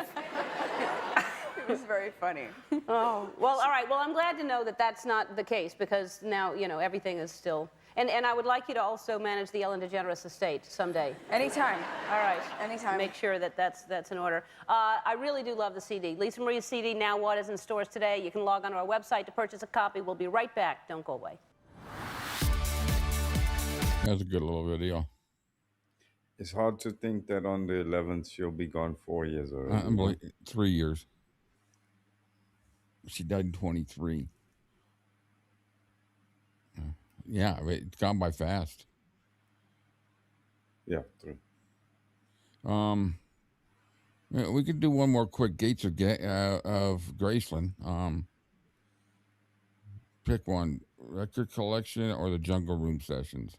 It was very funny. Oh, well, all right. Well, I'm glad to know that that's not the case because now, you know, everything is still... And I would like you to also manage the Ellen DeGeneres estate someday. Anytime. All right. Anytime. Make sure that that's in order. I really do love the CD. Lisa Marie's CD, Now What, is in stores today. You can log on to our website to purchase a copy. We'll be right back. Don't go away. That's a good little video. It's hard to think that on the 11th she'll be gone 4 years already. 3 years. She died in 23. Yeah, it's gone by fast. Yeah, true. We could do one more quick Gates of Graceland. Pick one: record collection or the Jungle Room sessions.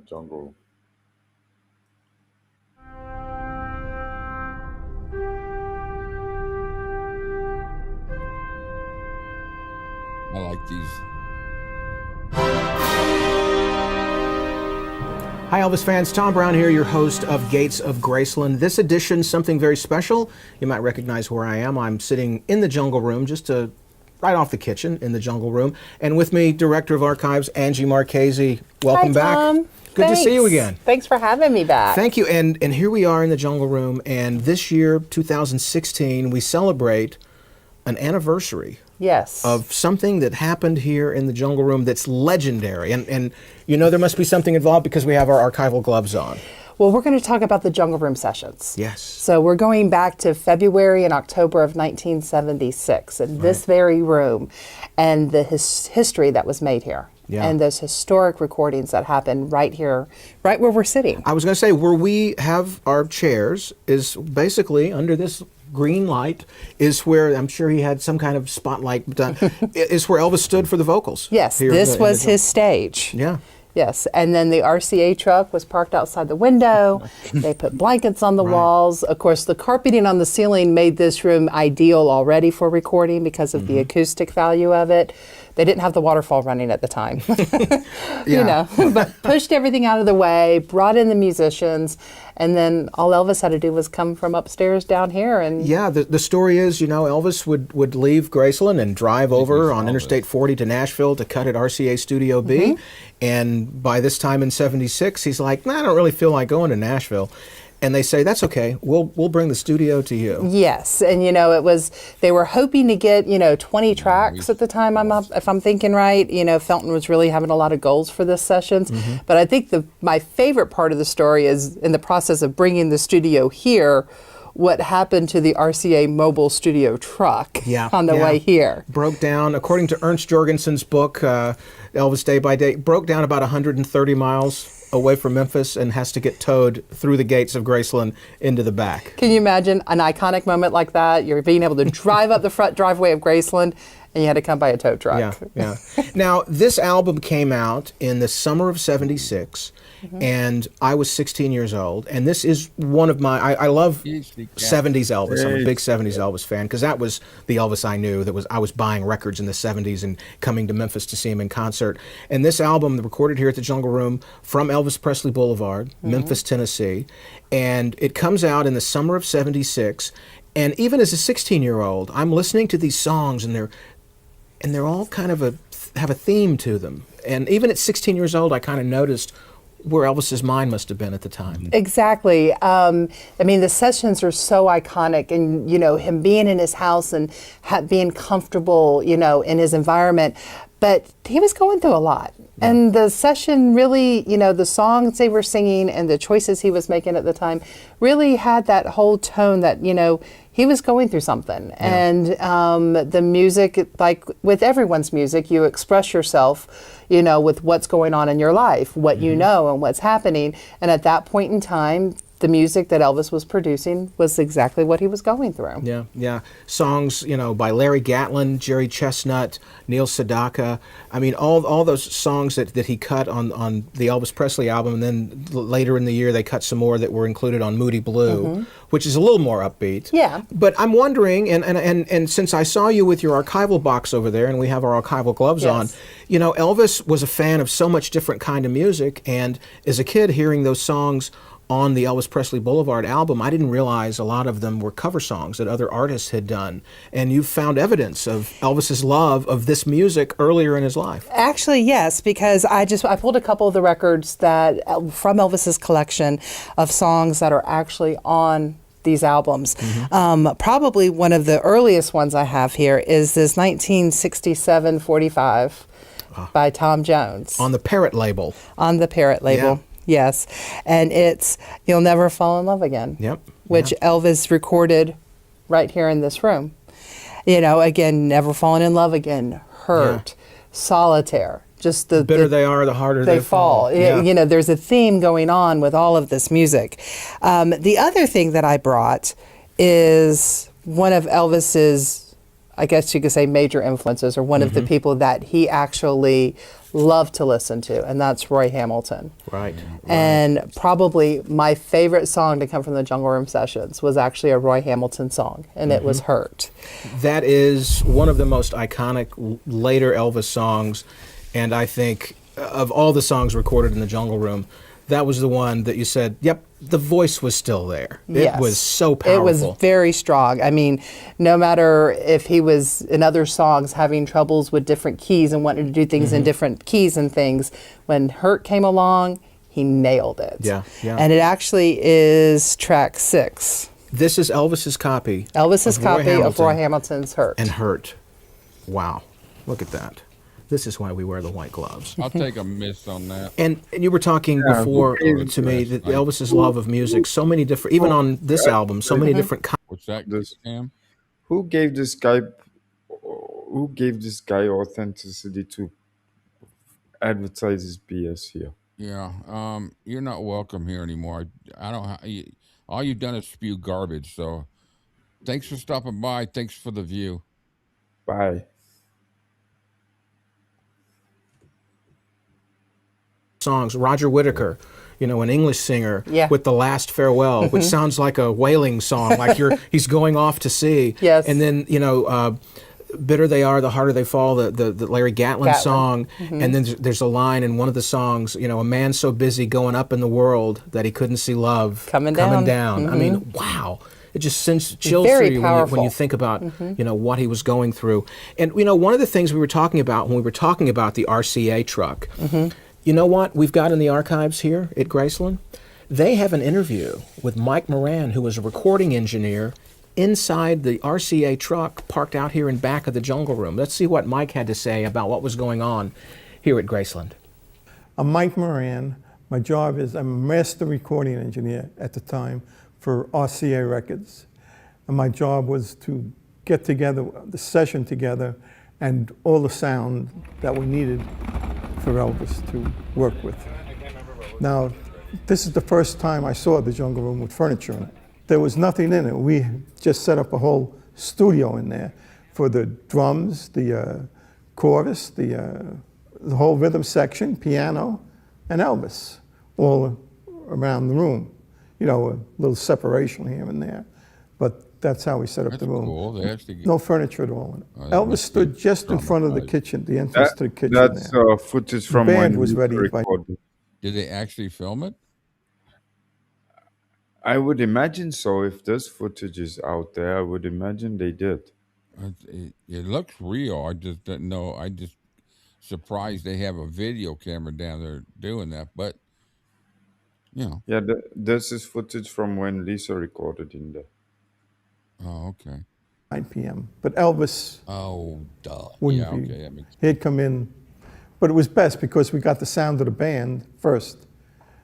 Jungle. I like these. Hi, Elvis fans. Tom Brown here, your host of Gates of Graceland. This edition, something very special. You might recognize where I am. I'm sitting in the Jungle Room, right off the kitchen in the Jungle Room. And with me, Director of Archives, Angie Marchese. Welcome back. Tom. Good to see you again. Thanks for having me back. Thank you. And here we are in the Jungle Room, and this year, 2016, we celebrate an anniversary. Yes. Of something that happened here in the Jungle Room that's legendary. And you know there must be something involved because we have our archival gloves on. Well, we're going to talk about the Jungle Room sessions. Yes. So we're going back to February and October of 1976 in this very room and the history that was made here. Yeah. And those historic recordings that happened right here, right where we're sitting. I was going to say, where we have our chairs is basically under this green light is where, I'm sure he had some kind of spotlight done, is where Elvis stood for the vocals. Yes, this was his stage. Yeah. Yes, and then the RCA truck was parked outside the window. They put blankets on the walls. Of course, the carpeting on the ceiling made this room ideal already for recording because of the acoustic value of it. They didn't have the waterfall running at the time, you know, but pushed everything out of the way, brought in the musicians, and then all Elvis had to do was come from upstairs down here. And yeah, the story is, you know, Elvis would leave Graceland and drive over on Interstate 40 to Nashville to cut at RCA Studio B. And by this time in 76, he's like, nah, I don't really feel like going to Nashville. And they say, that's okay, we'll bring the studio to you. Yes, and you know, they were hoping to get, 20 tracks at the time, if I'm thinking right. You know, Felton was really having a lot of goals for this sessions. But I think my favorite part of the story is in the process of bringing the studio here, what happened to the RCA mobile studio truck on the way here. Broke down, according to Ernst Jorgensen's book, Elvis Day by Day, broke down about 130 miles away from Memphis and has to get towed through the gates of Graceland into the back. Can you imagine an iconic moment like that? You're being able to drive up the front driveway of Graceland and you had to come by a tow truck. Yeah. Now, this album came out in the summer of 76, and I was 16 years old, and this is one of my, I love 70s Elvis. I'm a big 70s Elvis fan, because that was the Elvis I knew. I was buying records in the 70s and coming to Memphis to see him in concert. And this album, recorded here at the Jungle Room from Elvis Presley Boulevard, Memphis, Tennessee, and it comes out in the summer of 76, and even as a 16-year-old, I'm listening to these songs, and they're all kind of have a theme to them. And even at 16 years old, I kind of noticed where Elvis's mind must have been at the time. Exactly. I mean, the sessions are so iconic, and him being in his house and being comfortable, in his environment. But he was going through a lot. And the session really, the songs they were singing and the choices he was making at the time really had that whole tone that, he was going through something. And the music, like with everyone's music, you express yourself, with what's going on in your life, what you know and what's happening. And at that point in time, the music that Elvis was producing was exactly what he was going through. Yeah. Songs, by Larry Gatlin, Jerry Chestnut, Neil Sedaka. I mean, all those songs that he cut on the Elvis Presley album, and then later in the year they cut some more that were included on Moody Blue, which is a little more upbeat. Yeah. But I'm wondering, and since I saw you with your archival box over there, and we have our archival gloves on, Elvis was a fan of so much different kind of music, and as a kid hearing those songs on the Elvis Presley Boulevard album, I didn't realize a lot of them were cover songs that other artists had done. And you've found evidence of Elvis's love of this music earlier in his life. Actually, yes, because I pulled a couple of the records that from Elvis's collection of songs that are actually on these albums. Probably one of the earliest ones I have here is this 1967 45 by Tom Jones. On the Parrot label. On the Parrot label. Yeah. Yes, and it's You'll Never Fall in Love Again, which Elvis recorded right here in this room. Again, Never Falling in Love Again, Hurt, Solitaire. Just the bitter they are, the harder they fall. Yeah. There's a theme going on with all of this music. The other thing that I brought is one of Elvis's, I guess you could say, major influences, or one of the people that he actually loved to listen to, and that's Roy Hamilton. Right. And probably my favorite song to come from the Jungle Room sessions was actually a Roy Hamilton song, and it was Hurt. That is one of the most iconic later Elvis songs, and I think of all the songs recorded in the Jungle Room, that was the one that you said, yep, the voice was still there. Yes. It was so powerful. It was very strong. I mean, no matter if he was in other songs having troubles with different keys and wanting to do things in different keys and things, when Hurt came along, he nailed it. Yeah, yeah. And it actually is track 6. This is Elvis's copy. Elvis's copy of Roy Hamilton's Hurt. And Hurt. Wow. Look at that. This is why we wear the white gloves. I'll take a miss on that. And you were talking before to me that Elvis's love of music, so many different, even on this album, so many different kinds. What's that, Sam? Who gave this guy authenticity to advertise his BS here? Yeah, you're not welcome here anymore. I don't. All you've done is spew garbage. So, thanks for stopping by. Thanks for the view. Bye. Songs, Roger Whittaker, you know, an English singer with The Last Farewell, which sounds like a whaling song, like he's going off to sea. Yes. And then, you know, Bitter They Are, the Harder They Fall, the Larry Gatlin song. And then there's a line in one of the songs, you know, a man so busy going up in the world that he couldn't see love coming down. I mean, wow. It just sends chills through you when you think about, you know, what he was going through. And, you know, one of the things we were talking about when we were talking about the RCA truck, you know what we've got in the archives here at Graceland? They have an interview with Mike Moran, who was a recording engineer inside the RCA truck parked out here in back of the Jungle Room. Let's see what Mike had to say about what was going on here at Graceland. I'm Mike Moran. My job is I'm a master recording engineer at the time for RCA Records. And my job was to get together, the session together, and all the sound that we needed for Elvis to work with. Now, this is the first time I saw the Jungle Room with furniture in it. There was nothing in it. We just set up a whole studio in there for the drums, the chorus, the whole rhythm section, piano, and Elvis, all around the room. You know, a little separation here and there. But that's how we set up the room. Cool. They actually No furniture at all in it. Elvis stood just in front of the kitchen, the entrance to the kitchen. That's there. footage from the band when was we ready. recorded. Did they actually film it? I would imagine so. If this footage is out there, I would imagine they did. It looks real. I just didn't know. I just surprised they have a video camera down there doing that. But, you know. Yeah, this is footage from when Lisa recorded in there. Oh, okay. 9 p.m. But Elvis wouldn't be. That makes He'd come in. But it was best because we got the sound of the band first.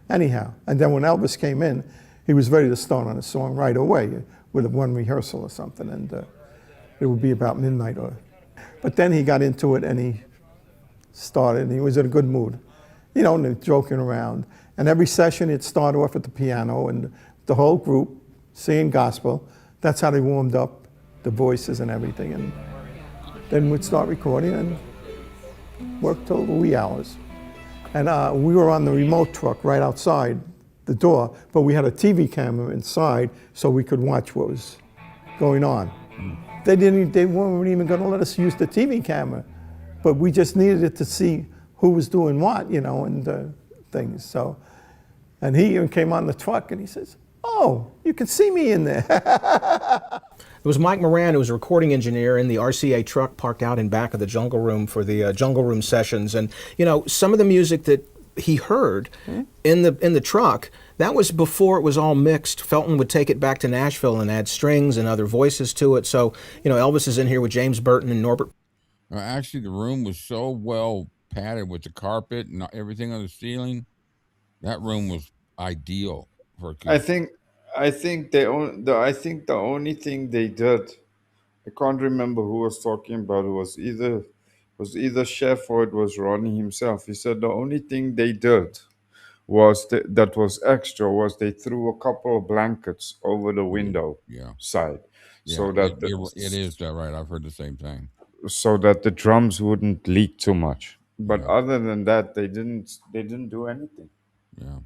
Anyhow. And then when Elvis came in, he was ready to start on a song right away with one rehearsal or something. And it would be about midnight. But then he got into it and he started and he was in a good mood. You know, and joking around. And every session he'd start off at the piano and the whole group singing gospel. That's how they warmed up the voices and everything. And then we'd start recording and work till the wee hours. And we were on the remote truck right outside the door, but we had a TV camera inside so we could watch what was going on. They weren't even going to let us use the TV camera, but we just needed it to see who was doing what, you know, and things. So, and he even came on the truck and he says, "Oh, you can see me in there." It was Mike Moran, who was a recording engineer in the RCA truck parked out in back of the Jungle Room for the Jungle Room sessions. And, you know, some of the music that he heard in the truck, that was before it was all mixed. Felton would take it back to Nashville and add strings and other voices to it. So, you know, Elvis is in here with James Burton and Norbert. Actually, the room was so well padded with the carpet and everything on the ceiling. That room was ideal for a I think the only thing they did, I can't remember who was talking about it, was either Chef or it was Ronnie himself. He said the only thing they did was that was extra was they threw a couple of blankets over the window side, so that it is that right. I've heard the same thing. So that the drums wouldn't leak too much. But other than that, they didn't do anything. Yeah.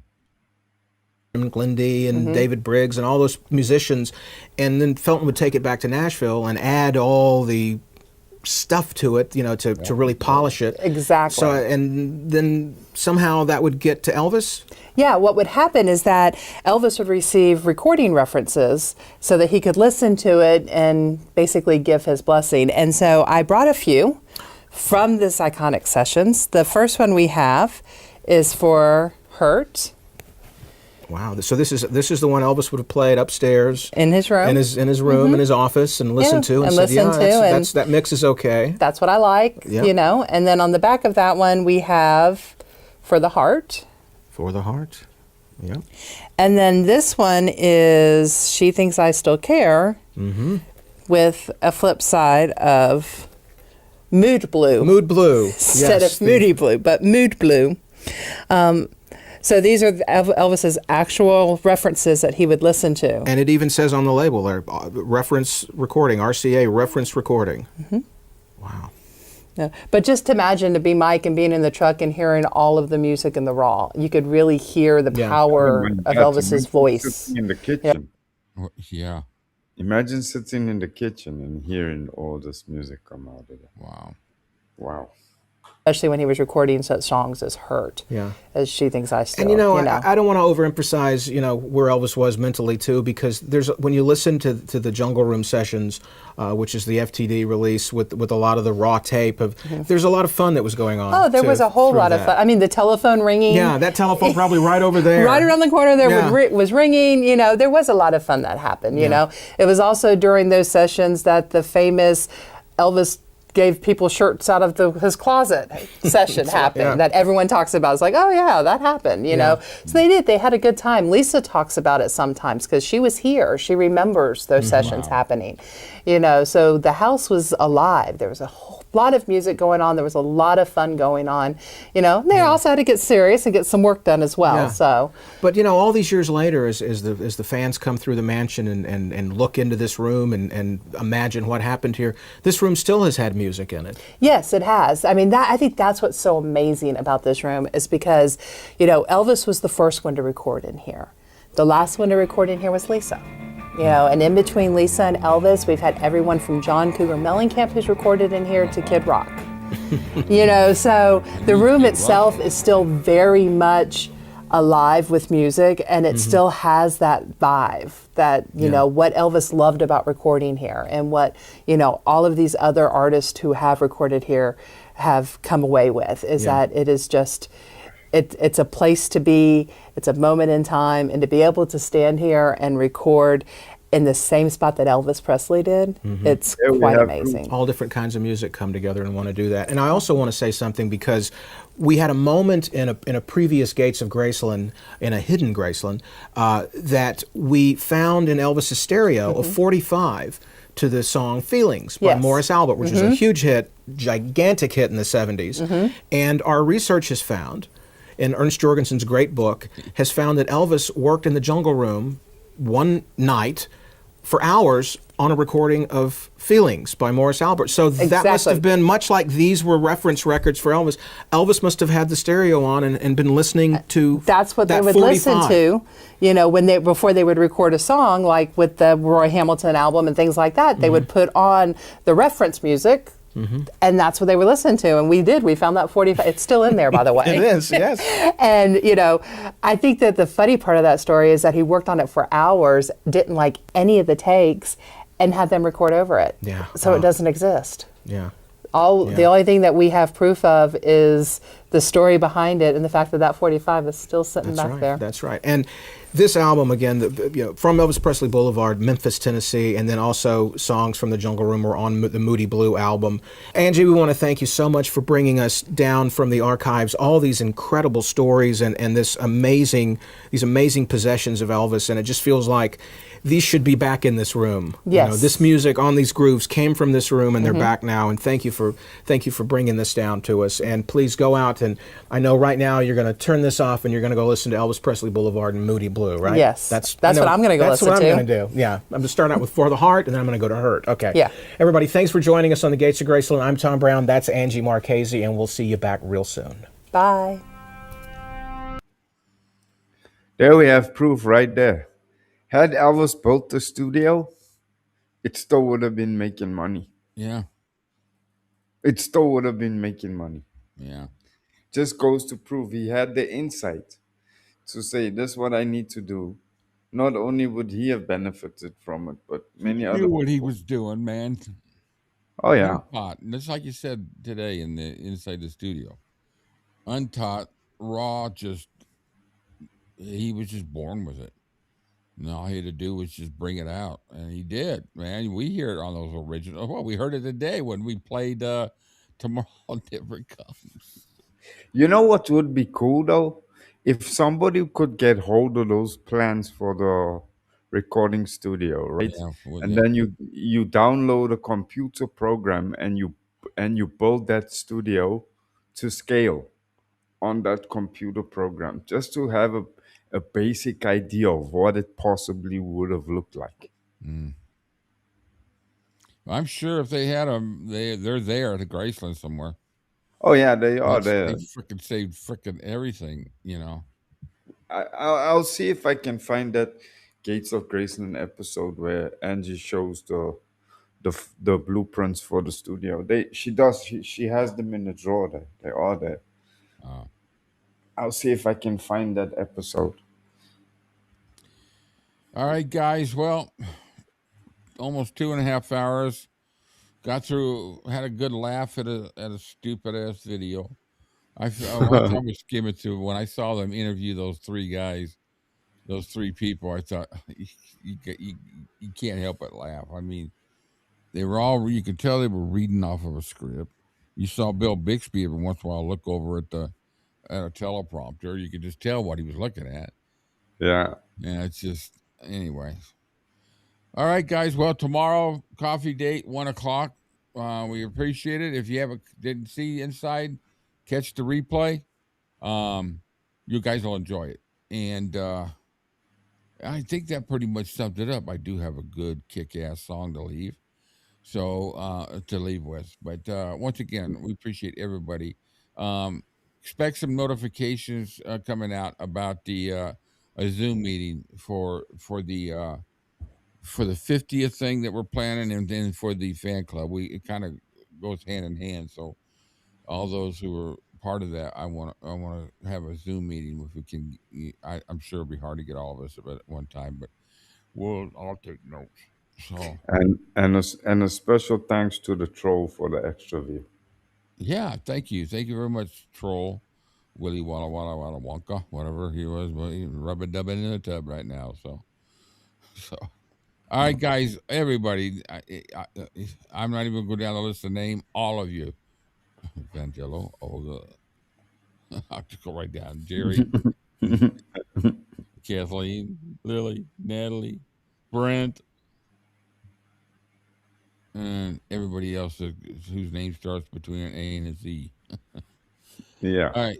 Glendy and David Briggs and all those musicians, and then Felton would take it back to Nashville and add all the stuff to it, you know, to really polish it. Exactly. So, and then somehow that would get to Elvis? Yeah, what would happen is that Elvis would receive recording references so that he could listen to it and basically give his blessing. And so I brought a few from this iconic sessions. The first one we have is for Hurt. Wow. So this is the one Elvis would have played upstairs in his room, in his room, in his office, and listened to, and said, that mix is okay. That's what I like, Yep. you know. And then on the back of that one, we have For the Heart. For the Heart. Yep. And then this one is She Thinks I Still Care, with a flip side of Mood Blue. Mood Blue. Instead Yes, of Moody Blue, but Mood Blue. So these are Elvis's actual references that he would listen to. And it even says on the label there, reference recording, RCA reference recording. Wow. Yeah. But just imagine to be Mike and being in the truck and hearing all of the music in the raw. You could really hear the power of Elvis's voice. In the kitchen. Yeah. Imagine sitting in the kitchen and hearing all this music come out of it. Wow. Wow. Especially when he was recording such songs as Hurt. Yeah. As She Thinks I Still. And I don't want to overemphasize, where Elvis was mentally too, because when you listen to the Jungle Room sessions, which is the FTD release with a lot of the raw tape there's a lot of fun that was going on. Oh, there was a whole lot of fun. I mean, the telephone ringing. Yeah, that telephone probably right over there. Right around the corner there was ringing. There was a lot of fun that happened, you know. It was also during those sessions that the famous Elvis gave people shirts out of his closet session happened that everyone talks about. It's like, oh yeah, that happened, you know. So they did. They had a good time. Lisa talks about it sometimes because she was here. She remembers those sessions happening, So the house was alive. There was a whole lot of music going on. There was a lot of fun going on, And they also had to get serious and get some work done as well. Yeah. So, but all these years later, as the fans come through the mansion and look into this room and imagine what happened here, this room still has had music in it. Yes, it has. I mean, I think that's what's so amazing about this room is because, Elvis was the first one to record in here. The last one to record in here was Lisa. And in between Lisa and Elvis, we've had everyone from John Cougar Mellencamp who's recorded in here to Kid Rock. So the room itself is still very much alive with music, and it still has that vibe that, what Elvis loved about recording here and what, all of these other artists who have recorded here have come away with is that it is just, it's a place to be, it's a moment in time, and to be able to stand here and record in the same spot that Elvis Presley did, it's quite amazing. All different kinds of music come together and want to do that. And I also want to say something because we had a moment in a previous Gates of Graceland, in a hidden Graceland, that we found in Elvis's stereo a 45 to the song Feelings by Morris Albert, which is a huge hit, gigantic hit in the 70s. And our research has found, in Ernst Jorgensen's great book, has found that Elvis worked in the Jungle Room one night for hours on a recording of Feelings by Morris Albert. So that must have been, much like these were reference records for Elvis, Elvis must have had the stereo on and been listening to That's what that they would 45. listen to, before they would record a song, like with the Roy Hamilton album and things like that. They would put on the reference music, and that's what they were listening to. And we found that 45. It's still in there, by the way. It is, yes. And, I think that the funny part of that story is that he worked on it for hours, didn't like any of the takes, and had them record over it. Yeah. So it doesn't exist. Yeah. The only thing that we have proof of is the story behind it and the fact that that 45 is still sitting back there. That's right. And this album, again, from Elvis Presley Boulevard, Memphis, Tennessee, and then also songs from the Jungle Room were on the Moody Blue album. Angie, we want to thank you so much for bringing us down from the archives all these incredible stories and these amazing possessions of Elvis, and it just feels like these should be back in this room. Yes. This music on these grooves came from this room, and they're back now. And thank you for bringing this down to us. And please go out, and I know right now you're going to turn this off and you're going to go listen to Elvis Presley Boulevard and Moody Blue, right? Yes. That's what I'm going to go listen to. That's what I'm going to do. Yeah. I'm going to start out with For the Heart, and then I'm going to go to Hurt. Okay. Yeah. Everybody, thanks for joining us on the Gates of Graceland. I'm Tom Brown. That's Angie Marchese, and we'll see you back real soon. Bye. There we have proof right there. Had Elvis built the studio, it still would have been making money. Yeah. It still would have been making money. Yeah. Just goes to prove he had the insight to say, this is what I need to do. Not only would he have benefited from it, but many other He knew what he people. was doing, man. Oh, yeah. Untaught. And just like you said today inside the studio. Untaught, raw, just he was just born with it. And all he had to do was just bring it out, and he did. Man, we hear it on those original. Well, we heard it today when we played "Tomorrow Never Comes." You know what would be cool though? If somebody could get hold of those plans for the recording studio, right? Yeah, well, And yeah. then you download a computer program and you build that studio to scale on that computer program just to have a basic idea of what it possibly would have looked like. Mm. I'm sure if they had them, they're there at the Graceland somewhere. Oh yeah, they are They there. freaking saved freaking everything, you know. I'll see if I can find that Gates of Graceland episode where Angie shows the blueprints for the studio. She has them in the drawer there. They are there. I'll see if I can find that episode. All right, guys. Well, almost 2.5 hours. Got through, had a good laugh at a stupid ass video. I was skimming through when I saw them interview those three guys, those three people. I thought you can't help but laugh. I mean, they were all, you could tell they were reading off of a script. You saw Bill Bixby every once in a while look over at a teleprompter. You could just tell what he was looking at. Yeah. Yeah, it's just, anyway. All right, guys. Well, tomorrow, coffee date, 1:00. We appreciate it. If you didn't see inside, catch the replay. You guys will enjoy it. And I think that pretty much summed it up. I do have a good kick-ass song to leave. So to leave with. But once again, we appreciate everybody. Expect some notifications coming out about the a Zoom meeting for the 50th thing that we're planning, and then for the fan club. It kind of goes hand in hand. So all those who are part of that, I want to have a Zoom meeting if we can. I'm sure it'll be hard to get all of us at one time, but I'll take notes. So and a special thanks to the troll for the extra view. yeah, thank you very much, troll. Willy Walla Walla Walla Wonka, whatever he was, but he's rubber dubbing in the tub right now. So. All right, guys, everybody. I'm not even going to go down the list of name. All of you, Vangello, Olga. I'll just go right down. Jerry, Kathleen, Lily, Natalie, Brent, and everybody else whose name starts between an A and a Z. Yeah. All right.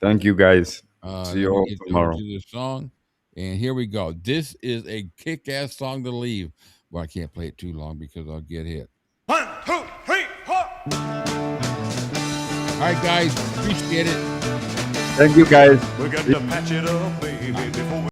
Thank you, guys. See you all tomorrow. To the song, and here we go. This is a kick-ass song to leave, but I can't play it too long because I'll get hit. 1, 2, 3, 4. All right, guys, appreciate it. Thank you, guys. We got to patch it up, baby, before we